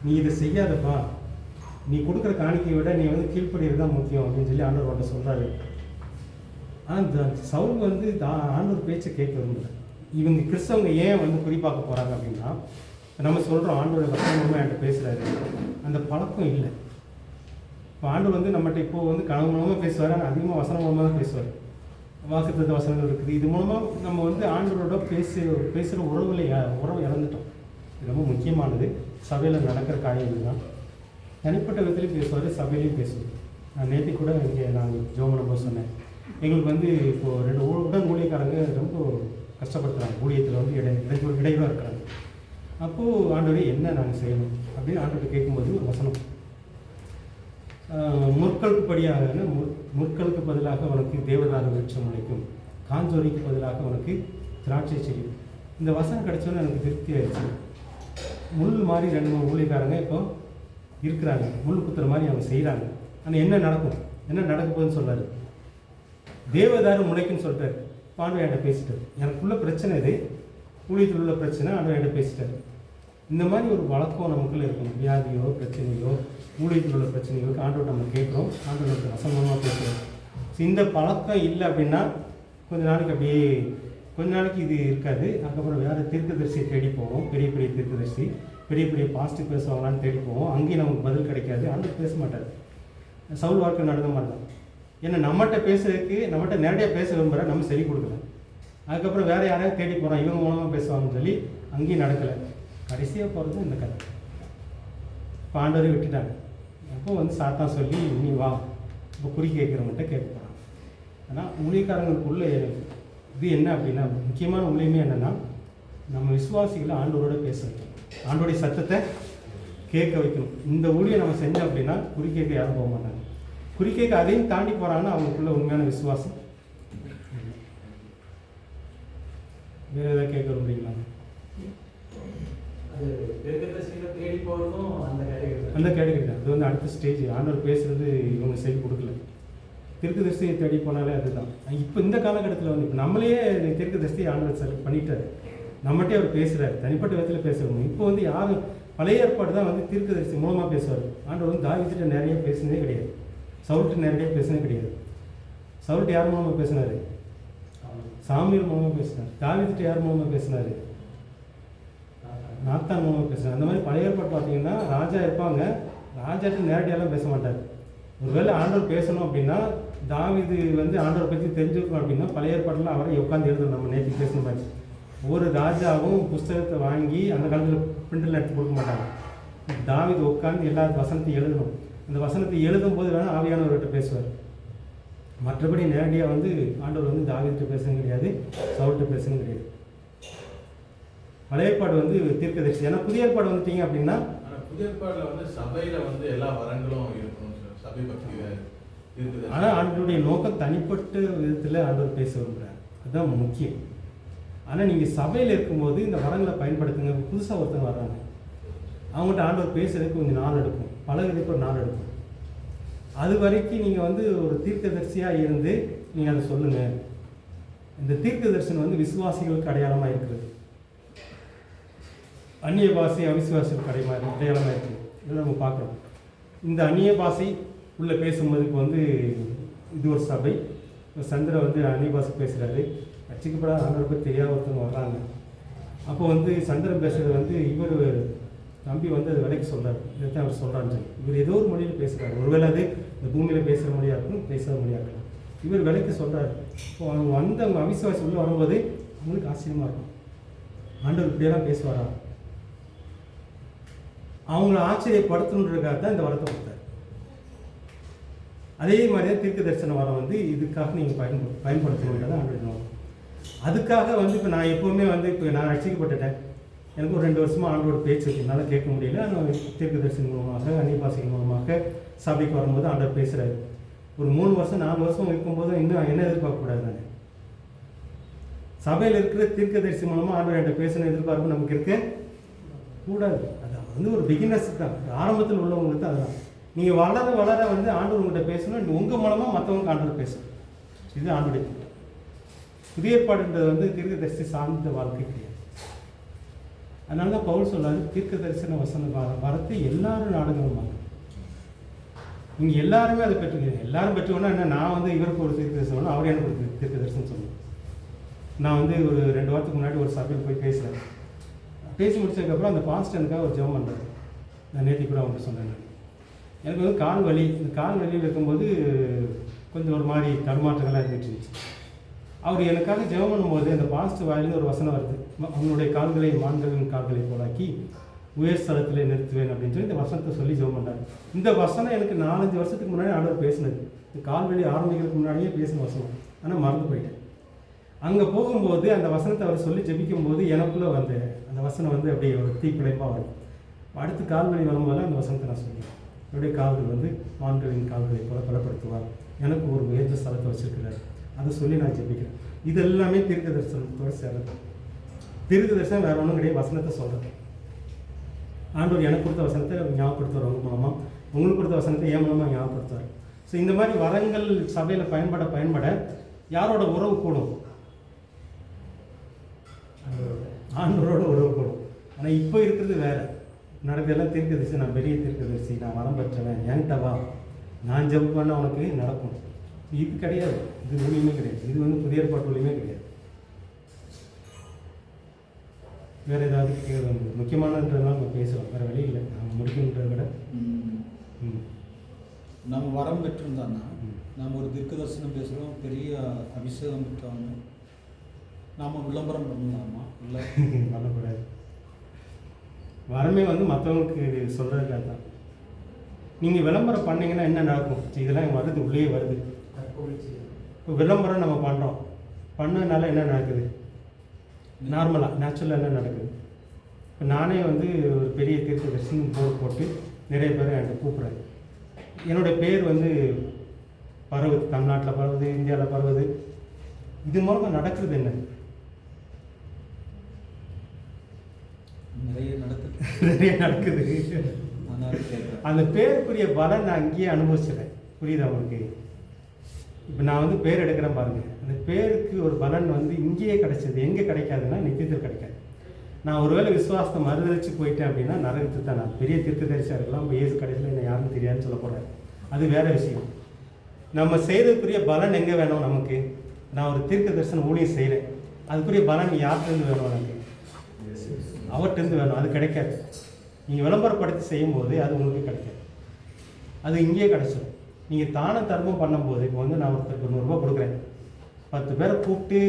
நீ இதை செய்யாதப்பா, நீ கொடுக்குற காணிக்கையை விட நீ வந்து கீழ்ப்படிகிறது தான் முக்கியம் அப்படின்னு சொல்லி ஆண்டவர் அவர்கிட்ட சொல்கிறாரு. ஆனால் இந்த சவுல் வந்து ஆண்டவர் பேச்சை கேட்க விரும்பல. இவங்க கிறிஸ்தவங்க ஏன் வந்து குறிப்பாக்க போகிறாங்க அப்படின்னா, நம்ம சொல்கிறோம் ஆண்டோட வசனம் மூலமாக என்கிட்ட பேசுகிறாரு, அந்த பழக்கம் இல்லை. இப்போ ஆண்டவர் வந்து நம்மகிட்ட இப்போது வந்து கனவு மூலமாக பேசுவார், ஆனால் அதிகமாக வசனம் மூலமாக தான் பேசுவார். வாக்குத்தத்த வசனங்கள் இருக்குது. இது மூலமாக நம்ம வந்து ஆண்டவரோட பேசுகிற உறவு இழந்துட்டோம். இது ரொம்ப முக்கியமானது. சபையில் நடக்கிற காரியங்கள் தான். தனிப்பட்ட விதத்துலையும் பேசுவார், சபையிலையும் பேசுவார். நான் நேற்று கூட இங்கே நாங்கள் ஜோமனப்போ சொன்னேன், எங்களுக்கு வந்து இப்போது 2 உடன் ஊழியக்காரங்க ரொம்ப கஷ்டப்படுத்துகிறாங்க, ஊழியத்தில் வந்து இடையூறாக இருக்கிறாங்க. அப்போது ஆண்டவரே என்ன நாங்கள் செய்யணும் அப்படின்னு ஆண்டவர்கிட்ட கேட்கும்போது ஒரு வசனம், முற்களுக்கு பதிலாக உனக்கு தேவதாரு விருட்சம் முளைக்கும், காஞ்சோரிக்கு பதிலாக உனக்கு திராட்சை செடி. இந்த வசனம் கிடைச்சோன்னு எனக்கு திருப்தி ஆயிடுச்சு. முள் மாதிரி 2-3 ஊழியக்காரங்க இப்போ இருக்கிறாங்க, முள் குத்துற மாதிரி அவங்க செய்கிறாங்க. ஆனால் என்ன நடக்கும், என்ன நடக்க போகுதுன்னு சொல்கிறாரு, தேவதாரு முளைக்குன்னு சொல்லிட்டாரு. ஆண்டவர் என்கிட்ட பேசிட்டார், எனக்குள்ள பிரச்சனை இது, ஊழியத்தில் உள்ள பிரச்சனை, ஆண்டவர் என்கிட்ட பேசிட்டார். இந்த மாதிரி ஒரு வழக்கம் நமக்குள்ளே இருக்கணும். வியாதியோ பிரச்சனையோ ஊழியத்தில் உள்ள பிரச்சனையோ ஆண்டவர் நம்ம கேட்குறோம், ஆண்டவருக்கு வசனமாக பேசுகிறோம். ஸோ இந்த பழக்கம் இல்லை அப்படின்னா கொஞ்ச நாளைக்கு இது இருக்காது. அதுக்கப்புறம் வேறு தீர்க்கதரிசியை தேடி போவோம், பெரிய பெரிய தீர்க்கதரிசி, பெரிய பெரிய பாசிட்டிவ் பேசுவாங்களான்னு தேடி போவோம். அங்கேயும் நமக்கு பதில் கிடைக்காது, ஆண்டவர் பேச மாட்டார். சவுல் வாழ்க்கை நடந்த மாதிரி தான். ஏன்னா நம்மகிட்ட பேசுறதுக்கு, நம்மகிட்ட நேரடியாக பேச விரும்புகிற நம்ம செவி கொடுக்கல. அதுக்கப்புறம் வேறு யாரையாவது தேடி போகிறோம், இவங்க மூலமாக பேசுவாங்கன்னு சொல்லி அங்கேயும் நடக்கலை. கடைசியாக போகிறது இந்த கதை. இப்போ ஆண்டவரை விட்டுட்டாங்க. அப்போ வந்து சாத்தான் சொல்லி நீ வா, இப்போ குறி கேட்குறவங்கள்ட்ட கேட்க போகிறாங்க. ஆனால் ஊழியக்காரங்களுக்குள்ள இது என்ன அப்படின்னா, முக்கியமான ஊழியமே என்னென்னா, நம்ம விசுவாசிகளை ஆண்டவரோட பேச வைக்கணும், ஆண்டோடைய சத்தத்தை கேட்க வைக்கணும். இந்த ஊழியை நம்ம செஞ்சோம் அப்படின்னா குறி கேட்க யாரும் போக மாட்டாங்க. குறி கேட்க அதையும் தாண்டி போகிறாங்கன்னா அவங்களுக்குள்ள உண்மையான விசுவாசம். வேறு ஏதாவது கேட்க விரும்புறீங்களா? அந்த கேட்டகரி தான். அது வந்து அடுத்த ஸ்டேஜ். ஆண்டவர் பேசுகிறது இவங்க செய்தி கொடுக்கல. தீர்க்கதரிசியை தேடி போனாலே அதுதான். இப்போ இந்த காலகட்டத்தில் வந்து இப்போ நம்மளையே தீர்க்கதரிசியை ஆண்டவர் செலக்ட் பண்ணிட்டார், நம்மகிட்டே அவர் பேசுகிறார், தனிப்பட்ட விதத்தில் பேசுகிறோம். இப்போ வந்து யாரும் பழைய ஏற்பாடு தான் வந்து தீர்க்கதரிசி மூலமாக பேசுவார். ஆண்டவர் வந்து தாவீதுகிட்ட நிறைய பேசுனதே கிடையாது, சவுல்கிட்ட நிறைய பேசுனதே கிடையாது. சவுல்கிட்ட யார் மூலமாக பேசினார்? சாமியல் மூலமாக பேசினார். தாவீதுகிட்ட யார் மூலமாக பேசினார்? நாத்தான் மூலமாக பேசினார். அந்த மாதிரி பழைய ஏற்பாடு பார்த்தீங்கன்னா ராஜா இருப்பாங்க, ராஜாட்ட நேரடியாலாம் பேச மாட்டார். ஒருவேளை ஆண்டவர் பேசணும் அப்படின்னா, தாவீது வந்து ஆண்டவரை பற்றி தெரிஞ்சுக்கணும் அப்படின்னா பழைய ஏற்பாட்டில் அவரை உட்காந்து எழுதணும். நம்ம நேற்று பேசின மாதிரி ஒவ்வொரு ராஜாவும் புஸ்தகத்தை வாங்கி அந்த காலத்தில் பிரிண்டில் எடுத்து கொடுக்க மாட்டாங்க. தாவீது உட்காந்து எல்லா வசனத்தையும் எழுதணும். அந்த வசனத்தை எழுதும் போது வேணால் ஆவியானவர்கிட்ட பேசுவார். மற்றபடி நேரடியாக வந்து ஆண்டவர் வந்து தாவீதுகிட்ட பேசுறது கிடையாது, சவுல்கிட்ட பேசுறது கிடையாது. பழைய ஏற்பாடு வந்து தீர்க்கதரிசி. ஏன்னா புதிய ஏற்பாடு வந்துட்டீங்க அப்படின்னா, புதிய ஏற்பாடுல வந்து சபையில வந்து எல்லா வரங்களும் இருக்கணும், சபை பற்றி இருக்குது. ஆனால் ஆண்டவருடைய நோக்கம் தனிப்பட்ட விதத்தில் ஆண்டவர் பேச விரும்புகிறார், அதுதான் முக்கியம். ஆனால் நீங்கள் சபையில் இருக்கும்போது இந்த வரங்களை பயன்படுத்துங்க. புதுசாக ஒருத்தங்க வர்றாங்க, அவங்கள்ட்ட ஆண்டவர் பேசுறதுக்கு கொஞ்சம் நாள் எடுக்கும், பழகுறதுக்கு ஒரு நாள் எடுக்கும். அது வரைக்கும் நீங்கள் வந்து ஒரு தீர்க்கதரிசியாக இருந்து நீங்கள் அதை சொல்லுங்கள். இந்த தீர்க்க தரிசனம் வந்து விசுவாசிகளுக்கு அடையாளமாக இருக்கிறது, அந்நிய பாஷை அவிசுவாசிகளுக்கு அடையாளமாக இருக்குது. இதை நம்ம பார்க்குறோம். இந்த அந்நிய பாஷை உள்ளே பேசும்போது இப்போ வந்து இது ஒரு சபை, சந்திர வந்து அந்நிய பாஷை பேசுகிறாரு, ரட்சிக்கப்படாத ஆண்டவரை பற்றி தெரியாத ஒருத்தவங்க வர்றாங்க. அப்போ வந்து சந்திரன் பேசுகிறது வந்து இவர் நம்பி வந்து அது விலைக்கு சொல்கிறார், இதைத்தான் அவர் சொல்கிறான்னு சொல்லி. இவர் ஏதோ ஒரு மொழியில் பேசுகிறார், ஒருவேளை அது இந்த பூமியில் பேசுகிற மொழியாக இருக்கும், பேசுகிற மொழியாக இருக்கலாம். இவர் விலைக்கு சொல்கிறார். இப்போ அவங்க வந்து அவங்க அவிசுவாசி உள்ளே வரும்போது அவங்களுக்கு ஆச்சரியமாக இருக்கும், ஆண்டவர் இப்படியெல்லாம் பேசுவாரா? அவங்கள ஆச்சரியப்படுத்தணுன்றதுக்காக தான் இந்த வரத்தை கொடுத்தார். அதே மாதிரியே தீர்க்க தரிசன வரம் வந்து இதுக்காக நீங்கள் பயன்படுத்தணுன்றதை ஆண்டவர். அதுக்காக வந்து இப்போ நான் எப்போவுமே வந்து இப்போ நான் ரட்சிக்கப்பட்டுட்டேன், எனக்கு ஒரு 2 வருஷமாக ஆண்டோட பேச்சு என்னால் கேட்க முடியல. ஆனால் தீர்க்கதரிசனம் மூலமாக, அந்நிய பாஷைகள் மூலமாக சபைக்கு வரும்போது ஆண்டவர் பேசுகிறாரு. ஒரு 3 வருஷம் 4 வருஷம் இருக்கும்போது இன்னும் என்ன எதிர்பார்க்கக்கூடாது? நான் சபையில் இருக்கிற தீர்க்கதரிசி மூலமாக ஆண்டவர் என்கிட்ட பேசணும் எதிர்பார்ப்பு நமக்கு இருக்க கூடாது. அது வந்து ஒரு பிகினர்ஸ் தான், ஆரம்பத்தில் உள்ளவங்களுக்கு தான். அதுதான் நீங்கள் வளர வளர வந்து ஆண்டவர் உங்கள்கிட்ட பேசணும், உங்கள் மூலமாக மற்றவங்க ஆண்டவர் பேசணும். இது ஆண்டுடைய திட்டம். புதிய ஏற்பாடுன்றது வந்து தீர்க்கதரிசி சார்ந்த வாழ்க்கை கிடையாது. அதனால தான் பவுல் சொல்லாது, தீர்க்க தரிசன வசன வரத்தை எல்லாரும் நாடுகளும். நீங்கள் எல்லாருமே அதை பெற்றுக்கிறீங்க. எல்லாரும் பெற்றுக்கணும். என்ன, நான் வந்து இவருக்கு ஒரு தீர்க்க தரிசனம், அவர் எனக்கு ஒரு தீர்க்க தரிசனம் சொல்லணும். நான் வந்து ஒரு 2 வாரத்துக்கு முன்னாடி ஒரு சபையில் போய் பேசுகிறேன். பேசி முடிச்சதுக்கப்புறம் அந்த பாஸ்டர் எனக்காக ஒரு ஜெபம் பண்ணுறாரு. நான் நேற்று கூட அவங்கள்ட்ட சொன்னேன். எனக்கு வந்து கால் வலி, இந்த கால் வலியில் இருக்கும்போது கொஞ்சம் ஒரு மாதிரி தடுமாற்றங்கள்லாம் இருந்துட்டு இருந்துச்சு. அவர் எனக்காக ஜெபம் பண்ணும்போது அந்த பாஸ்டர் வாயிலிருந்து ஒரு வசனம் வருது, அவனுடைய கால்களை மான்களின் கால்களை போலாக்கி உயர் ஸ்தலத்தில் நிறுத்துவேன் அப்படின்னு சொல்லி இந்த வசனத்தை சொல்லி ஜெபம் பண்ணார். இந்த வசனம் எனக்கு 4-5 வருஷத்துக்கு முன்னாடி ஆண்டவர் பேசினது. இந்த கால்வெளி ஆரம்பிக்கிறதுக்கு முன்னாடியே பேசின வசனம், ஆனால் மறந்து போயிட்டேன். அங்கே போகும்போது அந்த வசனத்தை அவர் சொல்லி ஜெபிக்கும் போது எனக்குள்ளே வந்து அந்த வசனம் வந்து அப்படியே ஒரு தீப்பிழைப்பாக வரும். அடுத்து கால்வெளி வரும்போது அந்த வசனத்தை நான் சொல்லுவேன், என்னுடைய கால்கள் வந்து மான்களின் கால்களை போல பலப்படுத்துவார், எனக்கு ஒரு உயர்ந்த ஸ்தலத்தை வச்சிருக்கிறார், அதை சொல்லி நான் ஜெபிக்கிறேன். இது எல்லாமே தீர்க்க தரிசனத்தோடு சேர்றது. தீர்க்க தரிசனம் வேற ஒன்றும் கிடையாது, வசனத்தை சொல்கிறது. ஆண்டவர் எனக்கு கொடுத்த வசனத்தை ஞாபகப்படுத்துவார் அவங்க மூலமாக, உங்களுக்கு கொடுத்த வசனத்தை என் மூலமாக ஞாபகப்படுத்துவார். ஸோ இந்த மாதிரி வரங்கள் சபையில் பயன்பட யாரோட உறவு கூடும்? ஆண்டவரோட உறவு கூடும். ஆனால் இப்போ இருக்கிறது வேறு நடக்கிறதெல்லாம் தீர்க்கதரிசி, நான் பெரிய தீர்க்கதரிசி, நான் வரம் பெற்றவன், என்கிட்ட வா, நான் ஜெபம் பண்ண உனக்கு நடக்கும். இது கிடையாது, இது ஊழியமே கிடையாது. இது வந்து புதிய ஏற்பாட்டு ஊழியமே கிடையாது. வேறு ஏதாவது முக்கியமானன்றதுலாம் நம்ம பேசலாம், வேறு வழி இல்லை. நம்ம முடிக்கணுன்றதை விட நம்ம வரம் பெற்றிருந்தான்னா நம்ம ஒரு தீர்க்க தரிசனம் பேசுகிறோம், பெரிய அபிஷேகம் பெற்றவங்க, நாம் விளம்பரம் பண்ணலாமா? இல்லை, பண்ணக்கூடாது. வரமே வந்து மற்றவங்களுக்கு சொல்கிறதுக்காக தான். நீங்கள் விளம்பரம் பண்ணிங்கன்னா என்ன நடக்கும்? இதெல்லாம் வருது, உள்ளே வருது. இப்போ விளம்பரம் நம்ம பண்ணுறோம், பண்ணதுனால என்ன நடக்குது? நார்மலாக நேச்சுரலாக என்ன நடக்குது? இப்போ நானே வந்து ஒரு பெரிய தீர்க்கதரிசின்னு போர்டு போட்டு நிறைய பேர் என்கிட்ட கூப்பிட்றேன். என்னுடைய பேர் வந்து பரவுது, தமிழ்நாட்டில் பரவுது, இந்தியாவில் பரவுது. இது மூலமாக நடக்குது என்ன? நிறைய நடக்குது. அந்த பேருக்குரிய பலன் நான் அங்கேயே அனுபவிச்சிடறேன். புரியுதா உங்களுக்கு? இப்போ நான் வந்து பேர் எடுக்கிறேன் பாருங்கள், அந்த பேருக்கு ஒரு பலன் வந்து இங்கேயே கிடைச்சது. எங்கே கிடைக்காதுன்னா நித்தியத்தில் கிடைக்காது. நான் ஒருவேளை விசுவாசத்தை மறுதளிச்சு போயிட்டேன் அப்படின்னா நரகத்துக்கு தான். நான் பெரிய தீர்க்கதரிசியாக இருக்கலாம், இப்போ இயேசு கடைசியில் என்ன யாருன்னு தெரியாதுன்னு சொல்ல போகிறேன். அது வேறு விஷயம். நம்ம செய்கிறதுக்குரிய பலன் எங்கே வேணும் நமக்கு? நான் ஒரு தீர்க்க தரிசனம் ஊழியம் செய்கிறேன், அதுக்குரிய பலன் யார்கிட்டேருந்து வேணும்? எனக்கு அவர்கிட்டருந்து வேணும். அது கிடைக்காது. நீங்கள் விளம்பரப்படுத்தி செய்யும்போது அது உங்களுக்கு கிடைக்காது, அது இங்கேயே கிடைச்சிடும். நீங்கள் தான தர்மம் பண்ணும்போது, இப்போ வந்து நான் ஒருத்தருக்கு 100 ரூபா கொடுக்குறேன், 10 பேரை கூப்பிட்டு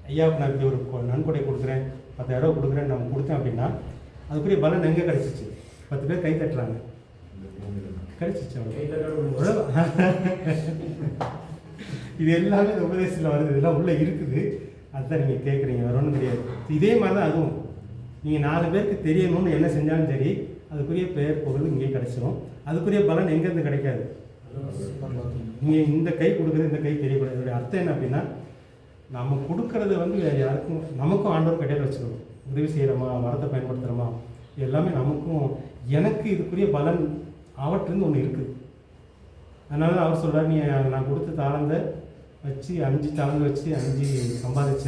ஐயாவுக்கு நான் இப்படி ஒரு நன்கொடை கொடுக்குறேன், 10,000 கொடுக்குறேன்னு நம்ம கொடுத்தேன் அப்படின்னா அதுக்குரிய பலன் எங்கே கிடச்சிச்சு? 10 பேர் கை தட்டுறாங்க, கிடைச்சிச்சு. இது எல்லாமே இந்த உபதேசத்தில் வருது, இதெல்லாம் உள்ளே இருக்குது. அதுதான் நீங்கள் கேட்குறீங்க, வேறு ஒன்றும் கிடையாது. இதே மாதிரி தான் அதுவும். நீங்கள் 4 பேருக்கு தெரியணும்னு என்ன செஞ்சாலும் சரி, அதுக்குரிய பெயர் பொருள் இங்கே கிடைச்சிடும். அதுக்குரிய பலன் எங்கேருந்து கிடைக்காது? நீங்கள் இந்த கை கொடுக்குறது இந்த கை தெரியக்கூடாது. இதோடைய அர்த்தம் என்ன அப்படின்னா, நம்ம கொடுக்கறத வந்து வேறு யாருக்கும், நமக்கும் ஆண்டவர் கடையில் வச்சுக்கணும். உதவி செய்கிறோமா, வரத்தை பயன்படுத்துகிறோமா, எல்லாமே நமக்கும். எனக்கு இதுக்குரிய பலன் அவற்றிருந்து ஒன்று இருக்குது. அதனால தான் அவர் சொல்கிறார், நீ நான் கொடுத்த தாளந்தை வச்சு 5 தாளந்தை வச்சு 5 சம்பாதிச்ச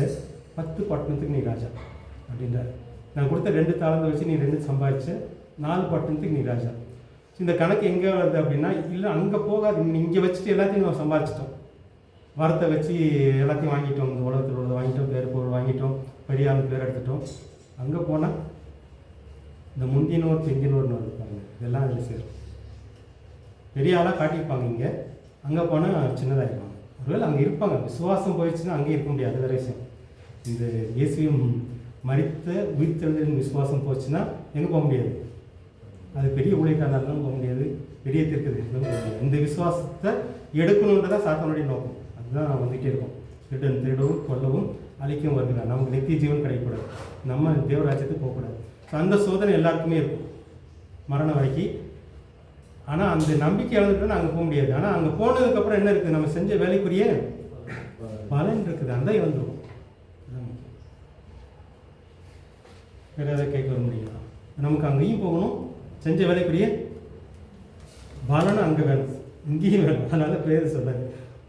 10 பட்டணத்துக்கு நீ ராஜா அப்படின்றார். நான் கொடுத்த 2 தாளந்தை வச்சு நீ 2 சம்பாதிச்ச 4 பட்டணத்துக்கு நீ ராஜா. இந்த கணக்கு எங்கே வருது அப்படின்னா, இல்லை அங்கே போகாது, இங்கே வச்சுட்டு எல்லாத்தையும் நம்ம சம்பாதிச்சிட்டோம், வரத்தை வச்சு எல்லாத்தையும் வாங்கிட்டோம், இந்த உலகத்தில் உள்ளதை வாங்கிட்டோம், பேர் பொருள் வாங்கிட்டோம், பெரிய ஆள் பேர் எடுத்துட்டோம். அங்கே போனால் இந்த முந்தினோர் பிந்தினோர்னு இருப்பாங்க, இதெல்லாம் அதில் சேரும். பெரிய ஆளாக காட்டியிருப்பாங்க இங்கே, அங்கே போனால் சின்னதாகிடுவாங்க. ஒருவேளை அங்கே இருப்பாங்க, விசுவாசம் போயிடுச்சுன்னா அங்கேயும் இருக்க முடியாது. அது வேறு விஷயம். இந்த இயேசுவையும் மரித்த உயிர்த்தெழுதலின் விசுவாசம் போச்சுன்னா எங்கே போக முடியாது? அது பெரிய ஊழியக்காரனாலும் போக முடியாது, பெரிய தீர்க்கதரிசியும் போக முடியாது. இந்த விசுவாசத்தை எடுக்கணுன்றதான் சாத்தானுடைய நோக்கம். அதுதான் வந்துகிட்டே இருக்கும். திருடவும் கொல்லவும் அழிக்கவும் வருகிறார். நமக்கு நித்திய ஜீவன் கிடைக்கக்கூடாது, நம்ம தேவராஜ்யத்துக்கு போகக்கூடாது. ஸோ அந்த சோதனை எல்லாருக்குமே இருக்கும் மரணம் வரைக்கும். ஆனால் அந்த நம்பிக்கை இழந்துட்டோன்னா அங்கே போக முடியாது. ஆனால் அங்கே போனதுக்கப்புறம் என்ன இருக்குது, நம்ம செஞ்ச வேலைக்குரிய பலன் இருக்குது, அந்த இழந்துடும். வேறு எதாவது கேட்க வர முடியுங்களா? நமக்கு அங்கேயும் போகணும், செஞ்ச வேலைக்குரிய பலனும் அங்கே வேணும், இங்கேயும் வேணும். அதனால் பேர் சொல்லாது,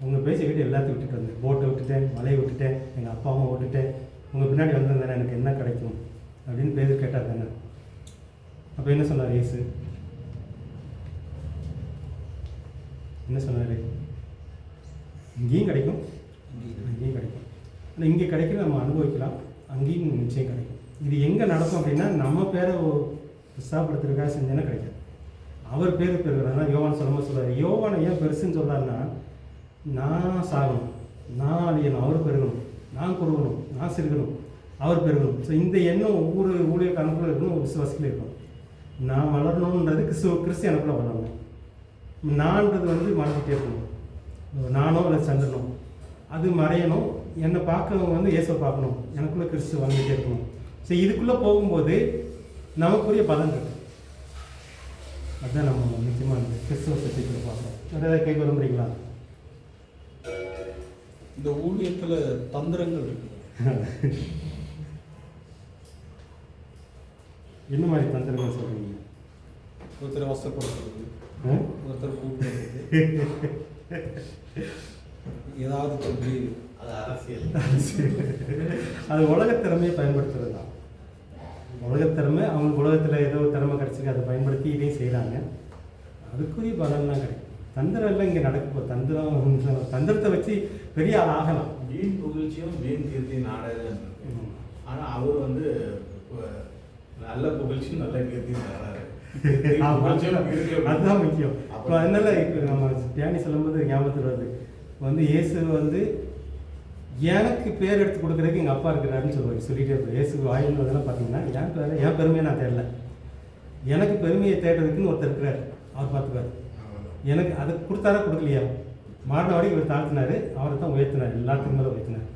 உங்கள் பேச்சை விட்டு எல்லாத்தையும் விட்டுட்டு வந்தேன், போட்டை விட்டுட்டேன், மலையை விட்டுட்டேன், எங்கள் அப்பா அம்மா விட்டுட்டேன், உங்கள் பின்னாடி வந்திருந்தேன், எனக்கு என்ன கிடைக்கும் அப்படின்னு பேர் கேட்டார் தானே. அப்போ என்ன சொன்னார் இயேசு? என்ன சொன்னார்? இங்கேயும் கிடைக்கும், அங்கேயும் கிடைக்கும். ஆனால் இங்கே கிடைக்கிறது நம்ம அனுபவிக்கலாம், அங்கேயும் நிச்சயம் கிடைக்கும். இது எங்கே நடக்கும் அப்படின்னா, நம்ம பேரை உற்சாகப்படுத்துறதுக்காக செஞ்சேன்னா கிடைக்காது. அவர் பேர் பெறுகிறாருன்னா யோவான் சொல்லுவார். யோவானை ஏன் பெருசுன்னு சொல்கிறாருன்னா, நான் சாகணும், நான் அழியணும், அவர் பெருகணும், நான் குறுகணும், நான் சிறுகணும், அவர் பெருகணும். ஸோ இந்த எண்ணம் ஒவ்வொரு ஊழியக்காரனுக்குள்ள இருக்கணும், ஒரு விசுவாசிகள் இருக்கணும். நான் வளரணுன்றது கிறிஸ்டியானுக்குள்ள வளரணும். நான்றது மறைஞ்சிட்டே இருக்கணும், நானோ அல்லது சந்திரனோ அது மறையணும். என்னை பார்க்கறவங்க இயேசுவை பார்க்கணும், எனக்குள்ளே கிறிஸ்து வளர்ந்துட்டே இருக்கணும். ஸோ இதுக்குள்ளே போகும்போது நமக்குரிய பலன் இருக்கு. அதுதான் நம்ம முக்கியமாக இந்த கிறிஸ்துவ சத்தியத்தில் பார்க்குறோம். நிறைய கேட்க விரும்புறீங்களா? இந்த ஊழியத்தில் தந்திரங்கள் இருக்குது. என்ன மாதிரி தந்திரங்கள் சொல்கிறீங்க? ஒருத்தரை வசப்படுத்துறது, ஒருத்தர் கூப்பிடுறது, ஏதாவது சொல்லி அது அரசியல். அது உலகத்திறமையை பயன்படுத்துறது தான். உலகத்திறமை, அவங்களுக்கு உலகத்தில் ஏதோ திறமை கிடச்சிருக்கு, அதை பயன்படுத்தி இதையும் செய்கிறாங்க, அதுக்குரிய பலன்லாம் கிடைக்கும். தந்திரம் எல்லாம் இங்கே நடக்கும். தந்திரத்தை வச்சு பெரிய ஆள் ஆகலாம். வீண் புகழ்ச்சியும் வீண் கீர்த்தியும் நாடகம். ஆனால் அவர் நல்ல புகழ்ச்சியும் நல்ல கீர்த்தியும் தர்றாரு. அதுதான் முக்கியம். இப்போ அதனால இப்போ நம்ம தியானி சொல்லும்போது ஞாபகத்தில் வருது, இயேசு எனக்கு பேர் எடுத்து கொடுக்குறதுக்கு எங்கள் அப்பா இருக்கிறாருன்னு சொல்லிட்டே இருப்பார். இயேசு வாயின்றதெல்லாம் பார்த்தீங்கன்னா என் பெருமையை நான் தேடல, எனக்கு பெருமையை தேடுறதுக்குன்னு ஒருத்தர் இருக்கிறார், அவர் பார்த்துக்காரு. எனக்கு அதை கொடுத்தாரா கொடுக்கலையா, மாறின வரைக்கும் இவர் தாழ்த்தினார், அவரை தான் உயர்த்தினார், எல்லாத்துக்கும் மேலே உயர்த்தினார்.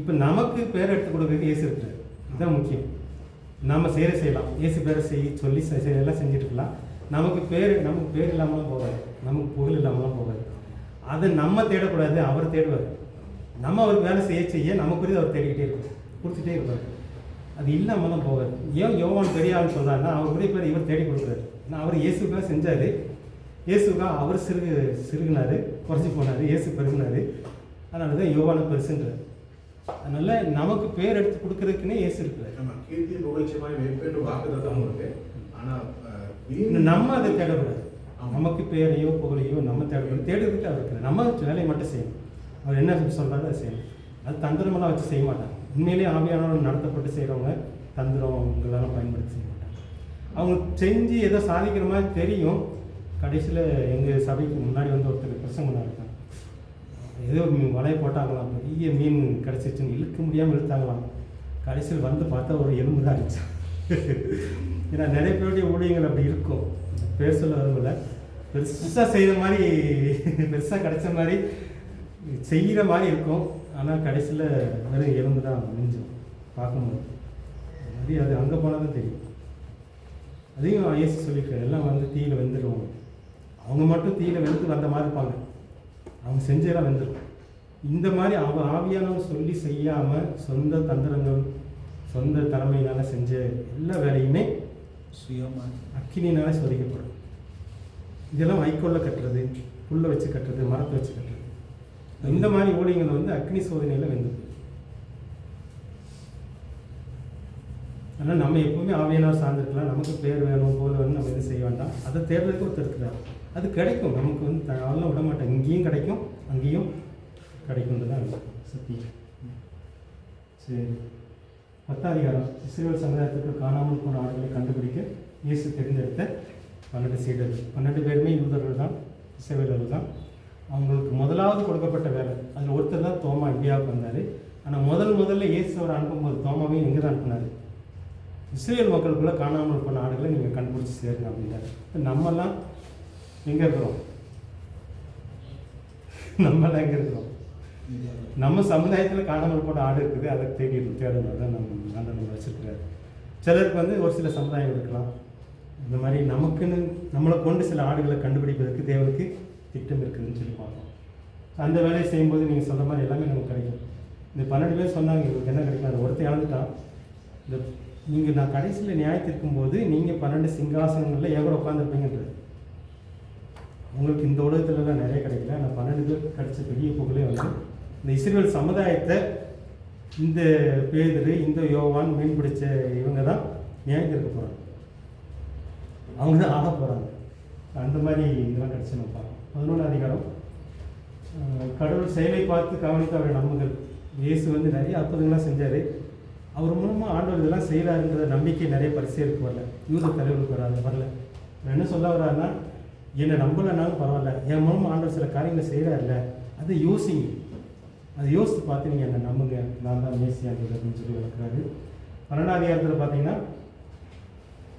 இப்போ நமக்கு பேர் எடுத்து கொடுக்குறதுக்கு இயேசு இருக்கிறார். இதுதான் முக்கியம். நம்ம செய்யலாம், இயேசு பேரை சொல்லி எல்லாம் செஞ்சுட்டு இருக்கலாம். நமக்கு பேர் இல்லாமலாம் போகாது, நமக்கு புகழ் இல்லாமலாம் போகாது. அதை நம்ம தேடக்கூடாது, அவர் தேடுவார். நம்ம அவருக்கு வேலை செய்ய நமக்குரிய அவர் தேடிக்கிட்டே இருக்கும், கொடுத்துட்டே இருப்பார். அது இல்லாமலாம் போகாது. ஏன் யோவான் பெரிய ஆள்னு சொல்கிறாருன்னா, அவருடைய பேர் இவர் தேடி கொடுக்குறாரு. ஏன்னா அவர் இயேசுக்காக செஞ்சார், இயேசுக்காக அவர் சிறுகினார், குறைச்சி போனார், இயேசு பெருகினார். அதனால தான் யோவானை பெருசுன்றார். அதனால் நமக்கு பேர் எடுத்து கொடுக்குறதுக்குன்னே இயேசு இருக்கிறார். கீர்த்தி புகழ்ச்சியமாய் வைப்பேன் வாக்குதான் இருக்கு. ஆனால் நம்ம அதை தேடக்கூடாது. நமக்கு பேரையோ புகழையோ நம்ம தேடுறதுக்கு அவர் இருக்கிறார். நம்ம வேலையை மட்டும் செய்யணும், அவர் என்ன சொல்கிறாரோ அதை செய்யணும். அது தந்திரமெல்லாம் வச்சு செய்ய மாட்டாங்க. உண்மையிலேயே ஆவியானவர்கள் நடத்தப்பட்டு செய்கிறவங்க தந்திரங்களெல்லாம் பயன்படுத்தி செய்ய மாட்டாங்க. அவங்க செஞ்சு ஏதோ சாதிக்கிற மாதிரி தெரியும். கடைசியில் எங்கள் சபைக்கு முன்னாடி ஒருத்தர் பிரசங்கம் இருக்காங்க, ஏதோ வலையை போட்டாங்களாம், பெரிய மீன் கிடச்சிச்சுன்னு இழுக்க முடியாமல் இழுத்தாங்களாம். கடைசியில் பார்த்தா ஒரு எலும்பு தான் இருந்துச்சு. ஏன்னா நிறைய பேருடைய ஊழியங்கள் அப்படி இருக்கும். பேர் சொல்ல வரும்ல, பெருசாக செய்கிற மாதிரி, பெருசாக கிடைச்ச மாதிரி செய்கிற மாதிரி இருக்கும். ஆனால் கடைசியில் வெறும் எலும்பு தான் முடிஞ்சும் பார்க்கும்போது. அது அங்கே போனால் தான் தெரியும். அதையும் இயேசு சொல்லியிருக்காரு, எல்லாம் தீயில் வெந்துடுவாங்க. அவங்க மட்டும் தீயில் வெந்து வந்த மாதிரி இருப்பாங்க, அவங்க செஞ்செல்லாம் வெந்துடும். இந்த மாதிரி அவன் ஆவியானவன் சொல்லி செய்யாமல் சொந்த தந்திரங்கள் சொந்த தலைமையினால் செஞ்ச எல்லா வேலையுமே சுயமாக அக்கினினால சோதிக்கப்படும். இதெல்லாம் வைக்கோல்ல கட்டுறது, புல்லை வச்சு கட்டுறது, மரத்தை வச்சு கட்டுறது, இந்த மாதிரி ஊழியங்கள் அக்னி சோதனையில் வெந்துடும். அதனால் நம்ம எப்பவுமே ஆவியானவர் சார்ந்திருக்கலாம். நமக்கு பேர் வேணும், போல் வேணும், நம்ம எதுவும் செய்ய வேண்டாம். அதை தேடுறதுக்கு ஒருத்தர் இருக்கிறார், அது கிடைக்கும். நமக்கு அதெல்லாம் விட மாட்டேன், இங்கேயும் கிடைக்கும் அங்கேயும் கிடைக்கும்ன்றதான் சத்தியம். சரி, 10ஆம் அதிகாரம். இஸ்ரவேல் சமுதாயத்துக்கு காணாமல் போன ஆடுகளை கண்டுபிடிக்க இயேசு தேர்ந்தெடுத்த 12 சீடர்கள். 12 பேருமே யூதர்கள் தான், இஸ்ரவேலர்கள் தான். அவங்களுக்கு முதலாவது கொடுக்கப்பட்ட வேலை, அதில் ஒருத்தர் தான் தோமா இந்தியாவுக்கு வந்தார். ஆனால் முதல்ல இயேசு அவர் அனுப்பும்போது தோமாவையும் எங்கே தான் அனுப்புனார்? இஸ்ரேல் மக்களுக்குள்ளே காணாமல் போன ஆடுகளை நீங்கள் கண்டுபிடிச்சி சேருங்க அப்படின்றாரு. நம்மெல்லாம் எங்கே இருக்கிறோம்? நம்மளாம் எங்கே இருக்கிறோம்? இந்தியாவில். நம்ம சமுதாயத்தில் காணாமல் போன ஆடு இருக்குது, அதை தேடணும் தான் நம்ம வச்சுருக்கிறாரு. சிலருக்கு வந்து ஒரு சில சமுதாயம் இருக்கலாம். இந்த மாதிரி நமக்குன்னு நம்மளை கொண்டு சில ஆடுகளை கண்டுபிடிப்பதற்கு தேவனுக்கு திட்டம் இருக்குதுன்னு சொல்லி பார்ப்போம். அந்த வேலையை செய்யும்போது நீங்கள் சொல்கிற மாதிரி எல்லாமே நமக்கு கிடைக்கும். இந்த 12 பேர் சொன்னாங்க இவங்களுக்கு என்ன கிடைக்கும், அதை ஒருத்தர் இழந்துட்டான். இந்த நீங்கள் நான் கடைசியில் நியாயத்திற்கும் போது நீங்கள் 12 சிங்காசனங்களில் ஏன் கூட உட்காந்துருப்பீங்கன்றது. உங்களுக்கு இந்த உலகத்துலலாம் நிறைய கிடைக்கல. ஆனால் 12 பேருக்கு கிடைச்ச பெரிய புகழே வந்து இந்த இஸ்ரேல் சமுதாயத்தை இந்த பேதுரு, இந்த யோவான், மீன் பிடிச்ச இவங்க தான் நியாயம் இருக்க போகிறாங்க. அவங்க தான் ஆக போகிறாங்க. அந்த மாதிரி இதெல்லாம் கிடச்சி நம்ம பார்க்கணும். 11 அதிகாரம், கடவுள் செயலை பார்த்து கவனித்து அவரை நம்புங்கள். இயேசு வந்து நிறைய அற்புதங்கள்லாம் செஞ்சார். அவர் மூலமாக ஆண்டவர் இதெல்லாம் செய்கிறாருன்ற நம்பிக்கை நிறைய பரிசேருக்கு வரல, யூத தலைவருக்கு வரல. என்ன சொல்ல வர்றாருன்னா, என்னை நம்பலைனாலும் பரவாயில்ல, என் மூலமாக ஆண்டவர் சில காரியங்களை செய்கிறாருல்ல, அதை யோசிங்க. அதை யோசித்து பார்த்து நீங்கள் என்னை நம்புங்க, நான் தான் மேசியான்றது அப்படின்னு சொல்லி வளர்க்குறாரு. 12ஆம் அதிகாரத்தில் பார்த்தீங்கன்னா,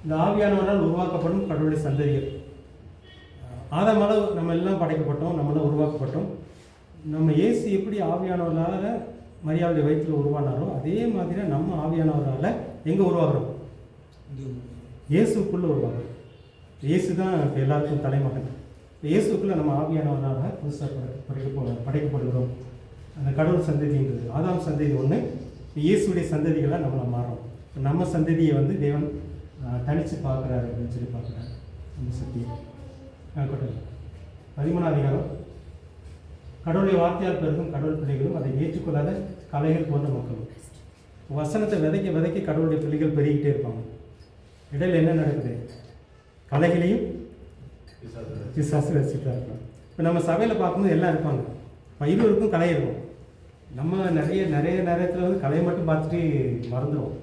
இந்த ஆவியானவரால் உருவாக்கப்படும் கடவுளுடைய சந்ததிகள். ஆதாமால நம்ம எல்லாம் படைக்கப்பட்டோம், நம்மளாம் உருவாக்கப்பட்டோம். நம்ம இயேசு எப்படி ஆவியானவரால் மரியாதை வயிற்றில் உருவானாரோ அதே மாதிரி நம்ம ஆவியானவரால் எங்கே உருவாகிறோம்? இயேசுக்குள்ளே உருவாகிறோம். இயேசு தான் இப்போ எல்லாருக்கும் தலைமகன். இயேசுக்குள்ளே நம்ம ஆவியானவராக புதுசாக படைக்கப்படுகிறோம். அந்த கடவுள் சந்ததின்றது ஆதாம் சந்ததி ஒன்று, இயேசுடைய சந்ததிகளாக நம்மளை மாறுறோம். நம்ம சந்ததியை வந்து தேவன் தனித்து பார்க்குறாரு அப்படின்னு சொல்லி பார்க்குறாரு. அந்த சத்தியம் 13ஆம் அதிகாரம், கடவுளுடைய வார்த்தையால் பெருகும் கடவுள் பிள்ளைகளும் அதை ஏற்றுக்கொள்ளாத கலைகள் போன்ற மக்களும். வசனத்தை விதைக்க விதைக்க கடவுளுடைய பிள்ளைகள் பெருகிட்டே இருப்பாங்க. இடையில் என்ன நடக்குது? கலைகளையும் பிசாசு வச்சுட்டு இருப்பாங்க. இப்போ நம்ம சபையில் பார்க்கும்போது எல்லாம் இருப்பாங்க, இருவருக்கும் கலை இருக்கும். நம்ம நிறைய நேரத்தில் வந்து கலையை மட்டும் பார்த்துட்டு மறந்துடுவோம்.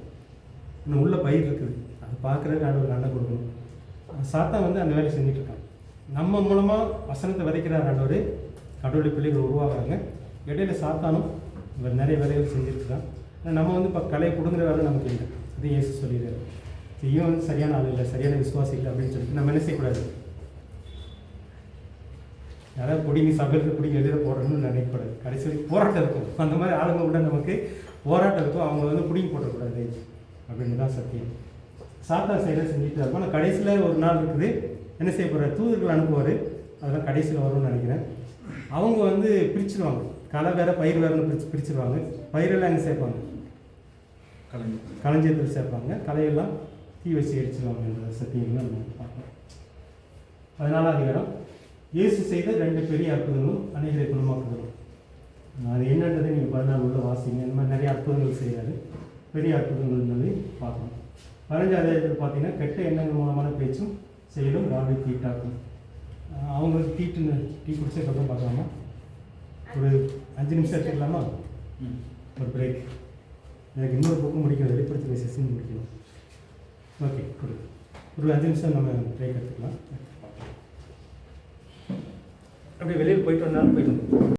இன்னும் உள்ள பயிர் இருக்குது, அது பார்க்குறதுக்கு ஆண்டவர் நல்ல கொடுக்கணும். சாத்தான் வந்து அந்த வேலையை செஞ்சுட்ருக்கான். நம்ம மூலமாக வசனத்தை விதைக்கிறார் ஆண்டவர், கடவுளுடைய பிள்ளைகள் உருவாகிறாங்க. இடையில சாத்தானும் இவர் நிறைய வேலைகள் செஞ்சுருக்குறான். நம்ம வந்து இப்போ கலையை கொடுங்குற வேலை நமக்கு இல்லை. அது இயேசு சொல்லிடுறாரு, இவன் வந்து சரியான ஆள் இல்லை, சரியான விசுவாசி இல்லை அப்படின்னு சொல்லிட்டு நம்ம என்ன செய்யக்கூடாது. யாராவது பிடிங்கி சபையில் பிடிங்கி எழுத போடணும்னு நினைக்கக்கூடாது. கடைசி வரைக்கும் போராட்டம் இருக்கும். அந்த மாதிரி ஆளுங்க கூட நமக்கு போராட்டம் இருக்கும். அவங்க வந்து பிடிங்கி போட்டக்கூடாது அப்படின்னு தான் சத்தியம். சாத்தா சைடாக செஞ்சுட்டு இருக்கும். ஆனால் கடைசியில் ஒரு நாள் இருக்குது, என்ன செய்ய போகிறார்? தூதர்கள் அனுப்புவார். அதெல்லாம் கடைசியில் வரும்னு நினைக்கிறேன். அவங்க வந்து பிரிச்சுருவாங்க, களை வேறு பயிர் வேறுன்னு பிரிச்சுருவாங்க. பயிரெல்லாம் எங்கே சேர்ப்பாங்க? களஞ்சியத்தில் சேர்ப்பாங்க. களையெல்லாம் தீ வச்சு எரிச்சிருவாங்க. சத்தியம்லாம் நம்ம பார்க்கலாம். 14ஆம் அதிகாரம், இயேசு செய்த 2 பெரிய அற்புதங்களும் அநேகரை குணமாக்குதலும். அது என்னன்றதை நீங்கள் 14 உள்ள வாசிங்க. இந்த மாதிரி நிறைய அற்புதங்கள் செய்கிறாரு. பெரிய அற்புதங்கள் சொல்லி பார்க்கணும். 15ஆம் அதிகாரத்தில் பார்த்தீங்கன்னா, கெட்ட எண்ணங்கள் மூலமான பேச்சும் செயலும் ராவை தீட்டாக்கும். அவங்களுக்கு டீ குடிச்சதுக்கப்புறம் பார்க்கலாமா? ஒரு 5 நிமிஷம் எடுத்துக்கலாமா? ஒரு பிரேக். எனக்கு இன்னொரு புக்கு முடிக்கணும், வெளிப்படுத்தி செஷன் முடிக்கணும். ஓகே, ஒரு 5 நிமிஷம் நம்ம பிரேக் எடுத்துக்கலாம். அப்படியே வெளியில் போயிட்டு வந்தாலும் போயிட்டு